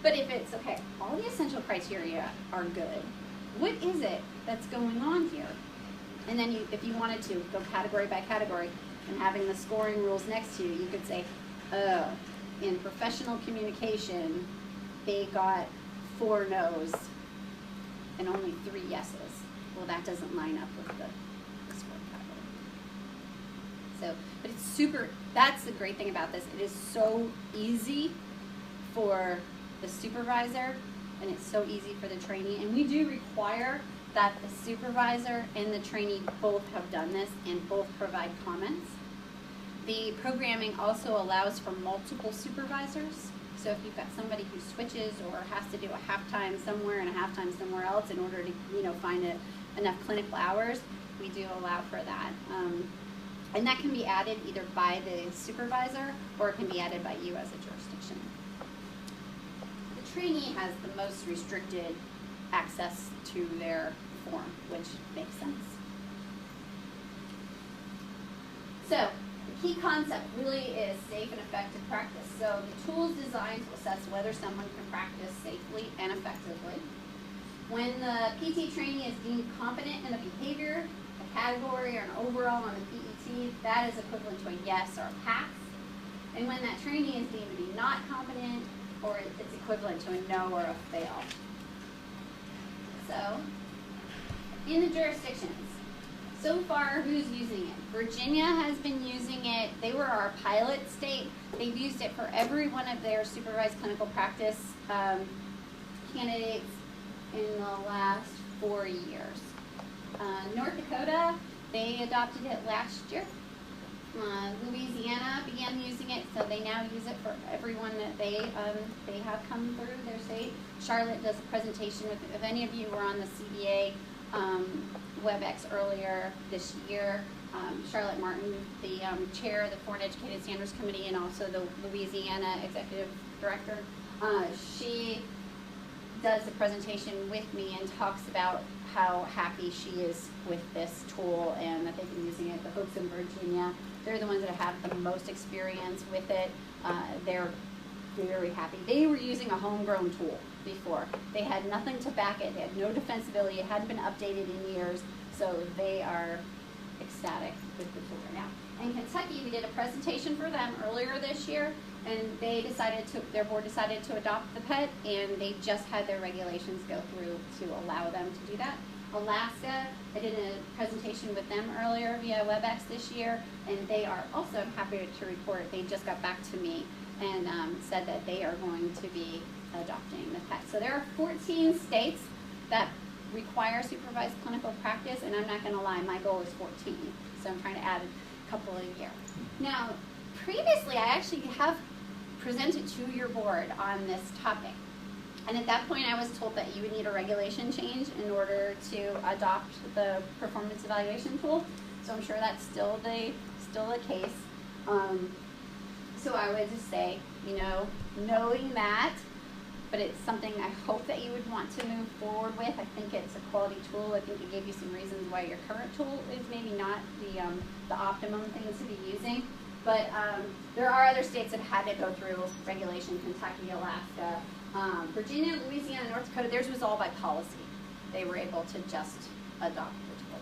But if it's, okay, all the essential criteria are good, what is it that's going on here? And then if you wanted to go category by category and having the scoring rules next to you, you could say, oh, in professional communication, they got 4 no's and only 3 yeses. Well, that doesn't line up with the score category. So, but it's super, that's the great thing about this. It is so easy for the supervisor and it's so easy for the trainee. And we do require that the supervisor and the trainee both have done this and both provide comments. The programming also allows for multiple supervisors. So if you've got somebody who switches or has to do a half-time somewhere and a half-time somewhere else in order to, find enough clinical hours, we do allow for that. And that can be added either by the supervisor or it can be added by you as a jurisdiction. The trainee has the most restricted access to their form, which makes sense. So, the key concept really is safe and effective practice. So the tool is designed to assess whether someone can practice safely and effectively. When the PT trainee is deemed competent in a behavior, a category, or an overall on the PET, that is equivalent to a yes or a pass. And when that trainee is deemed to be not competent, or it's equivalent to a no or a fail. So, in the jurisdictions, so far, who's using it? Virginia has been using it. They were our pilot state. They've used it for every one of their supervised clinical practice candidates in the last 4 years. North Dakota, they adopted it last year. Louisiana began using it, so they now use it for everyone that they have come through their state. Charlotte does a presentation with, if any of you were on the CBA WebEx earlier this year, Charlotte Martin, the chair of the Foreign Educated Standards Committee and also the Louisiana Executive Director, she does the presentation with me and talks about how happy she is with this tool and that they've been using it. The folks in Virginia, they're the ones that have the most experience with it. They're very happy. They were using a homegrown tool before. They had nothing to back it. They had no defensibility. It hadn't been updated in years. So they are ecstatic with the tool right now. In Kentucky, we did a presentation for them earlier this year, and their board decided to adopt the PET, and they just had their regulations go through to allow them to do that. Alaska, I did a presentation with them earlier via WebEx this year, and they are also happy to report, they just got back to me and said that they are going to be adopting the PET. So there are 14 states that require supervised clinical practice, and I'm not going to lie, my goal is 14. So I'm trying to add a couple a year. Now, previously, I actually have presented to your board on this topic. And at that point, I was told that you would need a regulation change in order to adopt the performance evaluation tool. So I'm sure that's still the case. So I would just say, you know, knowing that, but it's something I hope that you would want to move forward with. I think it's a quality tool. I think it gave you some reasons why your current tool is maybe not the optimum things to be using. But there are other states that had to go through regulation: Kentucky, Alaska, Virginia, Louisiana, North Dakota. Theirs was all by policy. They were able to just adopt the tool.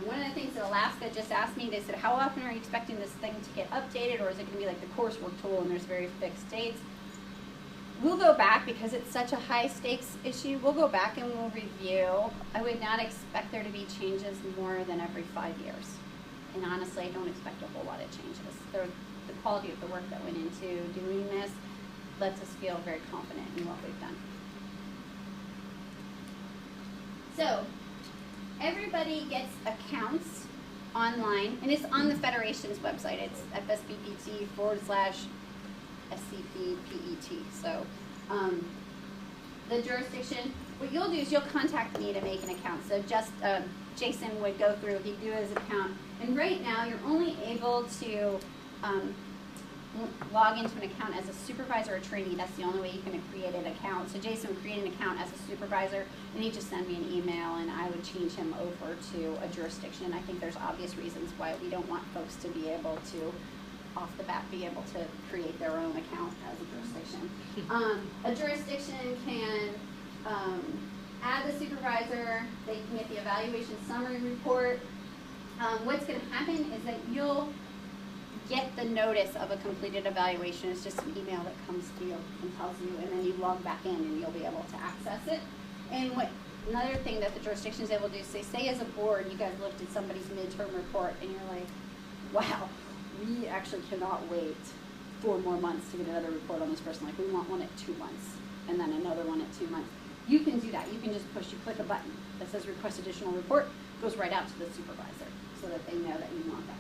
One of the things that Alaska just asked me, they said, how often are you expecting this thing to get updated, or is it going to be like the coursework tool and there's very fixed dates? We'll go back, because it's such a high stakes issue, we'll go back and we'll review. I would not expect there to be changes more than every 5 years. And honestly, I don't expect a whole lot of changes. The quality of the work that went into doing this lets us feel very confident in what we've done. So, everybody gets accounts online, and it's on the Federation's website. It's FSBPT/SCPPET. So, the jurisdiction, what you'll do is you'll contact me to make an account. So just Jason would go through, he'd do his account. And right now, you're only able to log into an account as a supervisor or trainee. That's the only way you can create an account. So Jason would create an account as a supervisor, and he'd just send me an email, and I would change him over to a jurisdiction. I think there's obvious reasons why we don't want folks to be able to, off the bat, be able to create their own account as a jurisdiction. A jurisdiction can add the supervisor. They can get the evaluation summary report. What's going to happen is that you'll get the notice of a completed evaluation. It's just an email that comes to you and tells you, and then you log back in and you'll be able to access it. And another thing that the jurisdiction is able to do is say as a board, you guys looked at somebody's midterm report and you're like, wow, we actually cannot wait 4 more months to get another report on this person. Like, we want one at 2 months and then another one at 2 months. You can do that. You can just you click a button that says request additional report, goes right out to the supervisor so that they know that you want that.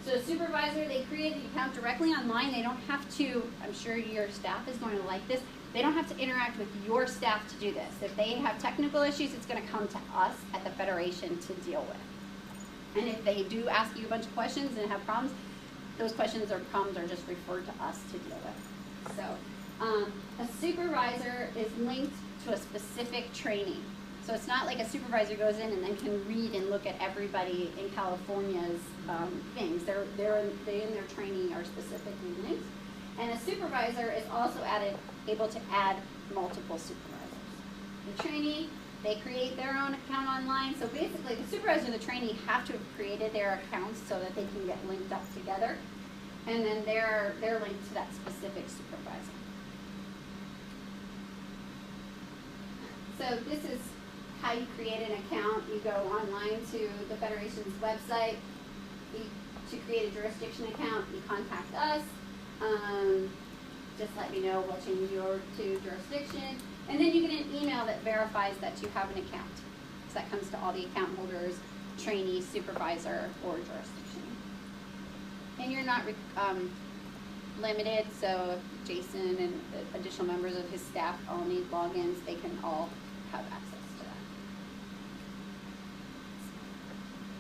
So a supervisor, they create the account directly online. They don't have to, I'm sure your staff is going to like this, they don't have to interact with your staff to do this. If they have technical issues, it's going to come to us at the Federation to deal with. And if they do ask you a bunch of questions and have problems, those questions or problems are just referred to us to deal with. So a supervisor is linked to a specific training. So it's not like a supervisor goes in and then can read and look at everybody in California's things. They in their training are specifically linked. And a supervisor is also able to add multiple supervisors. The trainee, they create their own account online. So basically, the supervisor and the trainee have to have created their accounts so that they can get linked up together. And then they're linked to that specific supervisor. So this is how you create an account. You go online to the Federation's website. To create a jurisdiction account, you contact us. Just let me know, we'll change you over to jurisdiction. And then you get an email that verifies that you have an account. So that comes to all the account holders, trainee, supervisor, or jurisdiction. And you're not limited, so if Jason and additional members of his staff all need logins, they can all have access to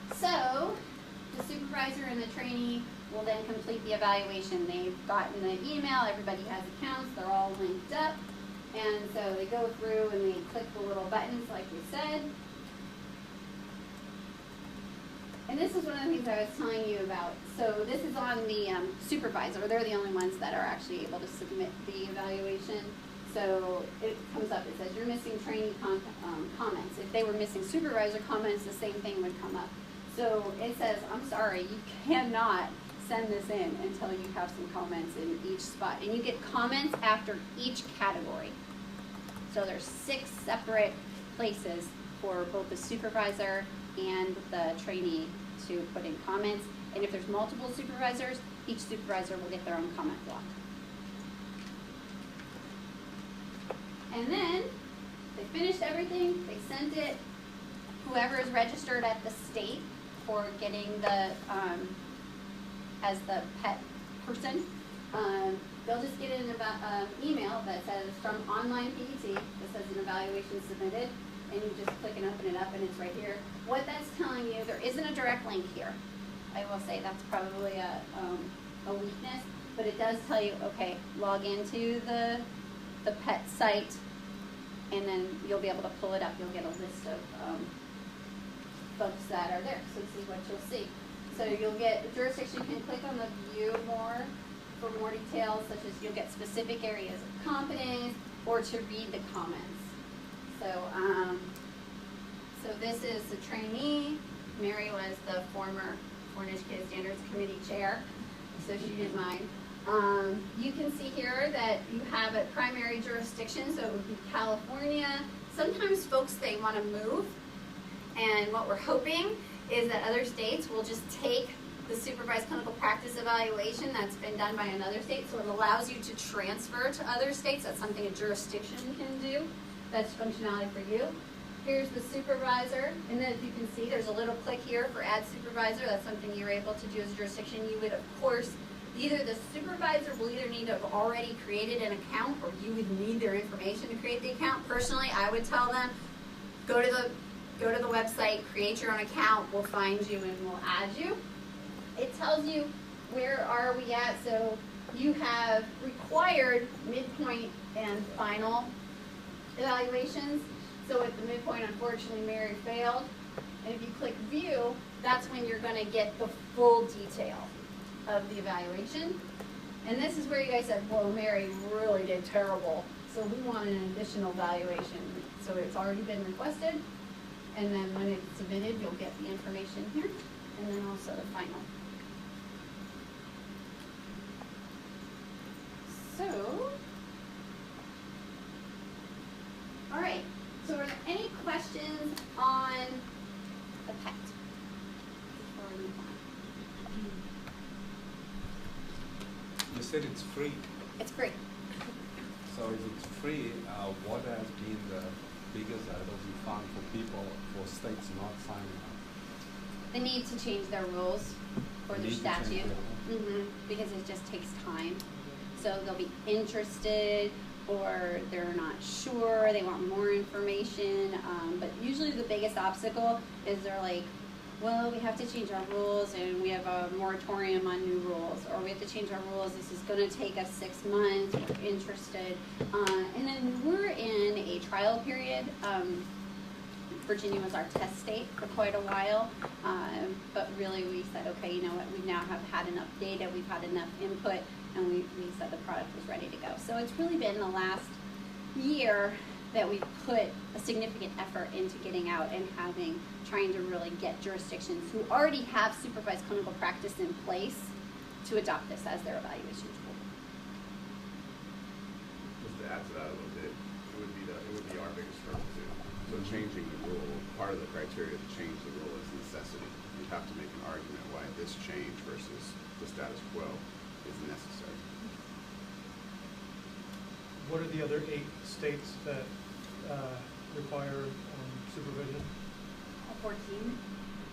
that. So the supervisor and the trainee will then complete the evaluation. They've gotten the email, everybody has accounts, they're all linked up. And so they go through and they click the little buttons like we said. And this is one of the things I was telling you about. So this is on the supervisor. They're the only ones that are actually able to submit the evaluation. So it comes up, it says you're missing trainee comments. If they were missing supervisor comments, the same thing would come up. So it says, I'm sorry, you cannot send this in until you have some comments in each spot. And you get comments after each category. So there's 6 separate places for both the supervisor and the trainee to put in comments. And if there's multiple supervisors, each supervisor will get their own comment block. And then they finished everything, they sent it. Whoever is registered at the state for getting the, as the pet person, they'll just get an email that says from online PET, that says an evaluation submitted, and you just click and open it up and it's right here. What that's telling you, there isn't a direct link here. I will say that's probably a weakness, but it does tell you, okay, log into the pet site, and then you'll be able to pull it up. You'll get a list of folks that are there. So this is what you'll see. So you'll get jurisdiction. You can click on the view more for more details, such as you'll get specific areas of competence or to read the comments. So, so this is the trainee. Mary was the former Foreign Educated Standards Committee chair, so she did mine. You can see here that you have a primary jurisdiction, so it would be California. Sometimes folks, they want to move, and what we're hoping is that other states will just take the supervised clinical practice evaluation that's been done by another state, so it allows you to transfer to other states. That's something a jurisdiction can do. That's functionality for you. Here's the supervisor, and then if you can see, there's a little click here for add supervisor. That's something you're able to do as a jurisdiction. You would, of course, either the supervisor will either need to have already created an account, or you would need their information to create the account. Personally, I would tell them, go to the website, create your own account, we'll find you and we'll add you. It tells you where are we at, so you have required midpoint and final evaluations. So at the midpoint, unfortunately, Mary failed. And if you click view, that's when you're going to get the full detail of the evaluation. And this is where you guys said, whoa, Mary really did terrible. So we want an additional evaluation. So it's already been requested. And then when it's submitted, you'll get the information here. And then also the final. So, all right. So are there any questions on the PET before we move on? You said it's free. It's free. So if it's free, what has been the biggest hurdles you found for people, for states not signing up? They need to change their rules for They their need to change statute. their Because it just takes time. So they'll be interested, or they're not sure, they want more information, but usually the biggest obstacle is they're like, well, we have to change our rules and we have a moratorium on new rules, or we have to change our rules, this is going to take us 6 months, we're interested. And then we're in a trial period. Virginia was our test state for quite a while, but really we said, okay, you know what, we now have had enough data, we've had enough input, and we said the product was ready to go. So it's really been the last year that we've put a significant effort into getting out and trying to really get jurisdictions who already have supervised clinical practice in place to adopt this as their evaluation tool. Just to add to that a little bit, it would be our biggest struggle too. So changing the rule, part of the criteria to change the rule is necessity. You'd have to make an argument why this change versus the status quo is necessary. What are the other 8 states that require supervision? 14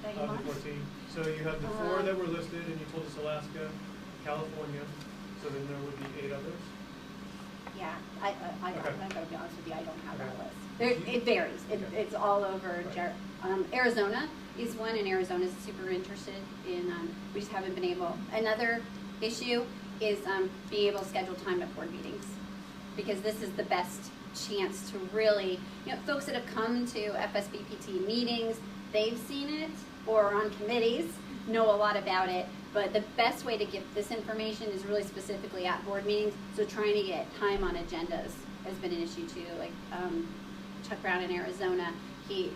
that you Of want? the 14. So you have the 4 that were listed, and you told us Alaska, California, so then there would be 8 others? Yeah, I'm Okay. going to be honest with you, I don't have that Okay. list. It varies. Okay. It's all over. Arizona is one, and Arizona's super interested in, we just haven't been able. Another issue is being able to schedule time at board meetings, because this is the best chance to really, folks that have come to FSBPT meetings, they've seen it, or on committees know a lot about it, but the best way to get this information is really specifically at board meetings. So trying to get time on agendas has been an issue too. Like Chuck Brown in Arizona, he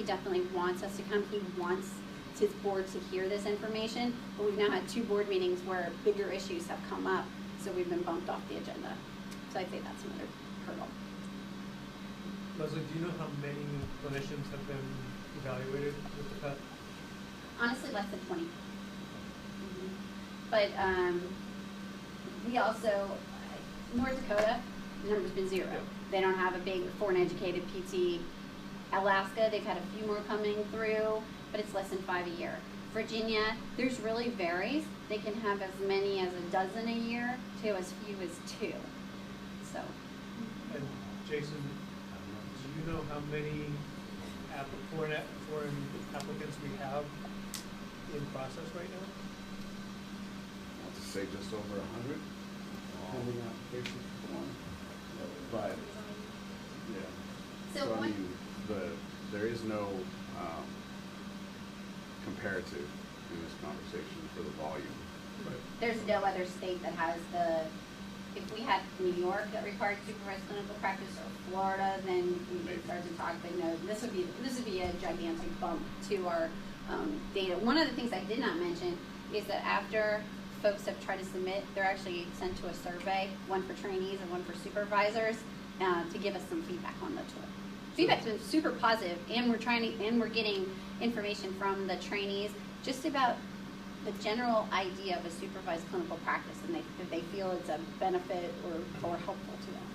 definitely wants us to come. He wants his board to hear this information, but we've now had 2 board meetings where bigger issues have come up, so we've been bumped off the agenda. So I'd say that's another hurdle. Leslie, do you know how many clinicians have been evaluated with the PET? Honestly, less than 20. But we also, North Dakota, the number's been 0. Yeah. They don't have a big foreign educated PT. Alaska, they've had a few more coming through, but it's less than 5 a year. Virginia, there's really varies. They can have as many as a dozen a year to as few as 2. So. And Jason, do you know how many foreign applicants we have in process right now? I'll just say just over 100. Pending applications for one. But, yeah. So I one- mean, there is no comparative in this conversation for the volume. There's no other state that has if we had New York that required supervised clinical practice or Florida, then we could start to talk, but no, this would be a gigantic bump to our data. One of the things I did not mention is that after folks have tried to submit, they're actually sent to a survey, one for trainees and one for supervisors, to give us some feedback on the tool. Feedback's been super positive, and we're getting information from the trainees just about the general idea of a supervised clinical practice, and that they feel it's a benefit or helpful to them.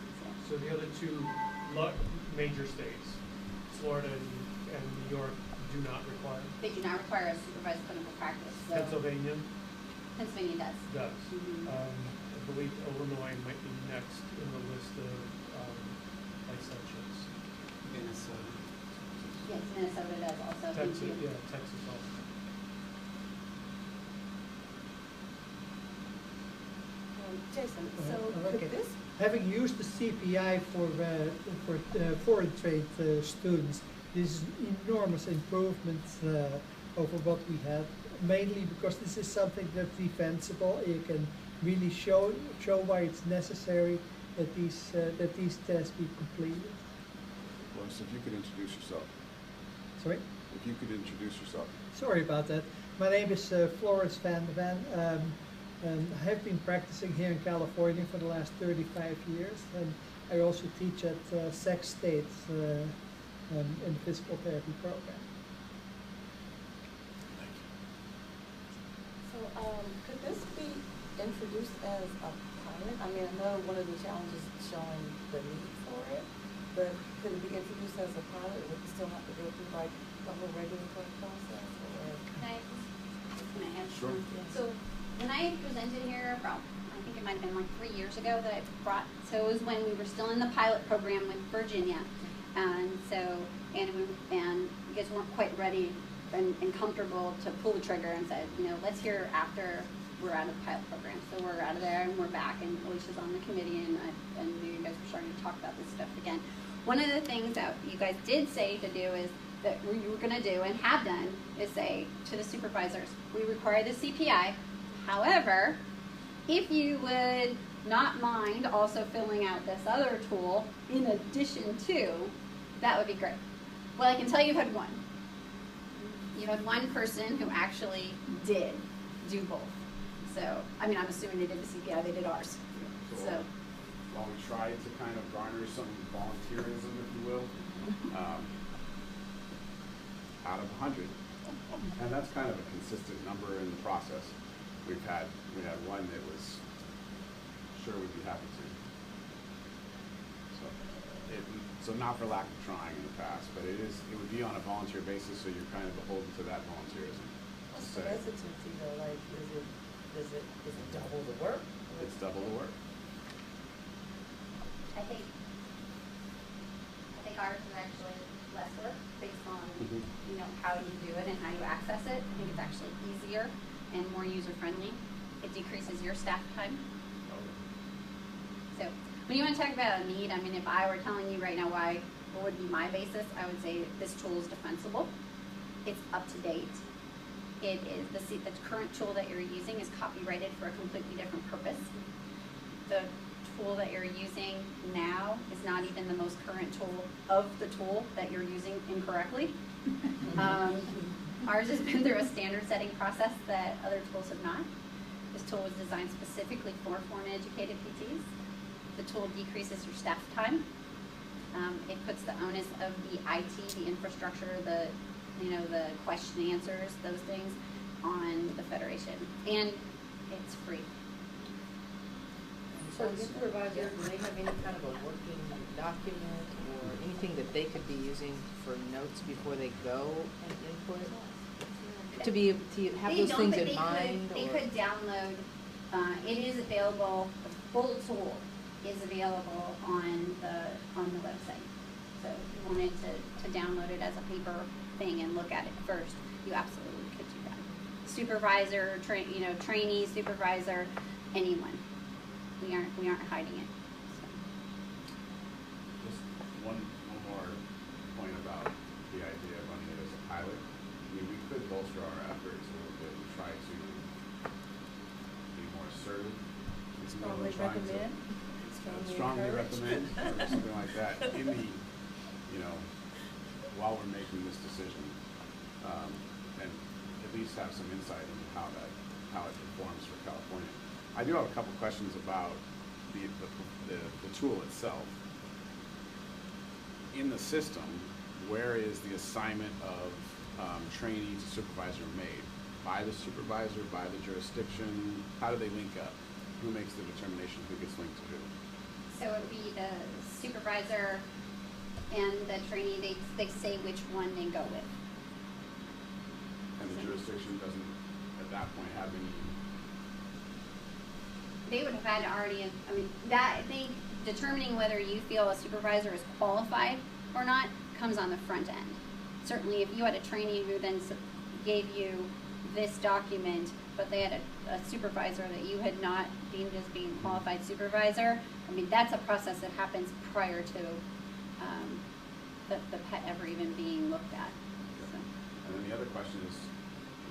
So the other 2 major states, Florida and New York, do not require. They do not require a supervised clinical practice. So Pennsylvania Pennsylvania does. does. Mhm. I believe Illinois might be next in the list of licensures. Minnesota. Yes, Minnesota does also. Thank Texas, you. yeah, Texas also. Jason, Uh, so okay. could this, Having used the CPI for foreign trade students, this is enormous improvement over what we had, mainly because this is something that's defensible. You can really show why it's necessary that these tests be completed. Lois, if you could introduce yourself. Sorry? If you could introduce yourself. Sorry about that. My name is Florence van der Ven. I have been practicing here in California for the last 35 years, and I also teach at Sac State in the physical therapy program. so, could this be introduced as a pilot? I mean, I know one of the challenges is showing the need for it, but could it be introduced as a pilot? Would it still have to go through like the whole regulatory process, or? Can I answer? Sure. So when I presented here, I think it might have been like 3 years ago that I brought, so it was when we were still in the pilot program with Virginia. And so, and you guys weren't quite ready and comfortable to pull the trigger and said, let's hear after we're out of the pilot program. So we're out of there and we're back, and Alicia's on the committee, and you guys were starting to talk about this stuff again. One of the things that you guys did say to do is that you were going to do and have done is say to the supervisors, we require the CPI. However, if you would not mind also filling out this other tool in addition to, that would be great. Well, I can tell you had one. You had one person who actually did do both. So, I mean, I'm assuming they did the CPI, they did ours. So While we tried to kind of garner some volunteerism, if you will, out of 100, and that's kind of a consistent number in the process. We had one that was sure we'd be happy to. So not for lack of trying in the past, but it would be on a volunteer basis, so you're kind of beholden to that volunteerism. What's the hesitancy though? Like, is it double the work? It's double the work. I think ours is actually less work based on how you do it and how you access it. I think it's actually easier and more user-friendly. It decreases your staff time. So when you want to talk about a need, I mean, if I were telling you right now what would be my basis, I would say this tool is defensible. It's up to date. It is, the current tool that you're using is copyrighted for a completely different purpose. The tool that you're using now is not even the most current tool of the tool that you're using incorrectly. Ours has been through a standard setting process that other tools have not. This tool was designed specifically for foreign educated PTs. The tool decreases your staff time. It puts the onus of the IT, the infrastructure, the question answers, those things, on the Federation. And it's free. So the supervisor, do they have any kind of a working document or anything that they could be using for notes before they go and input? To have those things in mind? They could download, it is available, the full tool is available on the website. So if you wanted to download it as a paper thing and look at it first, you absolutely could do that. Supervisor, trainee, supervisor, anyone. We aren't hiding it. So. Just one more point about the idea of running it as a pilot. I mean, we could bolster our efforts a little bit and try to be more assertive. Strongly recommend. Strongly recommend, or something like that. In the, while we're making this decision, and at least have some insight into how it performs for California. I do have a couple questions about the tool itself. In the system, where is the assignment of trainee to supervisor made? By the supervisor, by the jurisdiction? How do they link up? Who makes the determination who gets linked to who? So it would be the supervisor and the trainee, they say which one they go with. And the jurisdiction doesn't, at that point, have any... They would have had to already, I think determining whether you feel a supervisor is qualified or not comes on the front end. Certainly if you had a trainee who then gave you this document, but they had a supervisor that you had not deemed as being qualified supervisor, that's a process that happens prior to the pet ever even being looked at. So. And then the other question is,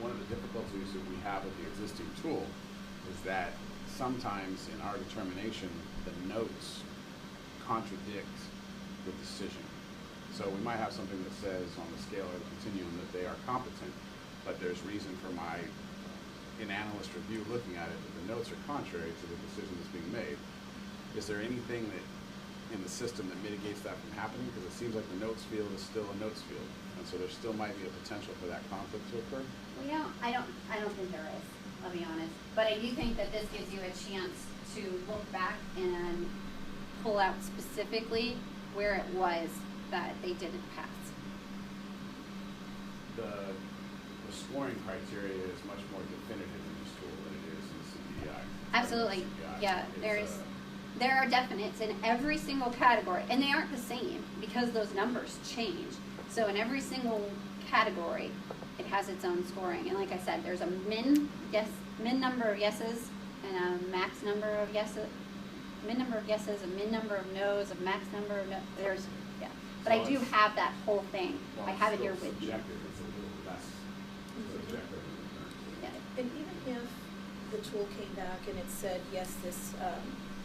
one of the difficulties that we have with the existing tool is that sometimes in our determination, the notes contradict the decision. So we might have something that says on the scale or the continuum that they are competent, but there's reason for my, in analyst review, looking at it, that the notes are contrary to the decision that's being made. Is there anything that in the system that mitigates that from happening? Because it seems like the notes field is still a notes field, and so there still might be a potential for that conflict to occur. Well, I don't think there is, I'll be honest. But I do think that this gives you a chance to look back and pull out specifically where it was that they didn't pass. The scoring criteria is much more definitive in this tool than it is in CPI. Absolutely, yeah. There are definites in every single category, and they aren't the same because those numbers change. So in every single category, it has its own scoring. And like I said, there's a min number of yeses and a max number of yeses. Min number of yeses, a min number of no's, a max number of no's. But I do have that whole thing. I have it here with you. It's a little less subjective. Yeah. And even if the tool came back and it said, yes, this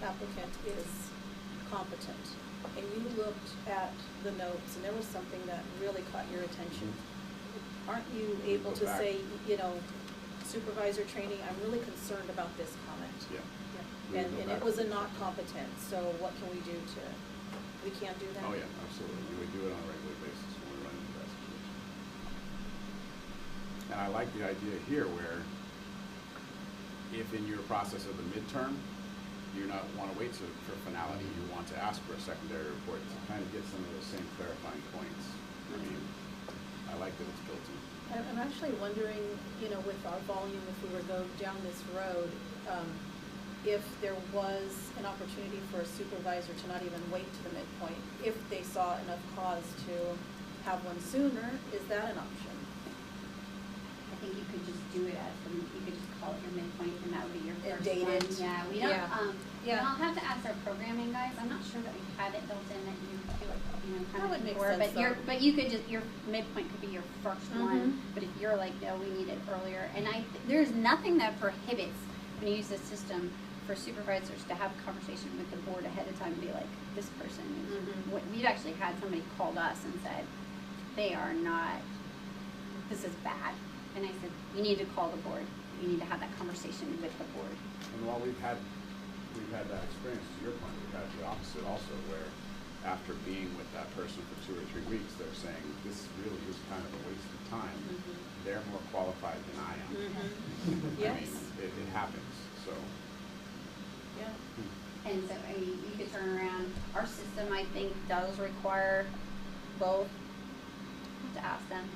applicant is competent, and you looked at the notes and there was something that really caught your attention, aren't you able to say, supervisor training, I'm really concerned about this comment? Yeah. And it was a not competent, so what can we do we can't do that? Oh yeah, absolutely. We do it on a regular basis when we run into that situation. And I like the idea here where if in your process of the midterm, you not want to wait for finality, you want to ask for a secondary report to kind of get some of those same clarifying points. I like that it's built in. I'm actually wondering, with our volume, if we were to go down this road, if there was an opportunity for a supervisor to not even wait to the midpoint, if they saw enough cause to have one sooner, is that an option? I think you could just do it you could just call it your midpoint, and that would be your first date one. it. Yeah, we don't. Yeah, I'll have to ask our programming guys. I'm not sure that we had it built in that you do it, kind That of would make before, sense, but you could just, your midpoint could be your first one. Mhm. But if you're like, no, we need it earlier, and there's nothing that prohibits when you use this system for supervisors to have a conversation with the board ahead of time and be like, this person is, we've actually had somebody called us and said, they are not, this is bad. And I said, you need to call the board. You need to have that conversation with the board. And while we've had that experience, to your point, we've had the opposite also, where after being with that person for 2 or 3 weeks, they're saying, this really is kind of a waste of time. They're more qualified than I am. Yes. I mean, it happens, so. Yeah. And so, I mean, you could turn around, our system, I think, does require both. You have to ask them.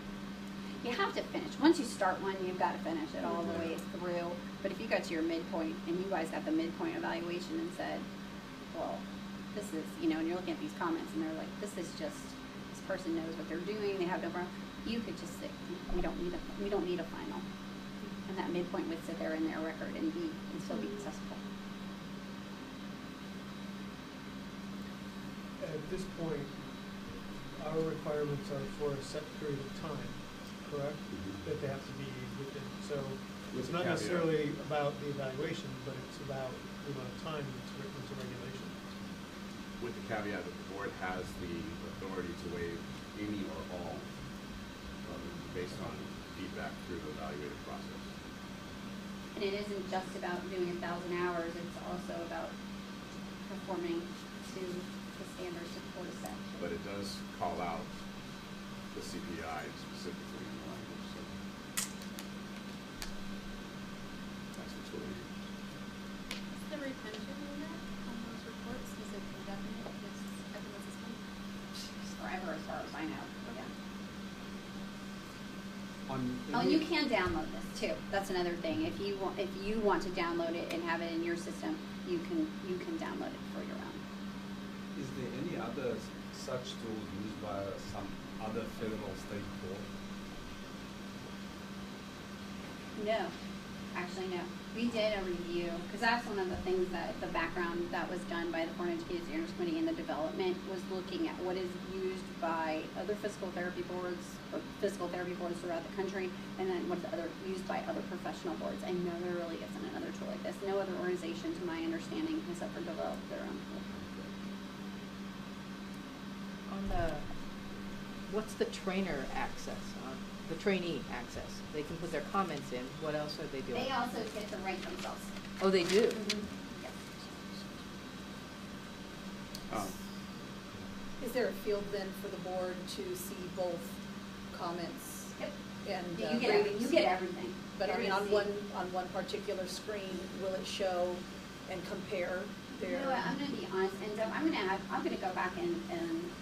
You have to finish. Once you start one, you've got to finish it all the way through. But if you got to your midpoint, and you guys got the midpoint evaluation and said, well, this is, and you're looking at these comments, and they're like, this is just, this person knows what they're doing, they have no problem. You could just say, we don't need a final. And that midpoint would sit there in their record and still be accessible. At this point, our requirements are for a set period of time, correct? That they have to be within. So it's not necessarily about the evaluation, but it's about the amount of time that's written into regulation. With the caveat that the board has the authority to waive any or all based on feedback through the evaluative process. And it isn't just about doing 1,000 hours, it's also about performing to the standards the board has set. But it does call out the CPI specifically in the language, so that's the tool we use. Is the retention limit on those reports, is it indefinite if everyone's is coming? Forever, as far as I know. Yeah. On You can download this too. That's another thing. If you want to download it and have it in your system, you can download it for your own. Is there any other such tool used by some other federal state board? No, actually no. We did a review, because that's one of the things that the background that was done by the Foreign Educated Standards Committee in the development was looking at what is used by other physical therapy boards or physical therapy boards throughout the country, and then what's used by other professional boards. I know there really isn't another tool like this. No other organization, to my understanding, has ever developed their own tool. On what's the trainer access, the trainee access? They can put their comments in. What else are they doing? They also get to rank themselves. Oh, they do? Yes. Is there a field then for the board to see both comments? Yep. And You get everything. But I You're mean, gonna on one particular screen, will it show and compare their? You know what, I'm gonna be honest, and I'm gonna go back and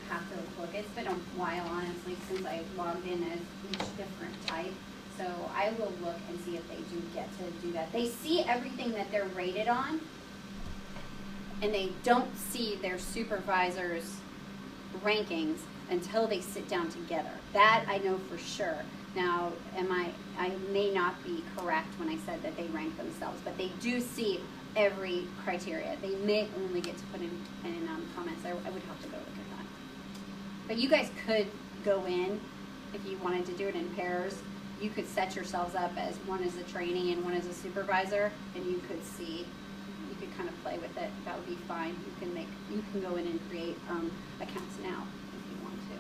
have to look. It's been a while, honestly, since I logged in as each different type. So I will look and see if they do get to do that. They see everything that they're rated on, and they don't see their supervisor's rankings until they sit down together. That I know for sure. Now, I may not be correct when I said that they rank themselves, but they do see every criteria. They may only get to put in comments. I would have to go look at that. But you guys could go in, if you wanted to do it in pairs, you could set yourselves up as one as a trainee and one as a supervisor, and you could see, you could kind of play with it. That would be fine. You can go in and create accounts now if you want to.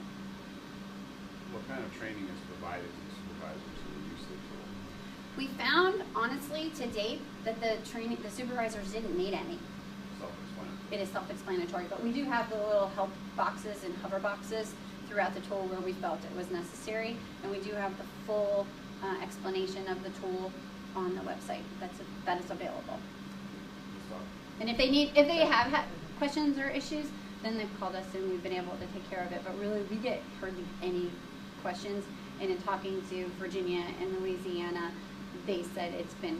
What kind of training is provided to the supervisors who use the tool? We found, honestly, to date, that the supervisors didn't need any. Self-explanatory. It is self-explanatory, but we do have the little help boxes and hover boxes throughout the tool where we felt it was necessary, and we do have the full explanation of the tool on the website that is available. And if they have had questions or issues, then they've called us and we've been able to take care of it. But really, we get hardly any questions. And in talking to Virginia and Louisiana, they said it's been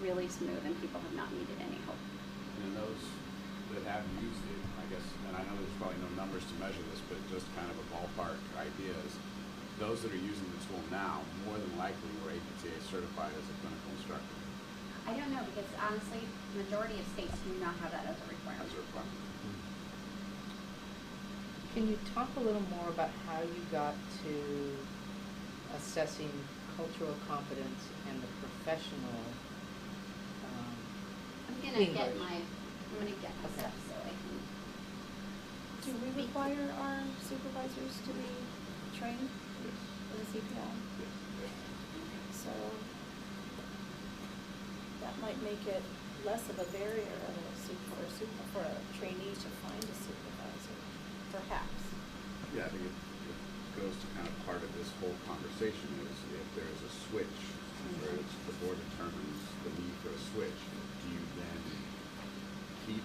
really smooth and people have not needed any help. And those that have used it, I guess, and I know there's probably no numbers to measure this, but just kind of a ballpark idea is, those that are using the tool now, more than likely were APTA certified as a clinical instructor. I don't know, because honestly, majority of states do not have that as a requirement. Can you talk a little more about how you got to assessing cultural competence and the professional I'm gonna English? get my stuff so I can. Do we require our supervisors to be trained with a CPI? So that might make it less of a barrier for a trainee to find a supervisor, perhaps. Yeah, I think it goes to kind of part of this whole conversation is if there's a switch, where the board determines the need for a switch, do you then keep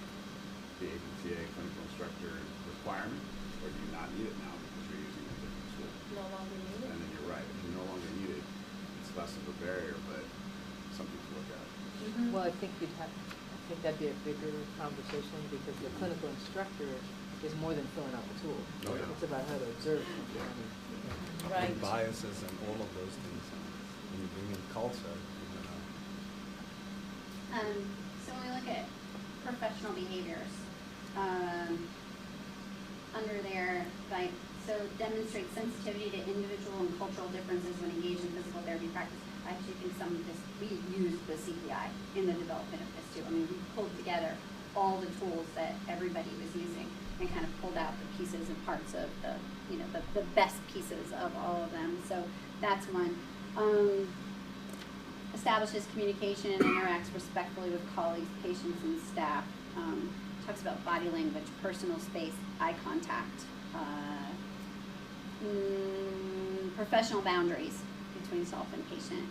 the APTA clinical instructor requirement, or do you not need it now because you're using a different school? No longer need it? And then you're right, if you no longer need it, it's less of a barrier, but something to look at. Well, I think that'd be a bigger conversation because the clinical instructor is more than filling out the tool. Oh, yeah. It's about how to observe something. And biases and all of those things. When you bring in culture, you're gonna. So when we look at professional behaviors, under there, so demonstrate sensitivity to individual and cultural differences when engaged in physical therapy practice. I actually think some of this, we used the CPI in the development of this too. I mean, we pulled together all the tools that everybody was using and kind of pulled out the pieces and parts of the, the best pieces of all of them. So that's one. Establishes communication and interacts respectfully with colleagues, patients, and staff. Talks about body language, personal space, eye contact, professional boundaries between self and patient.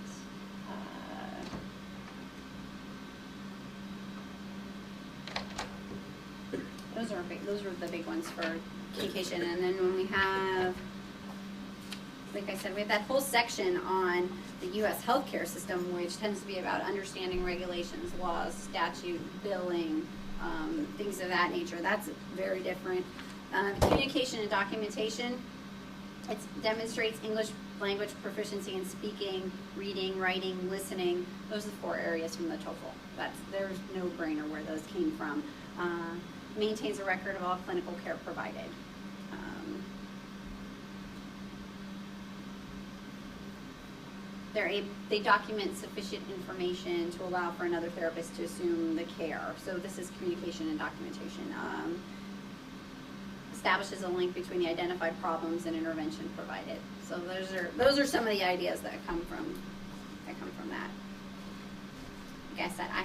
Those are the big ones for communication. And then when we have, like I said, we have that whole section on the U.S. healthcare system, which tends to be about understanding regulations, laws, statute, billing, things of that nature. That's very different. Communication and documentation. It demonstrates English language proficiency in speaking, reading, writing, listening. Those are the 4 areas from the TOEFL. There's no brainer where those came from. Maintains a record of all clinical care provided. They document sufficient information to allow for another therapist to assume the care. So this is communication and documentation. Establishes a link between the identified problems and intervention provided. So those are some of the ideas that come from that. Like I said, I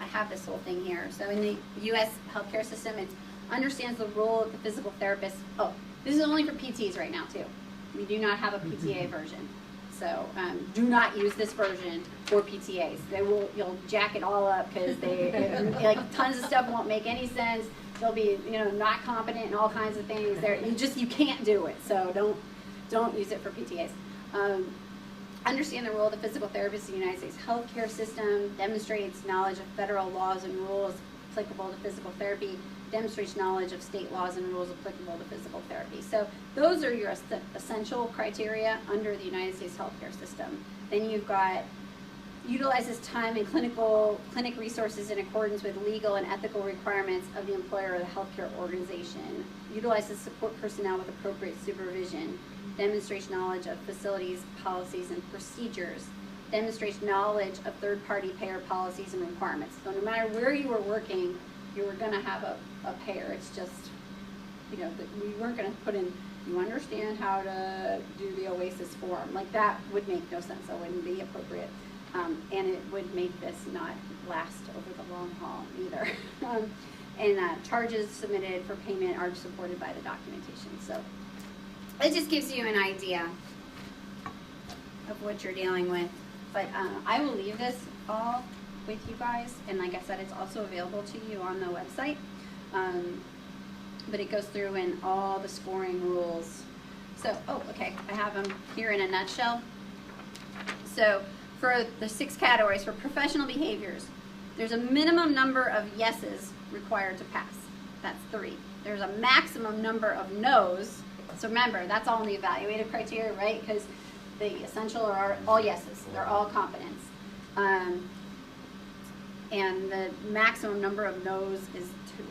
have this whole thing here. So in the U.S. healthcare system, it understands the role of the physical therapist. Oh, this is only for PTs right now too. We do not have a PTA version. So do not use this version for PTAs. You'll jack it all up because tons of stuff won't make any sense. They'll be not competent in all kinds of things. You can't do it. So don't use it for PTAs. Understand the role of the physical therapist in the United States healthcare system. Demonstrates knowledge of federal laws and rules applicable to physical therapy. Demonstrates knowledge of state laws and rules applicable to physical therapy. So those are your essential criteria under the United States healthcare system. Then you've got utilizes time and clinic resources in accordance with legal and ethical requirements of the employer or the healthcare organization. Utilizes support personnel with appropriate supervision. Demonstrates knowledge of facilities, policies, and procedures. Demonstrates knowledge of third-party payer policies and requirements. So no matter where you were working, you were going to have a payer. It's just, we weren't going to put in, you understand how to do the OASIS form. Like that would make no sense. That wouldn't be appropriate. And it would make this not last over the long haul either. And charges submitted for payment are supported by the documentation. So it just gives you an idea of what you're dealing with. But I will leave this all with you guys. And like I said, it's also available to you on the website. But it goes through in all the scoring rules. So, okay, I have them here in a nutshell. So for the 6 categories, for professional behaviors, there's a minimum number of yeses required to pass. That's 3. There's a maximum number of no's. So remember, that's all in the evaluative criteria, right? Because the essential are all yeses. They're all competence. and the maximum number of no's is 2.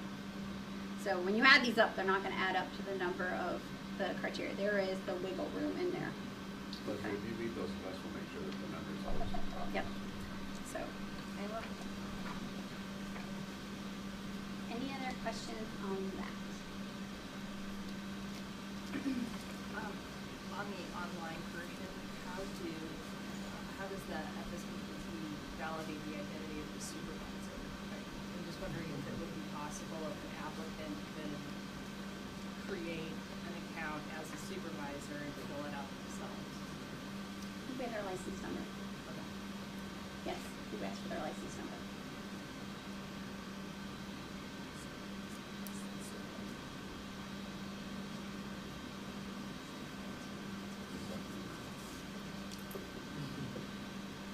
So when you add these up, they're not going to add up to the number of the criteria. There is the wiggle room in there. But if you read those to us, we'll make sure that the numbers always are. Yep. So, I will. Any other questions on that? On the online version, how does the FSBT validate the identity of the supervisor? I'm just wondering if it would be possible if an applicant could create an account as a supervisor and fill it out themselves. Who get their license number? Okay. Yes, who asked for their license number?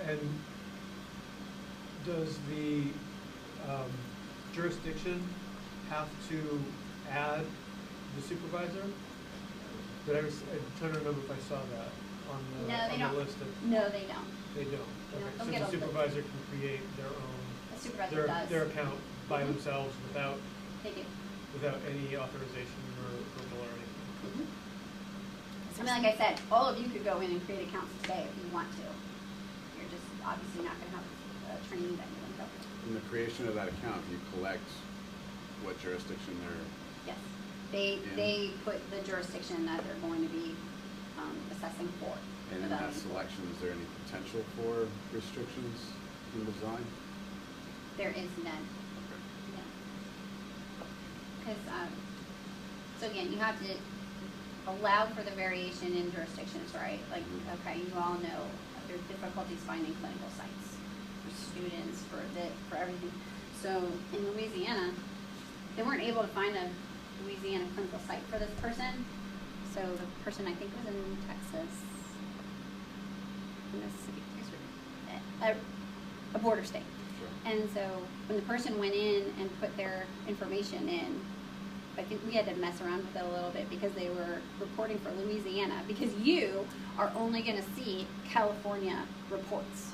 And does the jurisdiction have to add the supervisor? I'm trying to remember if I saw that on the, No, they on don't. the list. No, they don't. They don't. No, Okay, they'll so get the a- supervisor can create their own, A supervisor does. their account by themselves without, They do. without any authorization or approval or anything. I mean, like I said, all of you could go in and create accounts today if you want to. You're just obviously not going to have a training that you want to go through. In the creation of that account, you collect what jurisdiction they're Yes. They, Yeah. they put the jurisdiction that they're going to be assessing for. And in that selection, is there any potential for restrictions in design? There is none. Because, so again, you have to allow for the variation in jurisdictions, right? Like, okay, you all know there's difficulties finding clinical sites for students, for everything. So in Louisiana, they weren't able to find a Louisiana clinical site for this person. So the person, I think, was in Texas, Mississippi, a border state. And so when the person went in and put their information in, I think we had to mess around with it a little bit because they were reporting for Louisiana, because you are only going to see California reports.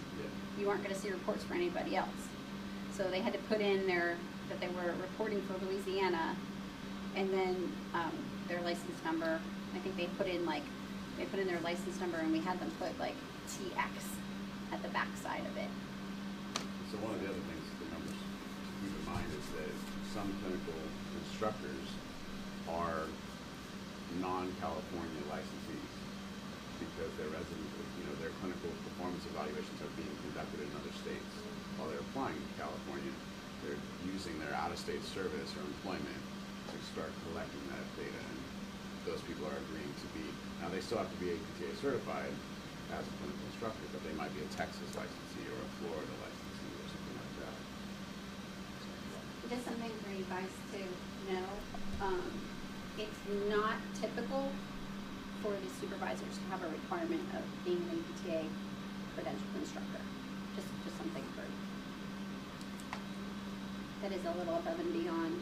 You aren't going to see reports for anybody else. So they had to put in that they were reporting for Louisiana, and then their license number. I think they put in their license number, and we had them put like TX at the back side of it. So one of the other things, the numbers to keep in mind is that some clinical instructors are non-California licensees because their their clinical performance evaluations are being conducted in other states. While they're applying to California, they're using their out-of-state service or employment to start collecting that data, and those people are agreeing to be, now they still have to be APTA certified as a clinical instructor, but they might be a Texas licensee or a Florida licensee or something like that. Just something for you guys to know. It's not typical for the supervisors to have a requirement of being an APTA credentialed instructor. Just something for that is a little above and beyond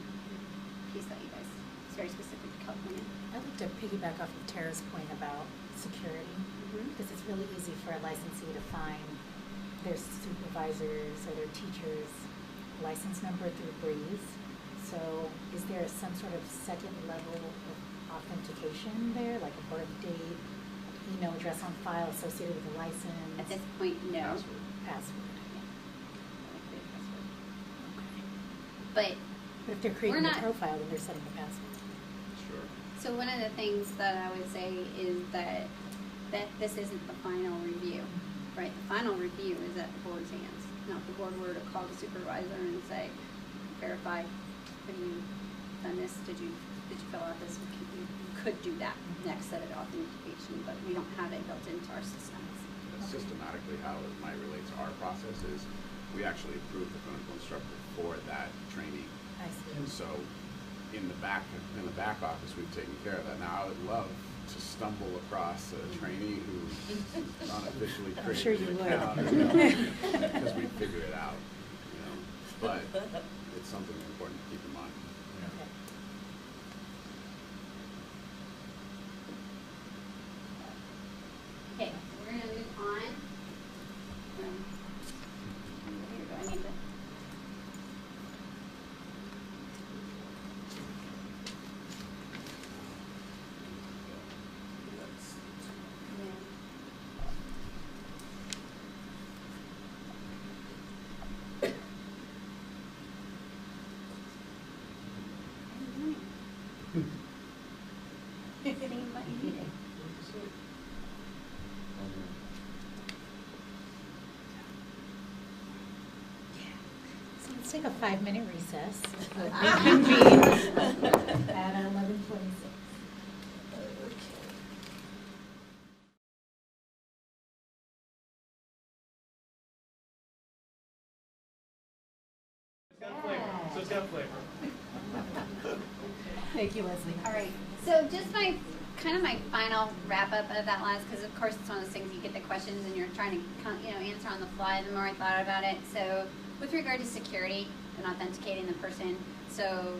piece that you guys, it's very specific to California. I'd like to piggyback off of Tara's point about security, because it's really easy for a licensee to find their supervisors or their teachers' license number through Breeze. So is there some sort of second level of authentication there, like a birth date, email address on file associated with the license? At this point, no. Password. But if they're creating a profile, then they're setting a password. Sure. So one of the things that I would say is that this isn't the final review, right? The final review is at the board's hands. Now, if the board were to call the supervisor and say, verify, have you done this? Did you fill out this? You could do that next set of authentication, but we don't have it built into our systems. Systematically, how it might relate to our process is we actually approve the clinical instructor for that training. I see. And so in the back office, we've taken care of that. Now, I would love to stumble across a trainee who's unofficially I'm sure created you an account, would. because we figure it out, But it's something important to keep in mind. Okay, we're gonna move on. Here, do I need to? Let's take a 5-minute recess. Reconvene at 11:26. So it's got flavor. Thank you, Leslie. All right, so just my final wrap up of that last, because of course it's one of those things you get the questions and you're trying to answer on the fly. The more I thought about it, so with regard to security and authenticating the person, so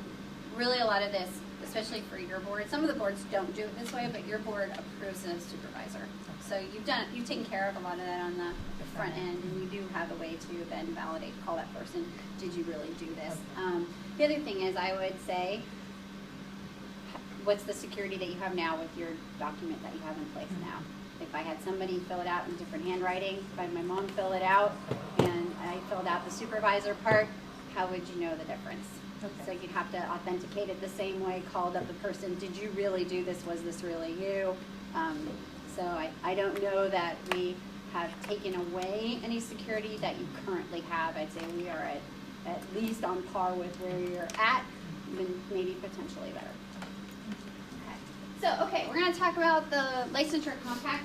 really a lot of this, especially for your board, some of the boards don't do it this way, but your board approves a supervisor. So you've taken care of a lot of that on the front end, and you do have a way to then validate, call that person, did you really do this? The other thing is, I would say, what's the security that you have now with your document that you have in place now? If I had somebody fill it out in different handwriting, if I had my mom fill it out and I filled out the supervisor part, how would you know the difference? Okay. So you'd have to authenticate it the same way, called up the person, did you really do this? Was this really you? So I don't know that we have taken away any security that you currently have. I'd say we are at least on par with where you're at, maybe potentially better. Okay, we're going to talk about the licensure compact.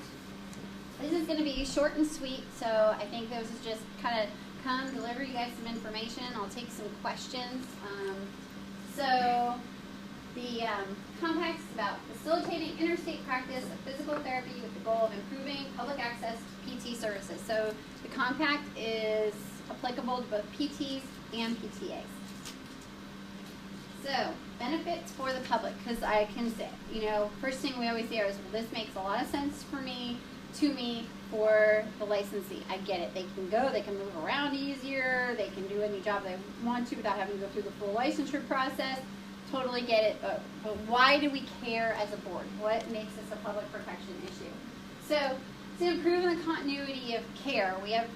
This is going to be short and sweet, so I think this is just kind of come deliver you guys some information. I'll take some questions. So the compact is about facilitating interstate practice of physical therapy with the goal of improving public access to PT services. So the compact is applicable to both PTs and PTAs. So, benefits for the public, because I can say, first thing we always hear is, well, this makes a lot of sense for me, for the licensee. I get it. They can go, they can move around easier, they can do any job they want to without having to go through the full licensure process. Totally get it, but why do we care as a board? What makes this a public protection issue? So, to improve the continuity of care, we have,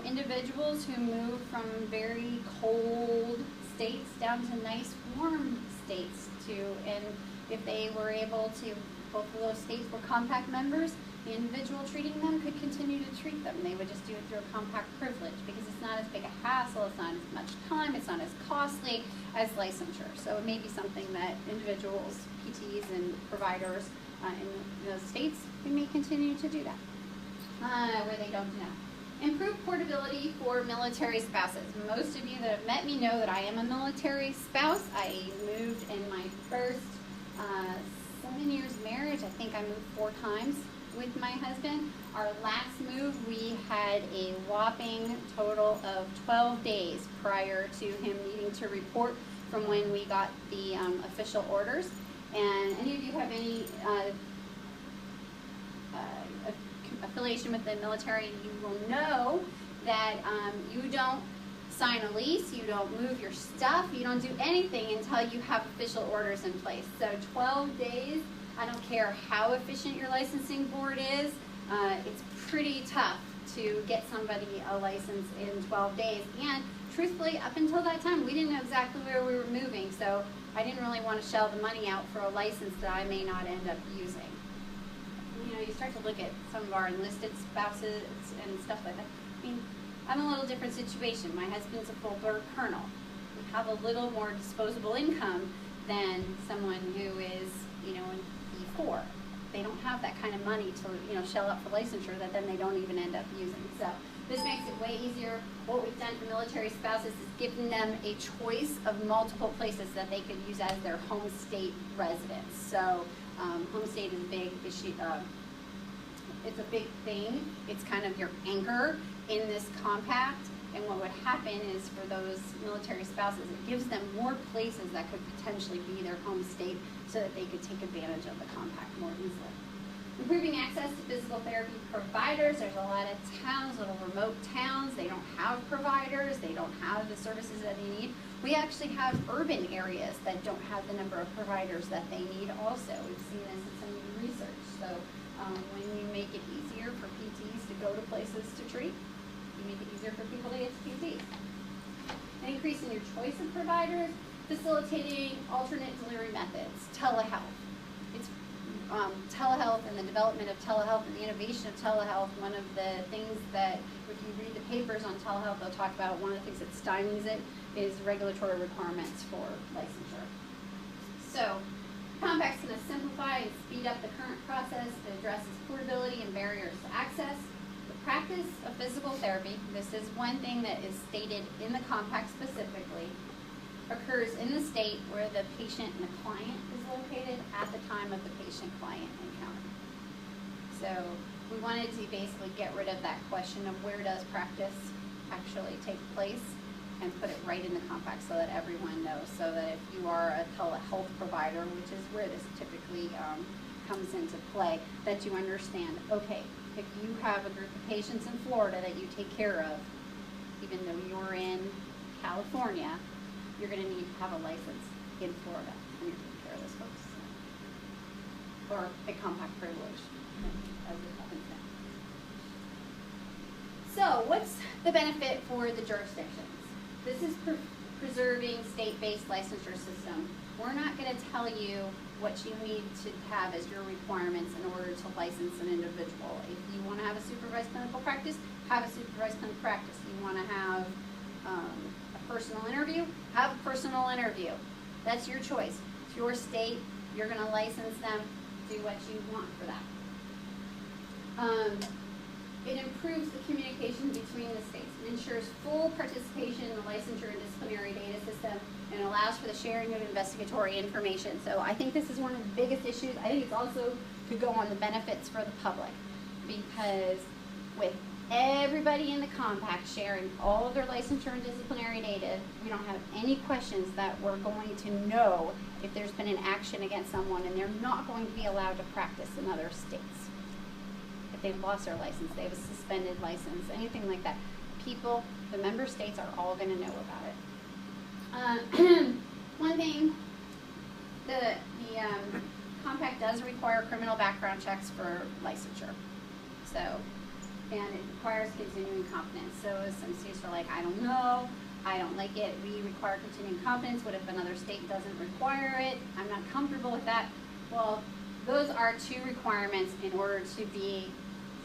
individuals who move from very cold states down to nice warm states and if they were able to, both of those states were compact members, the individual treating them could continue to treat them. They would just do it through a compact privilege because it's not as big a hassle, it's not as much time, it's not as costly as licensure. So it may be something that individuals, PTs and providers in those states, we may continue to do that where they don't know. Improve portability for military spouses. Most of you that have met me know that I am a military spouse. I moved in my first 7 years marriage. I think I moved 4 times with my husband. Our last move, we had a whopping total of 12 days prior to him needing to report from when we got the official orders. And any of you have any affiliation with the military, you will know that you don't sign a lease, you don't move your stuff, you don't do anything until you have official orders in place. So 12 days, I don't care how efficient your licensing board is, it's pretty tough to get somebody a license in 12 days. And truthfully, up until that time, we didn't know exactly where we were moving, so I didn't really want to shell the money out for a license that I may not end up using. You start to look at some of our enlisted spouses and stuff like that. I mean, I'm a little different situation. My husband's a full-bird colonel. We have a little more disposable income than someone who is, in E4. They don't have that kind of money to, shell out for licensure that then they don't even end up using. So this makes it way easier. What we've done for military spouses is given them a choice of multiple places that they could use as their home state residence. So home state is a big issue. It's a big thing. It's kind of your anchor in this compact. And what would happen is for those military spouses, it gives them more places that could potentially be their home state so that they could take advantage of the compact more easily. Improving access to physical therapy providers. There's a lot of towns, little remote towns. They don't have providers. They don't have the services that they need. We actually have urban areas that don't have the number of providers that they need also. We've seen this in some new research. So when you make it easier for PTs to go to places to treat, you make it easier for people to get to PTs. And increasing your choice of providers, facilitating alternate delivery methods, telehealth. It's telehealth and the development of telehealth and the innovation of telehealth, one of the things that, if you read the papers on telehealth, they'll talk about one of the things that stymies it is regulatory requirements for licensure. So, the compact's going to simplify and speed up the current process. It addresses portability and barriers to access. The practice of physical therapy, this is one thing that is stated in the compact specifically, occurs in the state where the patient and the client is located at the time of the patient-client encounter. So we wanted to basically get rid of that question of where does practice actually take place and put it right in the compact so that everyone knows, so that if you are a telehealth provider, which is where this typically comes into play, that you understand, okay, if you have a group of patients in Florida that you take care of, even though you're in California, you're going to need to have a license in Florida when you're taking care of those folks. Or a compact privilege, as it happens now. So, what's the benefit for the jurisdictions? This is preserving state-based licensure system. We're not going to tell you what you need to have as your requirements in order to license an individual. If you want to have a supervised clinical practice, have a supervised clinical practice. You want to have a personal interview, have a personal interview. That's your choice. It's your state. You're going to license them. Do what you want for that. It improves the communication between the states. It ensures full participation in the licensure and disciplinary data system, and allows for the sharing of investigatory information. So I think this is one of the biggest issues. I think it's also to go on the benefits for the public, because with everybody in the compact sharing all of their licensure and disciplinary data, we don't have any questions that we're going to know if there's been an action against someone, and they're not going to be allowed to practice in other states. If they've lost their license, they have a suspended license, anything like that. People, the member states are all going to know about it. One thing, the compact does require criminal background checks for licensure. So, and it requires continuing competence. So some states are like, I don't know, I don't like it. We require continuing competence. What if another state doesn't require it? I'm not comfortable with that. Well, those are two requirements in order to be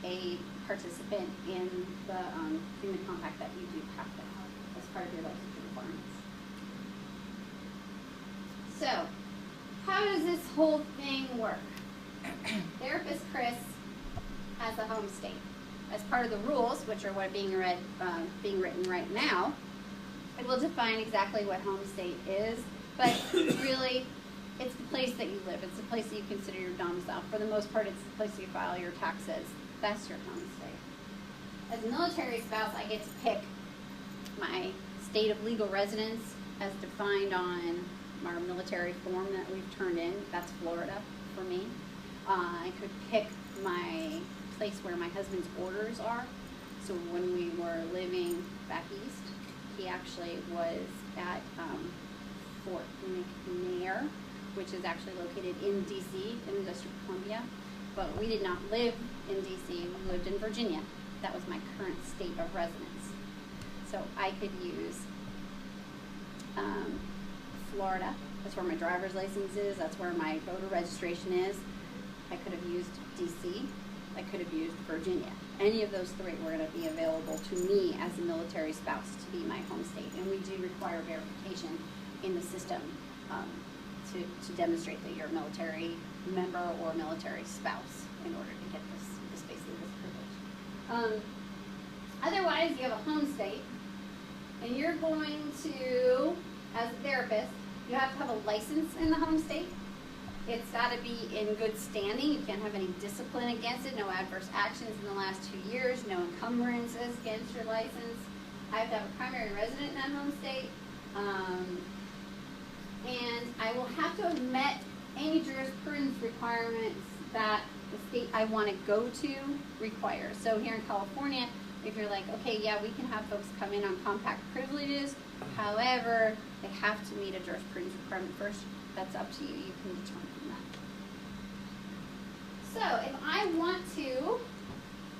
a participant in the compact that you do have to have as part of your licensure requirements. So, how does this whole thing work? Therapist Chris has a home state. As part of the rules, which are what being written right now, it will define exactly what home state is, but really, it's the place that you live. It's the place that you consider your domicile. For the most part, it's the place you file your taxes. That's your home state. As a military spouse, I get to pick my state of legal residence as defined on our military form that we've turned in. That's Florida for me. I could pick my place where my husband's orders are. So when we were living back east, he actually was at Fort McNair, which is actually located in D.C., in the District of Columbia. But we did not live in D.C., we lived in Virginia. That was my current state of residence. So I could use Florida. That's where my driver's license is. That's where my voter registration is. I could have used D.C. I could have used Virginia. Any of those three were going to be available to me as a military spouse to be my home state. And we do require verification in the system to demonstrate that you're a military member or military spouse in order to get this basically this privilege. Otherwise, you have a home state, and you're going to, as a therapist, you have to have a license in the home state. It's got to be in good standing. You can't have any discipline against it, no adverse actions in the last 2 years, no encumbrances against your license. I have to have a primary resident in that home state. And I will have to have met any jurisprudence requirements that the state I want to go to requires. So here in California, if you're like, okay, yeah, we can have folks come in on compact privileges, however, they have to meet a jurisprudence requirement first. That's up to you. You can determine that. So if I want to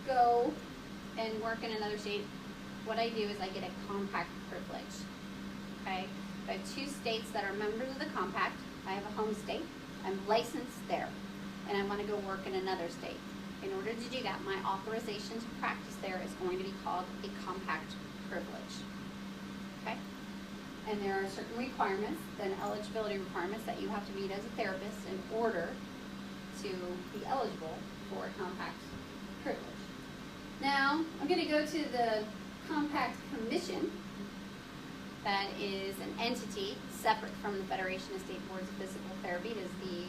go and work in another state, what I do is I get a compact privilege. Okay? I have 2 states that are members of the compact. I have a home state. I'm licensed there. and I want to go work in another state. In order to do that, my authorization to practice there is going to be called a compact privilege. Okay? And there are certain requirements, then eligibility requirements that you have to meet as a therapist in order to be eligible for a compact privilege. Now, I'm going to go to the Compact Commission. That is an entity separate from the Federation of State Boards of Physical Therapy. It is the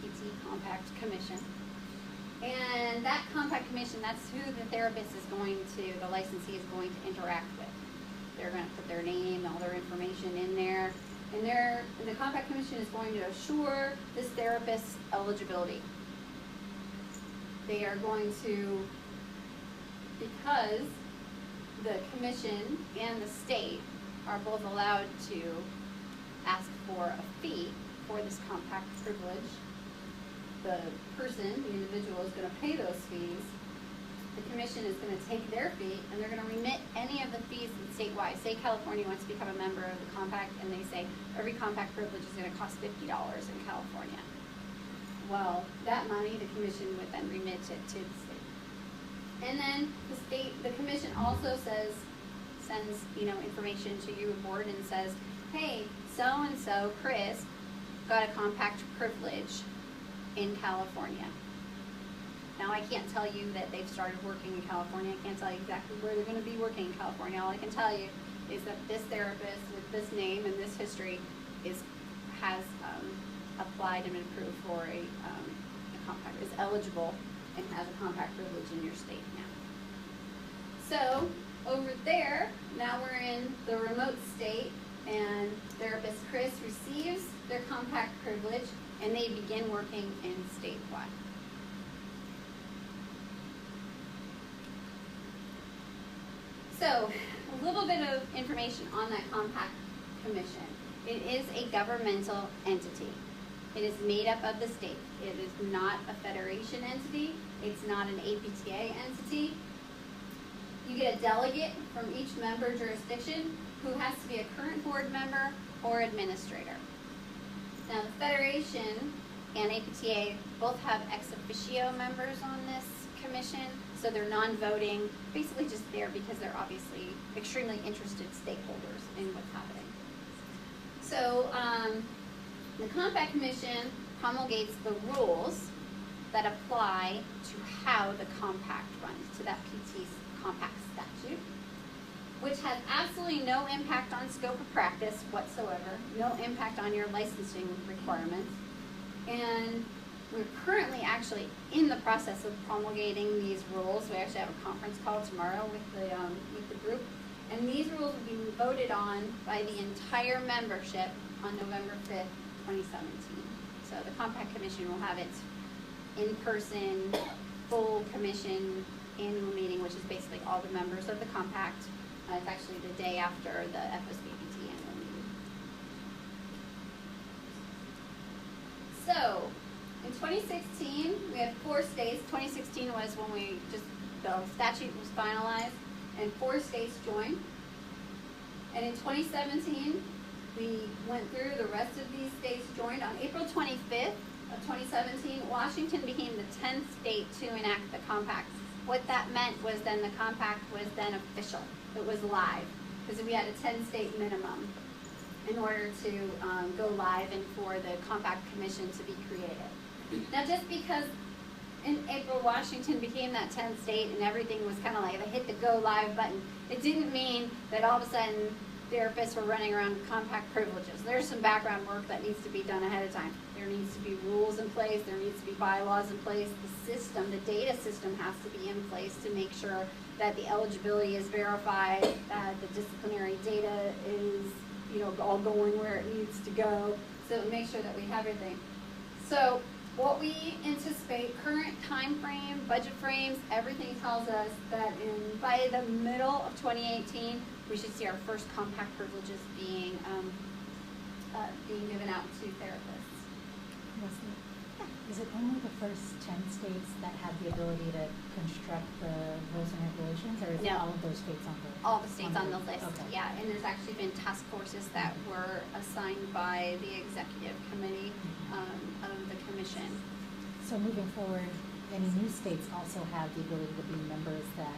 PT Compact Commission. And that Compact Commission, that's who the therapist is going to, the licensee is going to interact with. They're going to put their name, all their information in there. And the Compact Commission is going to assure this therapist's eligibility. They are going to, because the commission and the state are both allowed to ask for a fee for this compact privilege, the person, the individual, is going to pay those fees. The commission is going to take their fee and they're going to remit any of the fees statewide. Say California wants to become a member of the compact and they say every compact privilege is going to cost $50 in California. Well, that money the commission would then remit it to the state. And then the commission also sends information to your board and says, hey, so-and-so, Chris, got a compact privilege in California. Now, I can't tell you that they've started working in California. I can't tell you exactly where they're going to be working in California. All I can tell you is that this therapist with this name and this history has applied and been approved for a compact, is eligible and has a compact privilege in your state now. So, over there, now we're in the remote state, and therapist Chris receives their compact privilege, and they begin working in statewide. So, a little bit of information on that compact commission. It is a governmental entity. It is made up of the state. It is not a federation entity. It's not an APTA entity. You get a delegate from each member jurisdiction who has to be a current board member or administrator. Now, the Federation and APTA both have ex officio members on this commission, so they're non-voting, basically just there because they're obviously extremely interested stakeholders in what's happening. So, the Compact Commission promulgates the rules that apply to how the compact runs, to that PT compact statute, which has absolutely no impact on scope of practice whatsoever, no impact on your licensing requirements. And we're currently actually in the process of promulgating these rules. We actually have a conference call tomorrow with the group. And these rules will be voted on by the entire membership on November 5th, 2017. So the Compact Commission will have its in-person, full commission annual meeting, which is basically all the members of the Compact. It's actually the day after the FSBPT annual meeting. So, in 2016, we had 4 states. 2016 was when the statute was finalized, and 4 states joined. And in 2017, we went through the rest of these states joined. On April 25th of 2017, Washington became the 10th state to enact the compact. What that meant was then the compact was then official. It was live, because we had a 10-state minimum in order to go live and for the Compact Commission to be created. Now, just because in April Washington became that 10th state and everything was kind of like they hit the go live button, it didn't mean that all of a sudden therapists were running around with compact privileges. There's some background work that needs to be done ahead of time. There needs to be rules in place. There needs to be bylaws in place. The system, the data system has to be in place to make sure that the eligibility is verified, that the disciplinary data is, all going where it needs to go. So make sure that we have everything. So what we anticipate, current time frame, budget frames, everything tells us that by the middle of 2018, we should see our first compact privileges being given out to therapists. Leslie, is it only the first 10 states that have the ability to construct the rules and regulations, or is it all of those states on the list? All the states on the list, okay. Yeah. And there's actually been task forces that were assigned by the executive committee of the commission So moving forward, any new states also have the ability to be members that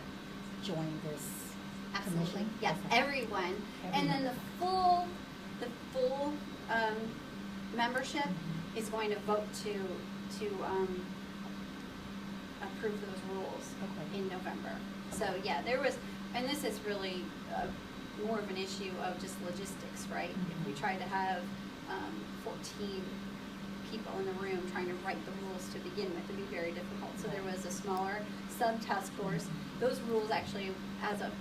join this Absolutely, commission? yes, Okay. everyone. And then the full membership is going to vote to approve those rules Okay. in November. So, yeah, there was, and this is really more of an issue of just logistics, right? If we try to have 14 people in the room trying to write the rules to begin with, it'd be very difficult. So there was a smaller sub-task force. Those rules actually, as of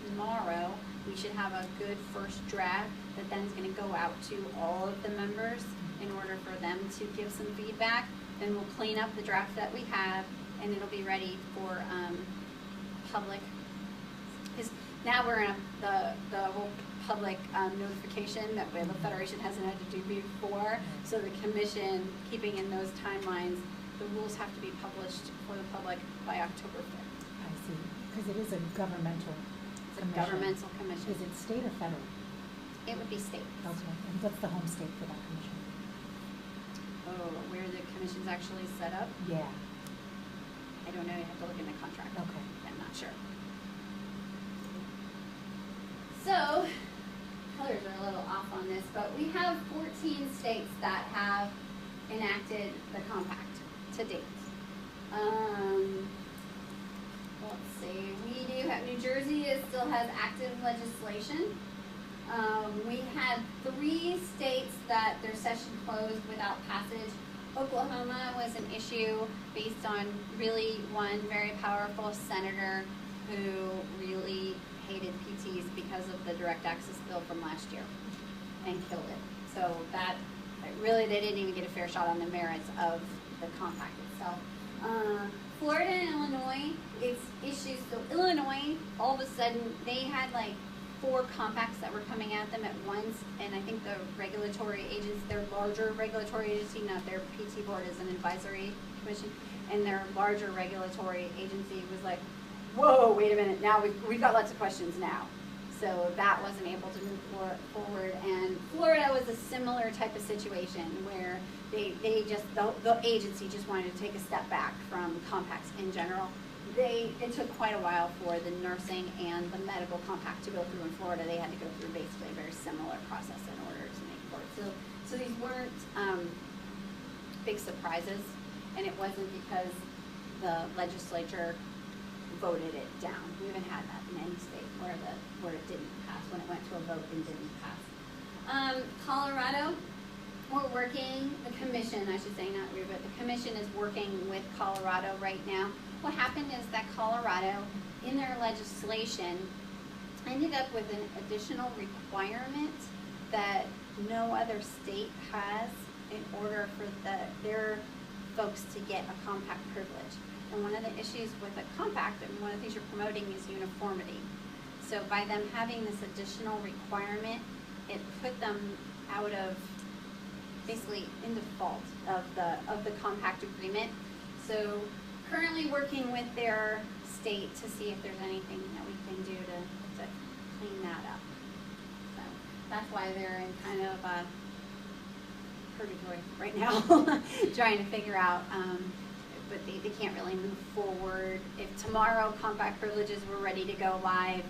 tomorrow, we should have a good first draft that then is going to go out to all of the members in order for them to give some feedback. Then we'll clean up the draft that we have, and it'll be ready for public. Because now we're in the whole public notification that the Federation hasn't had to do before. So the commission, keeping in those timelines, the rules have to be published for the public by October 5th. I see, because it is a governmental It's a commission. governmental commission. Is it state or federal? It would be state. Okay, and what's the home state for that commission? Oh, where the commission's actually set up? Yeah, I don't know, you have to look in the contract. okay. I'm not sure. So, colors are a little off on this, but we have 14 states that have enacted the compact to date. Let's see, we do have, New Jersey still has active legislation. We had 3 states that their session closed without passage. Oklahoma was an issue based on really one very powerful senator who really hated PTs because of the direct access bill from last year and killed it. So that, really, they didn't even get a fair shot on the merits of the compact itself. Florida and Illinois, it's issues. So Illinois, all of a sudden, they had like 4 compacts that were coming at them at once, and I think the regulatory agency, their larger regulatory agency, not their PT board, is an advisory commission, and their larger regulatory agency was like, whoa, wait a minute, now we've got lots of questions now. So that wasn't able to move forward, and Florida was a similar type of situation where they just, the agency just wanted to take a step back from compacts in general. It took quite a while for the nursing and the medical compact to go through in Florida. They had to go through basically a very similar process in order to make it work. So these weren't big surprises, and it wasn't because the legislature voted it down. We haven't had that in any state where it didn't pass, when it went to a vote and didn't pass. Colorado, we're working, the commission, I should say, not we, but the commission is working with Colorado right now. What happened is that Colorado, in their legislation, ended up with an additional requirement that no other state has in order for their folks to get a compact privilege. And one of the issues with a compact, and one of the things you're promoting, is uniformity. So by them having this additional requirement, it put them out of, basically in default of the compact agreement. So currently working with their state to see if there's anything that we can do to clean that up. So that's why they're in kind of a purgatory right now, trying to figure out, but they can't really move forward. If tomorrow compact privileges were ready to go live,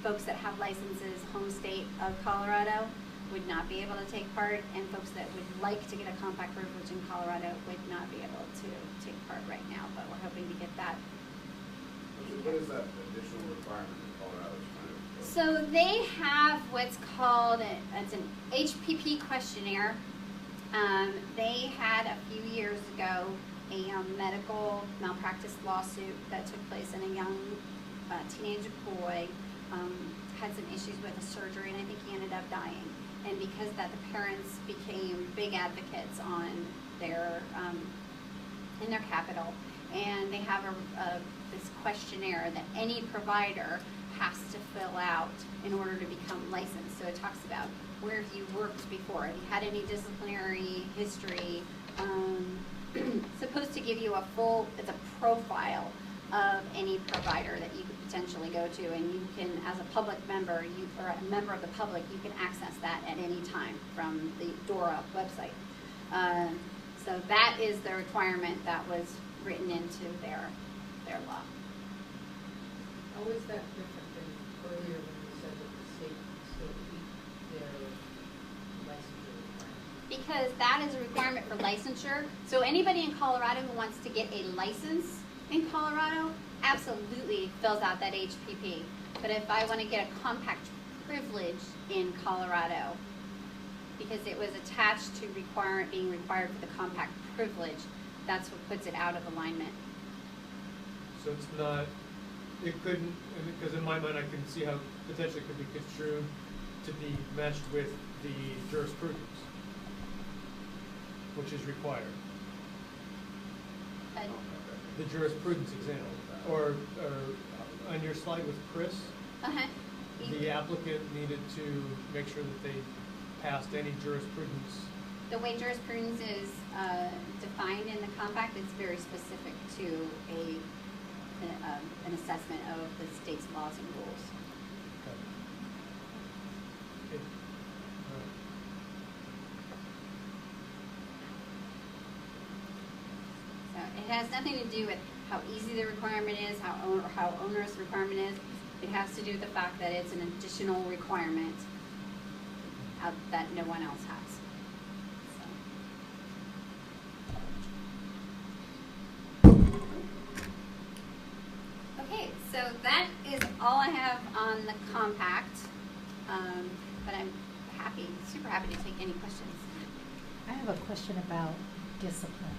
folks that have licenses home state of Colorado would not be able to take part, and folks that would like to get a compact privilege in Colorado would not be able to take part right now, but we're hoping to get that. What is that additional requirement in Colorado? So they have what's called, it's an Hpd Questionnaire. They had a few years ago a medical malpractice lawsuit that took place, and a young teenage boy had some issues with a surgery, and I think he ended up dying. And because that, the parents became big advocates on their in their capital, and they have this questionnaire that any provider has to fill out in order to become licensed. So it talks about where have you worked before, have you had any disciplinary history, supposed to give you a full, it's a profile of any provider that you could potentially go to, and you can, as a public member, or a member of the public, you can access that at any time from the DORA website. So that is the requirement that was written into their law. How is that different than earlier when you said that the state still keep their licensure requirements? Because that is a requirement for licensure. So anybody in Colorado who wants to get a license in Colorado absolutely fills out that HPP. But if I want to get a compact privilege in Colorado, because it was attached to being required for the compact privilege, that's what puts it out of alignment. So it's not, it couldn't, because in my mind I can see how potentially it could be construed to be matched with the jurisprudence, which is required. The jurisprudence example, or on your slide with Chris, the applicant needed to make sure that they passed any jurisprudence. The way jurisprudence is defined in the compact, it's very specific to an assessment of the state's laws and rules. So it has nothing to do with how easy the requirement is, how onerous the requirement is. It has to do with the fact that it's an additional requirement that no one else has. Okay, so that is all I have on the compact, but I'm super happy to take any questions. I have a question about discipline.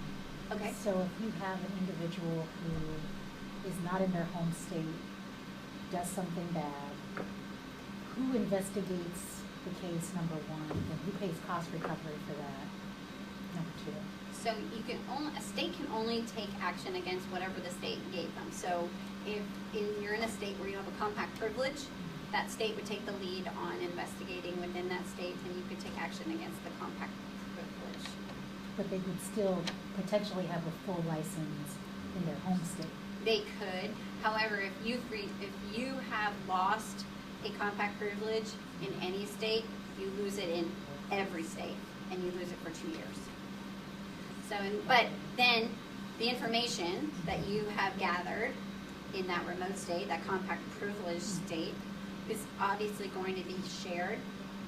Okay. So if you have an individual who is not in their home state, does something bad, who investigates the case, number one, and who pays cost recovery for that, number two? So you can a state can only take action against whatever the state gave them. So if you're in a state where you have a compact privilege, that state would take the lead on investigating within that state, and you could take action against the compact privilege. But they would still potentially have a full license in their home state. They could. However, if you have lost a compact privilege in any state, you lose it in every state, and you lose it for 2 years. So, but then the information that you have gathered in that remote state, that compact privilege state, is obviously going to be shared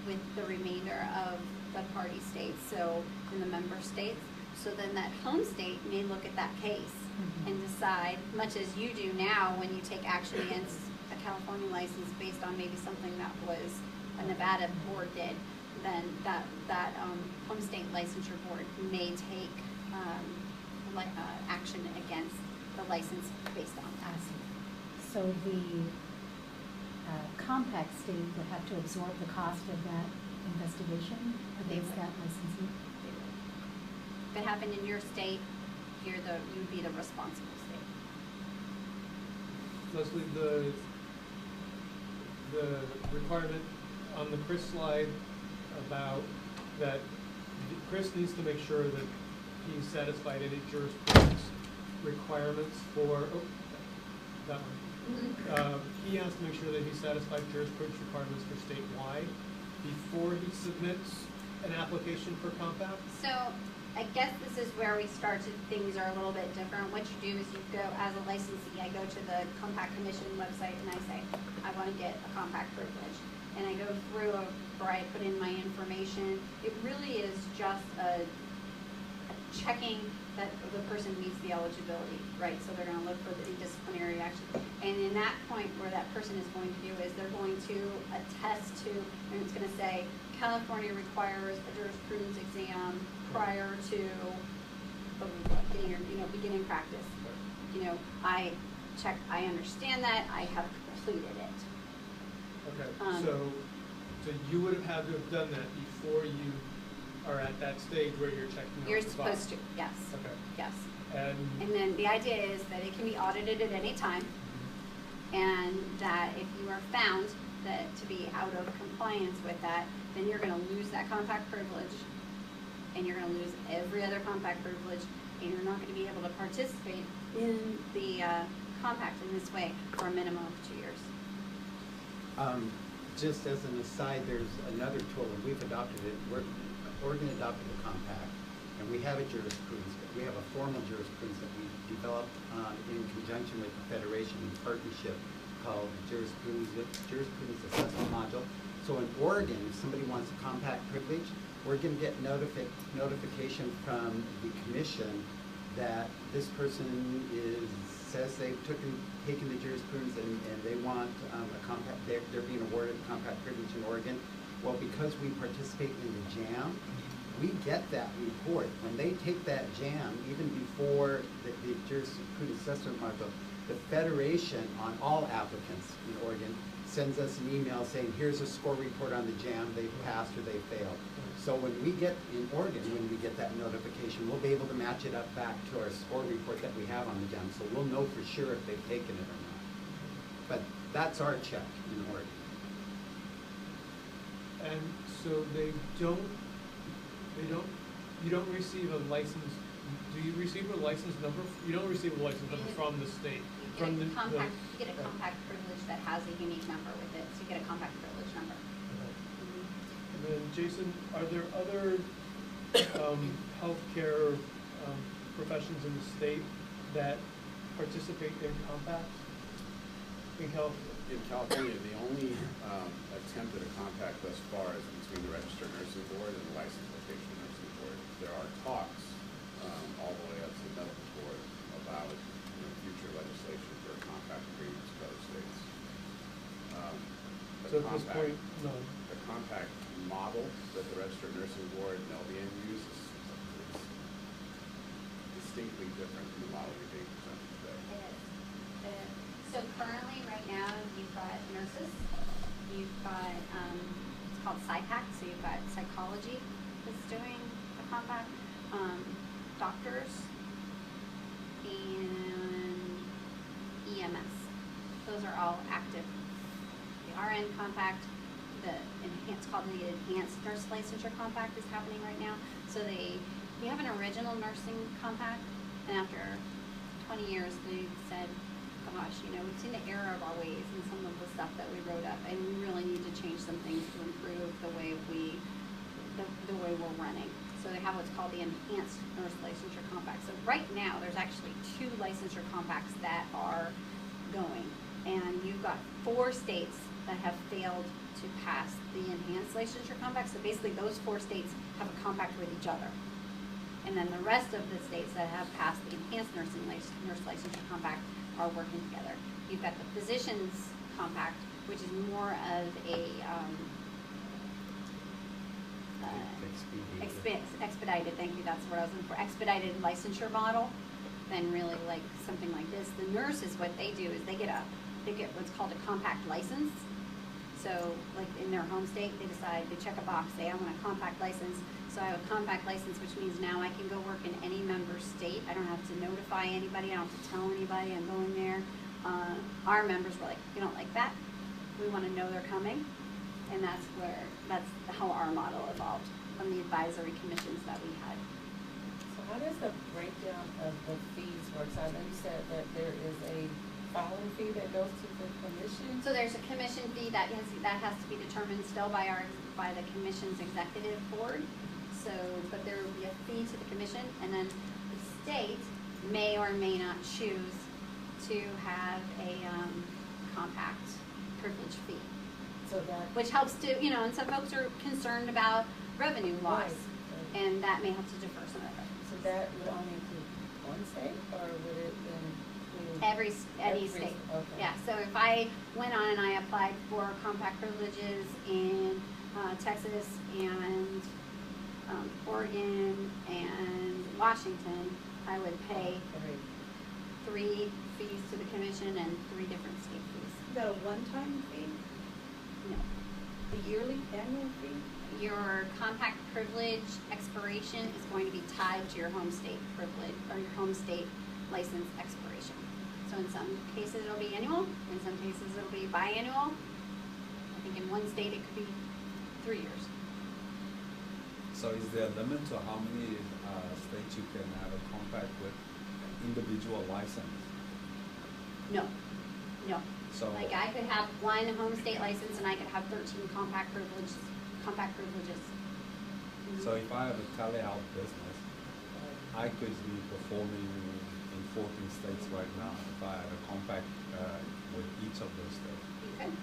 with the remainder of the party states, so in the member states. So then that home state may look at that case and decide, much as you do now when you take action against a California license based on maybe something that was a Nevada board did, then that home state licensure board may take action against the license based on that. So the compact state would have to absorb the cost of that investigation against that licensee? If it happened in your state, you would be the responsible state. Leslie, the requirement on the Chris slide about that Chris needs to make sure that he's satisfied any jurisprudence requirements for, that one. He has to make sure that he's satisfied jurisprudence requirements for statewide before he submits an application for compact? So I guess this is where we start to, things are a little bit different. What you do is you go, as a licensee, I go to the Compact Commission website and I say, I want to get a compact privilege. And I go through where I put in my information. It really is just a checking that the person meets the eligibility, right? So they're going to look for the disciplinary action. And in that point, where that person is going to do is they're going to attest to, and it's going to say, California requires a jurisprudence exam prior to getting your, beginning practice. I understand that, I have completed it. Okay, so you would have had to have done that before you are at that stage where you're checking out You're the supposed to, yes. Okay. Yes. And then the idea is that it can be audited at any time, and that if you are found that to be out of compliance with that, then you're going to lose that compact privilege, and you're going to lose every other compact privilege, and you're not going to be able to participate in the compact in this way for a minimum of 2 years. Just as an aside, there's another tool, and we've adopted it. Oregon adopted the compact, And we have a jurisprudence, we have a formal jurisprudence that we developed in conjunction with the Federation in partnership called Jurisprudence Assessment Module. So in Oregon, if somebody wants a compact privilege, we're going to get notification from the commission that this person says they've taken the jurisprudence and they want a compact, they're being awarded a compact privilege in Oregon. Well, because we participate in the JAM, we get that report. When they take that JAM, even before the jurisprudence assessment module, the Federation on all applicants in Oregon sends us an email saying, here's a score report on the JAM, they've passed or they failed. So when we get, in Oregon, when we get that notification, we'll be able to match it up back to our score report that we have on the JAM. So we'll know for sure if they've taken it or not. But that's our check in Oregon. And so you don't receive a license, do you receive a license number? You don't receive a license number from the state. You get a compact privilege that has a unique number with it, so you get a compact privilege number. And then, Jason, are there other healthcare professions in the state that participate in compacts in California? In California, the only attempt at a compact thus far is between the Registered Nursing Board and the Licensed Vocational Nursing Board. There are talks all the way up to the medical board about future legislation for compact agreements with other states. So at this point, no. The compact model that the Registered Nursing Board and LVN use is distinctly different from the model you're being presented today. It is. So currently, right now, you've got nurses, you've got, it's called PsyPac, so you've got psychology that's doing a compact, doctors, and EMS. Those are all active. The RN compact, it's called the Enhanced Nurse Licensure Compact is happening right now. So we have an original nursing compact, and after 20 years, they said, gosh, we've seen the error of our ways in some of the stuff that we wrote up, and we really need to change some things to improve the way the way we're running. So they have what's called the Enhanced Nurse Licensure Compact. So right now, there's actually 2 licensure compacts that are going, and you've got 4 states that have failed to pass the Enhanced Licensure Compact. So basically, those 4 states have a compact with each other. And then the rest of the states that have passed the Enhanced Nurse Licensure Compact are working together. You've got the Physicians Compact, which is more of a expedited, thank you, that's what I was looking for, expedited licensure model than really like something like this. The nurses, what they do is they get what's called a compact license. So like in their home state, they check a box, say I want a compact license. So I have a compact license, which means now I can go work in any member state. I don't have to notify anybody, I don't have to tell anybody I'm going there. Our members were like, you don't like that? We want to know they're coming. And that's how our model evolved from the advisory commissions that we had. So how does the breakdown of the fees work? So I know you said that there is a filing fee that goes to the commission. So there's a commission fee that has to be determined still by the commission's executive board. So, but there will be a fee to the commission, and then the state may or may not choose to have a compact privilege fee. So that, which helps to, and some folks are concerned about revenue loss, right. And that may have to defer some of it. So that would only include one state, or would it include any state? Okay. Yeah. So if I went on and I applied for compact privileges in Texas and Oregon and Washington, I would pay 3 fees to the commission and 3 different state fees. Is that a one-time fee? No. The yearly, annual fee? Your compact privilege expiration is going to be tied to your home state privilege or your home state license expiration. So in some cases it'll be annual, in some cases it'll be biannual. I think in one state it could be 3 years. So is there a limit to how many states you can have a compact with an individual license? No. So like I could have 1 home state license and I could have 13 compact privileges. So if I have a telehealth business I could be performing in 14 states right now if I had a compact with each of those states. You could.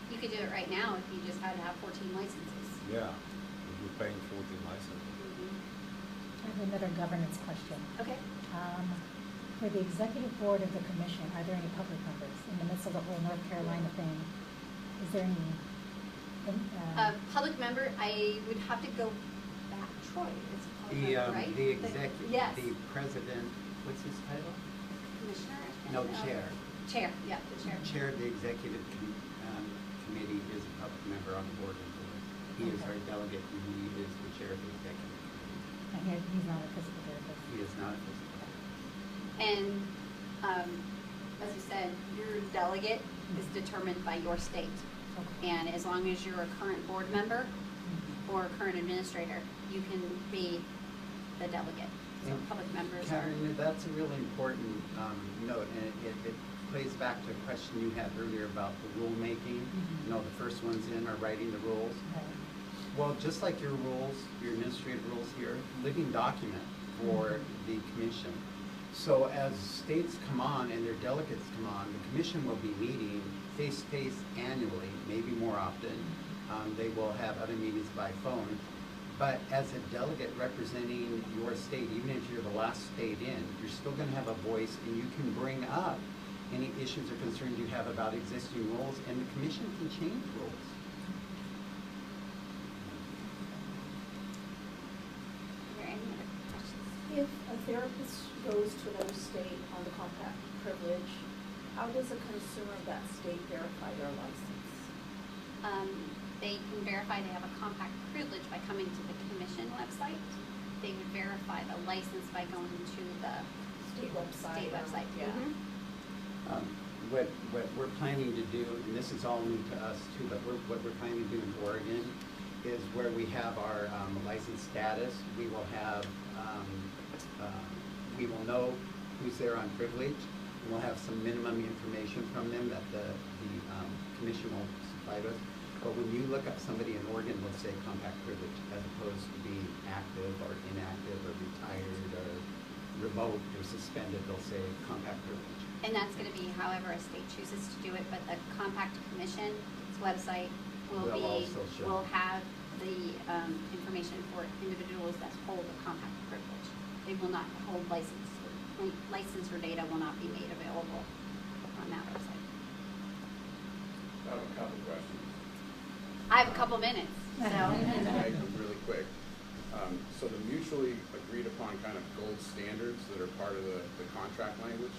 You could do it right now if you just had to have 14 licenses. Yeah, if you're paying 14 licenses. I have another governance question. Okay. For the executive board of the commission, are there any public members in the midst of the whole North Carolina thing? Is there any? Public member, I would have to go back. Troy is a public member, right? The executive, yes. the president, what's his title? Commissioner? No, chair. Chair, yeah, the chair. Chair of the executive committee is a public member on the board of boards. He is our delegate, and he is the chair of the executive committee. And he's not a physical therapist. He is not a physical therapist. And as you said, your delegate is determined by your state. And as long as you're a current board member or a current administrator, you can be the delegate. So public members Karen, that's a really important note, and it plays back to a question you had earlier about the rulemaking. You know, the first ones in are writing the rules. Well, just like your rules, your administrative rules here, living document for the commission. So as states come on and their delegates come on, the commission will be meeting face-to-face annually, maybe more often. They will have other meetings by phone. But as a delegate representing your state, even if you're the last state in, you're still going to have a voice, and you can bring up any issues or concerns you have about existing rules, and the commission can change rules. Are there any other questions? If a therapist goes to another state on the compact privilege, how does a consumer of that state verify their license? They can verify they have a compact privilege by coming to the commission website. They would verify the license by going to the State website. Yeah. What we're planning to do, and this is all new to us too, but what we're planning to do in Oregon is where we have our license status, we will have, we will know who's there on privilege. We'll have some minimum information from them that the commission will supply to us. But when you look up somebody in Oregon, they'll say compact privilege as opposed to being active or inactive or retired or revoked or suspended. They'll say compact privilege. And that's going to be however a state chooses to do it, but the compact commission's website will have the information for individuals that hold a compact privilege. They will not hold license or data will not be made available on that website. I have a couple questions. I have a couple minutes, so. Make them really quick. So the mutually agreed upon kind of gold standards that are part of the contract language,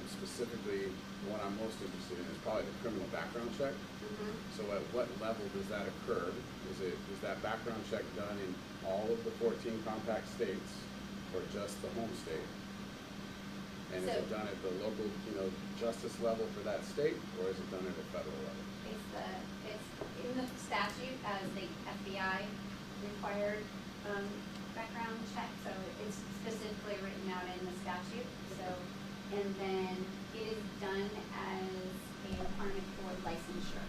specifically what I'm most interested in is probably the criminal background check. So at what level does that occur? Is that background check done in all of the 14 compact states or just the home state? And is it done at the local, justice level for that state, or is it done at a federal level? It's in the statute as the FBI required background check, so it's specifically written out in the statute. So, and then it is done as a requirement for licensure.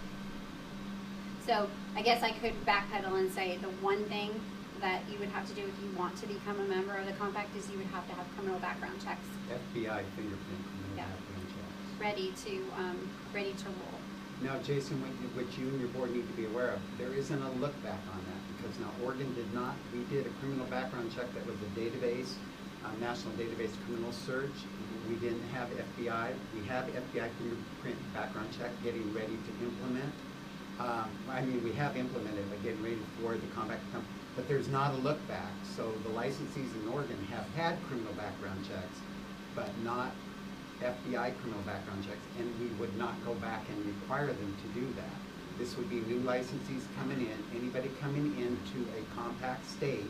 So I guess I could backpedal and say the one thing that you would have to do if you want to become a member of the compact is you would have to have criminal background checks. FBI fingerprint criminal background checks. Ready to roll. Now, Jason, what you and your board need to be aware of, there isn't a look back on that because now Oregon did not. We did a criminal background check that was a database, national database criminal search. We didn't have FBI. We have FBI fingerprint background check getting ready to implement. We have implemented, but getting ready for the compact to come. But there's not a look back. So the licensees in Oregon have had criminal background checks, but not FBI criminal background checks, and we would not go back and require them to do that. This would be new licensees coming in, anybody coming into a compact state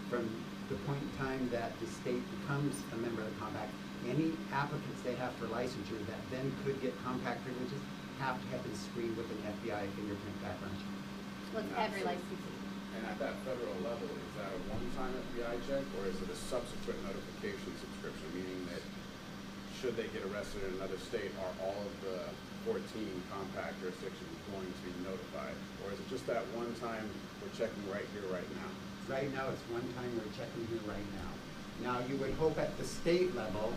from the point in time that the state becomes a member of the compact, any applicants they have for licensure that then could get compact privileges have to have been screened with an FBI fingerprint background check. With every licensee. And at that federal level, is that a one-time FBI check, or is it a subsequent notification subscription, meaning that should they get arrested in another state, are all of the 14 compact jurisdictions going to be notified? Or is it just that one time we're checking right here, right now? Right now, it's one time we're checking here right now. Now, you would hope at the state level,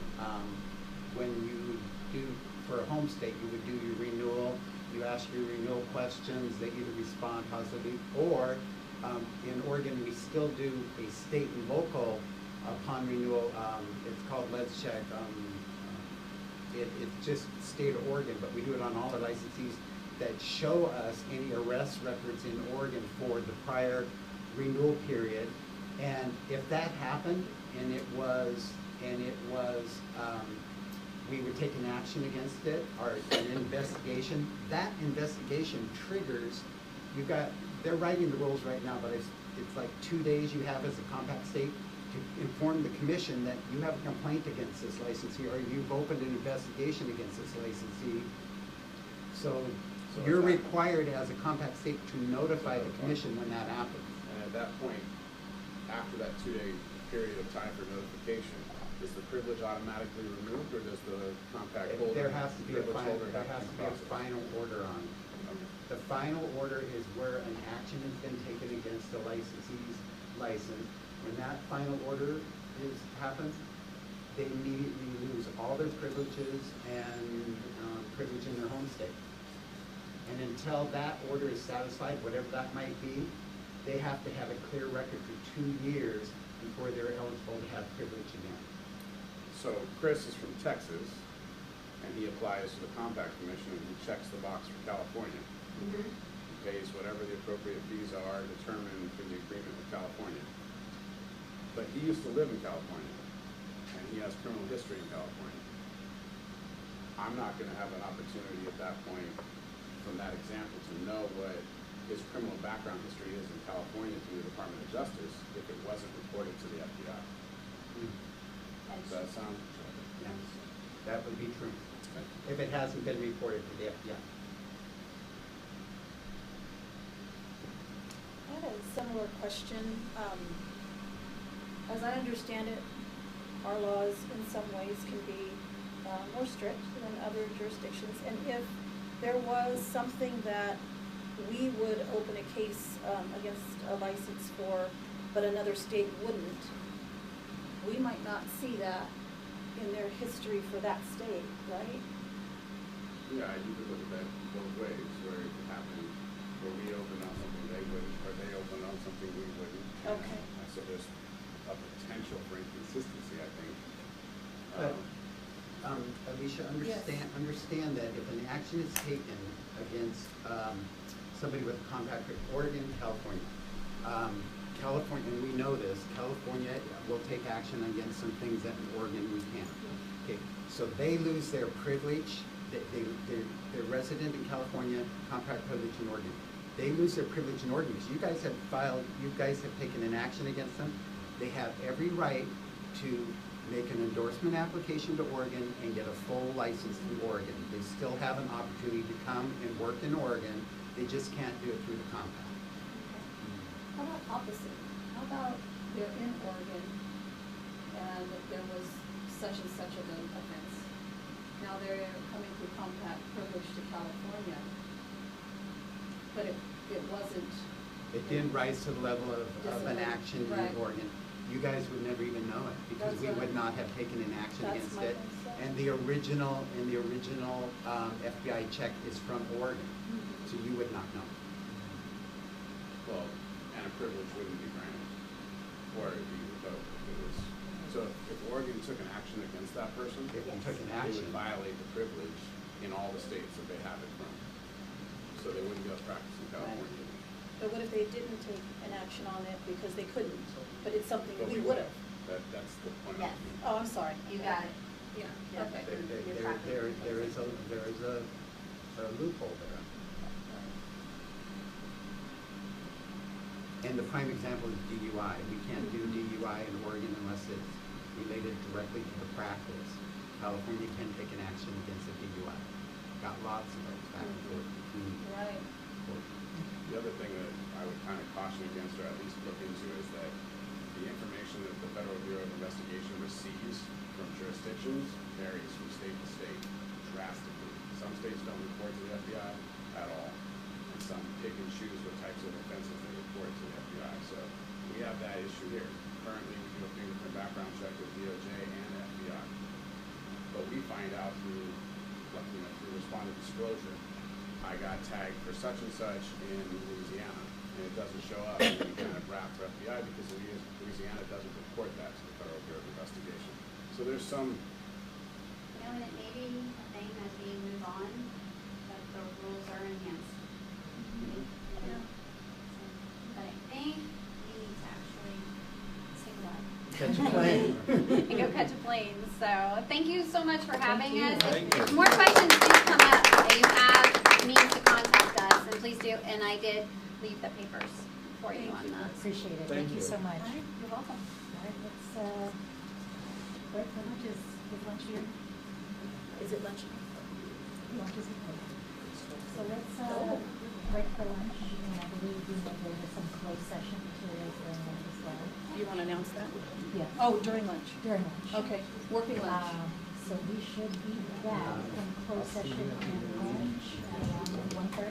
when you do, for a home state, you would do your renewal, you ask your renewal questions, they either respond positively, or in Oregon, we still do a state and local upon renewal. It's called Let's Check. It's just state of Oregon, but we do it on all the licensees that show us any arrest records in Oregon for the prior renewal period. And if that happened and it was we would take an action against it or an investigation, that investigation triggers, they're writing the rules right now, but it's like 2 days you have as a compact state to inform the commission that you have a complaint against this licensee or you've opened an investigation against this licensee. So you're required as a compact state to notify the commission when that happens. And at that point, after that 2-day period of time for notification, is the privilege automatically removed, or does the compact holder? There has to be a processed? final order on it. Okay. The final order is where an action has been taken against the licensee's license. When that final order happens, they immediately lose all their privileges and privilege in their home state. And until that order is satisfied, whatever that might be, they have to have a clear record for 2 years before they're eligible to have privilege again. So Chris is from Texas, and he applies to the Compact Commission, and he checks the box for California. Mm-hmm. He pays whatever the appropriate fees are determined through the agreement with California. But he used to live in California, and he has criminal history in California. I'm not going to have an opportunity at that point, from that example, to know what his criminal background history is in California through the Department of Justice if it wasn't reported to the FBI. Does that sound? Yes, that would be true. If it hasn't been reported to the FBI. I had a similar question. As I understand it, our laws in some ways can be more strict than other jurisdictions. And if there was something that we would open a case against a license for, but another state wouldn't, we might not see that in their history for that state, right? Yeah, you could look at that both ways, where it could happen, where we open on something they wouldn't, or they open on something we wouldn't. Okay. So there's a potential for inconsistency, I think. Alicia, understand that if an action is taken against somebody with a compact with Oregon, California, California, and we know this, California will take action against some things that in Oregon we can't. Okay, so they lose their privilege, they're resident in California, compact privilege in Oregon. They lose their privilege in Oregon because you guys have taken an action against them. They have every right to make an endorsement application to Oregon and get a full license in Oregon. They still have an opportunity to come and work in Oregon. They just can't do it through the compact. How about opposite? How about they're in Oregon and there was such and such of an offense? Now they're coming through compact privilege to California, but it wasn't. It didn't rise to the level of an action Right. in Oregon. You guys would never even know it because we would not have taken an action That's against my it. concern. And the original FBI check is from Oregon, Mm-hmm. so you would not know. Well, and a privilege wouldn't be granted, or it'd be revoked if it was. So if Oregon took an action against that person, If you took an they action, would violate the privilege in all the states that they have it from. So they wouldn't go practice in California. But what if they didn't take an action on it because they couldn't, but it's something But we would have? That's the point. Yes. Oh, I'm sorry. You got it. Yeah, okay. there is a loophole there. And the prime example is DUI. We can't do DUI in Oregon unless it's related directly to the practice. California can take an action against a DUI. Got lots of those back and forth between. Right. The other thing that I would kind of caution against, or at least look into, is that the information that the Federal Bureau of Investigation receives from jurisdictions varies from state to state drastically. Some states don't report to the FBI at all, and some pick and choose what types of offenses they report to the FBI. So we have that issue here. Currently, we do a fingerprint background check with DOJ and FBI. But we find out through, like, you know, through respondent disclosure, I got tagged for such and such in Louisiana, and it doesn't show up, and we kind of rap for FBI because Louisiana doesn't report that to the Federal Bureau of Investigation. So there's some. You know, and it may be a thing as we move on, that the rules are enhanced. Yeah. But I think we need to actually take a walk. Catch a plane. And go catch a plane. So thank you so much for having us. Thank If you. more questions do come up, you have means to contact us, and please do. And I did leave the papers for you on that. Appreciate it. Thank Thank you you. so much. All right, you're welcome. All right, let's break for lunch. Is lunch here? Is it lunch? Lunch is here. So let's break for lunch, and I believe we will go to some closed session materials during lunch as well. You want to announce that? Yes. Oh, during lunch. During lunch. Okay, working lunch. So we should be back in closed session and lunch at around 1:30.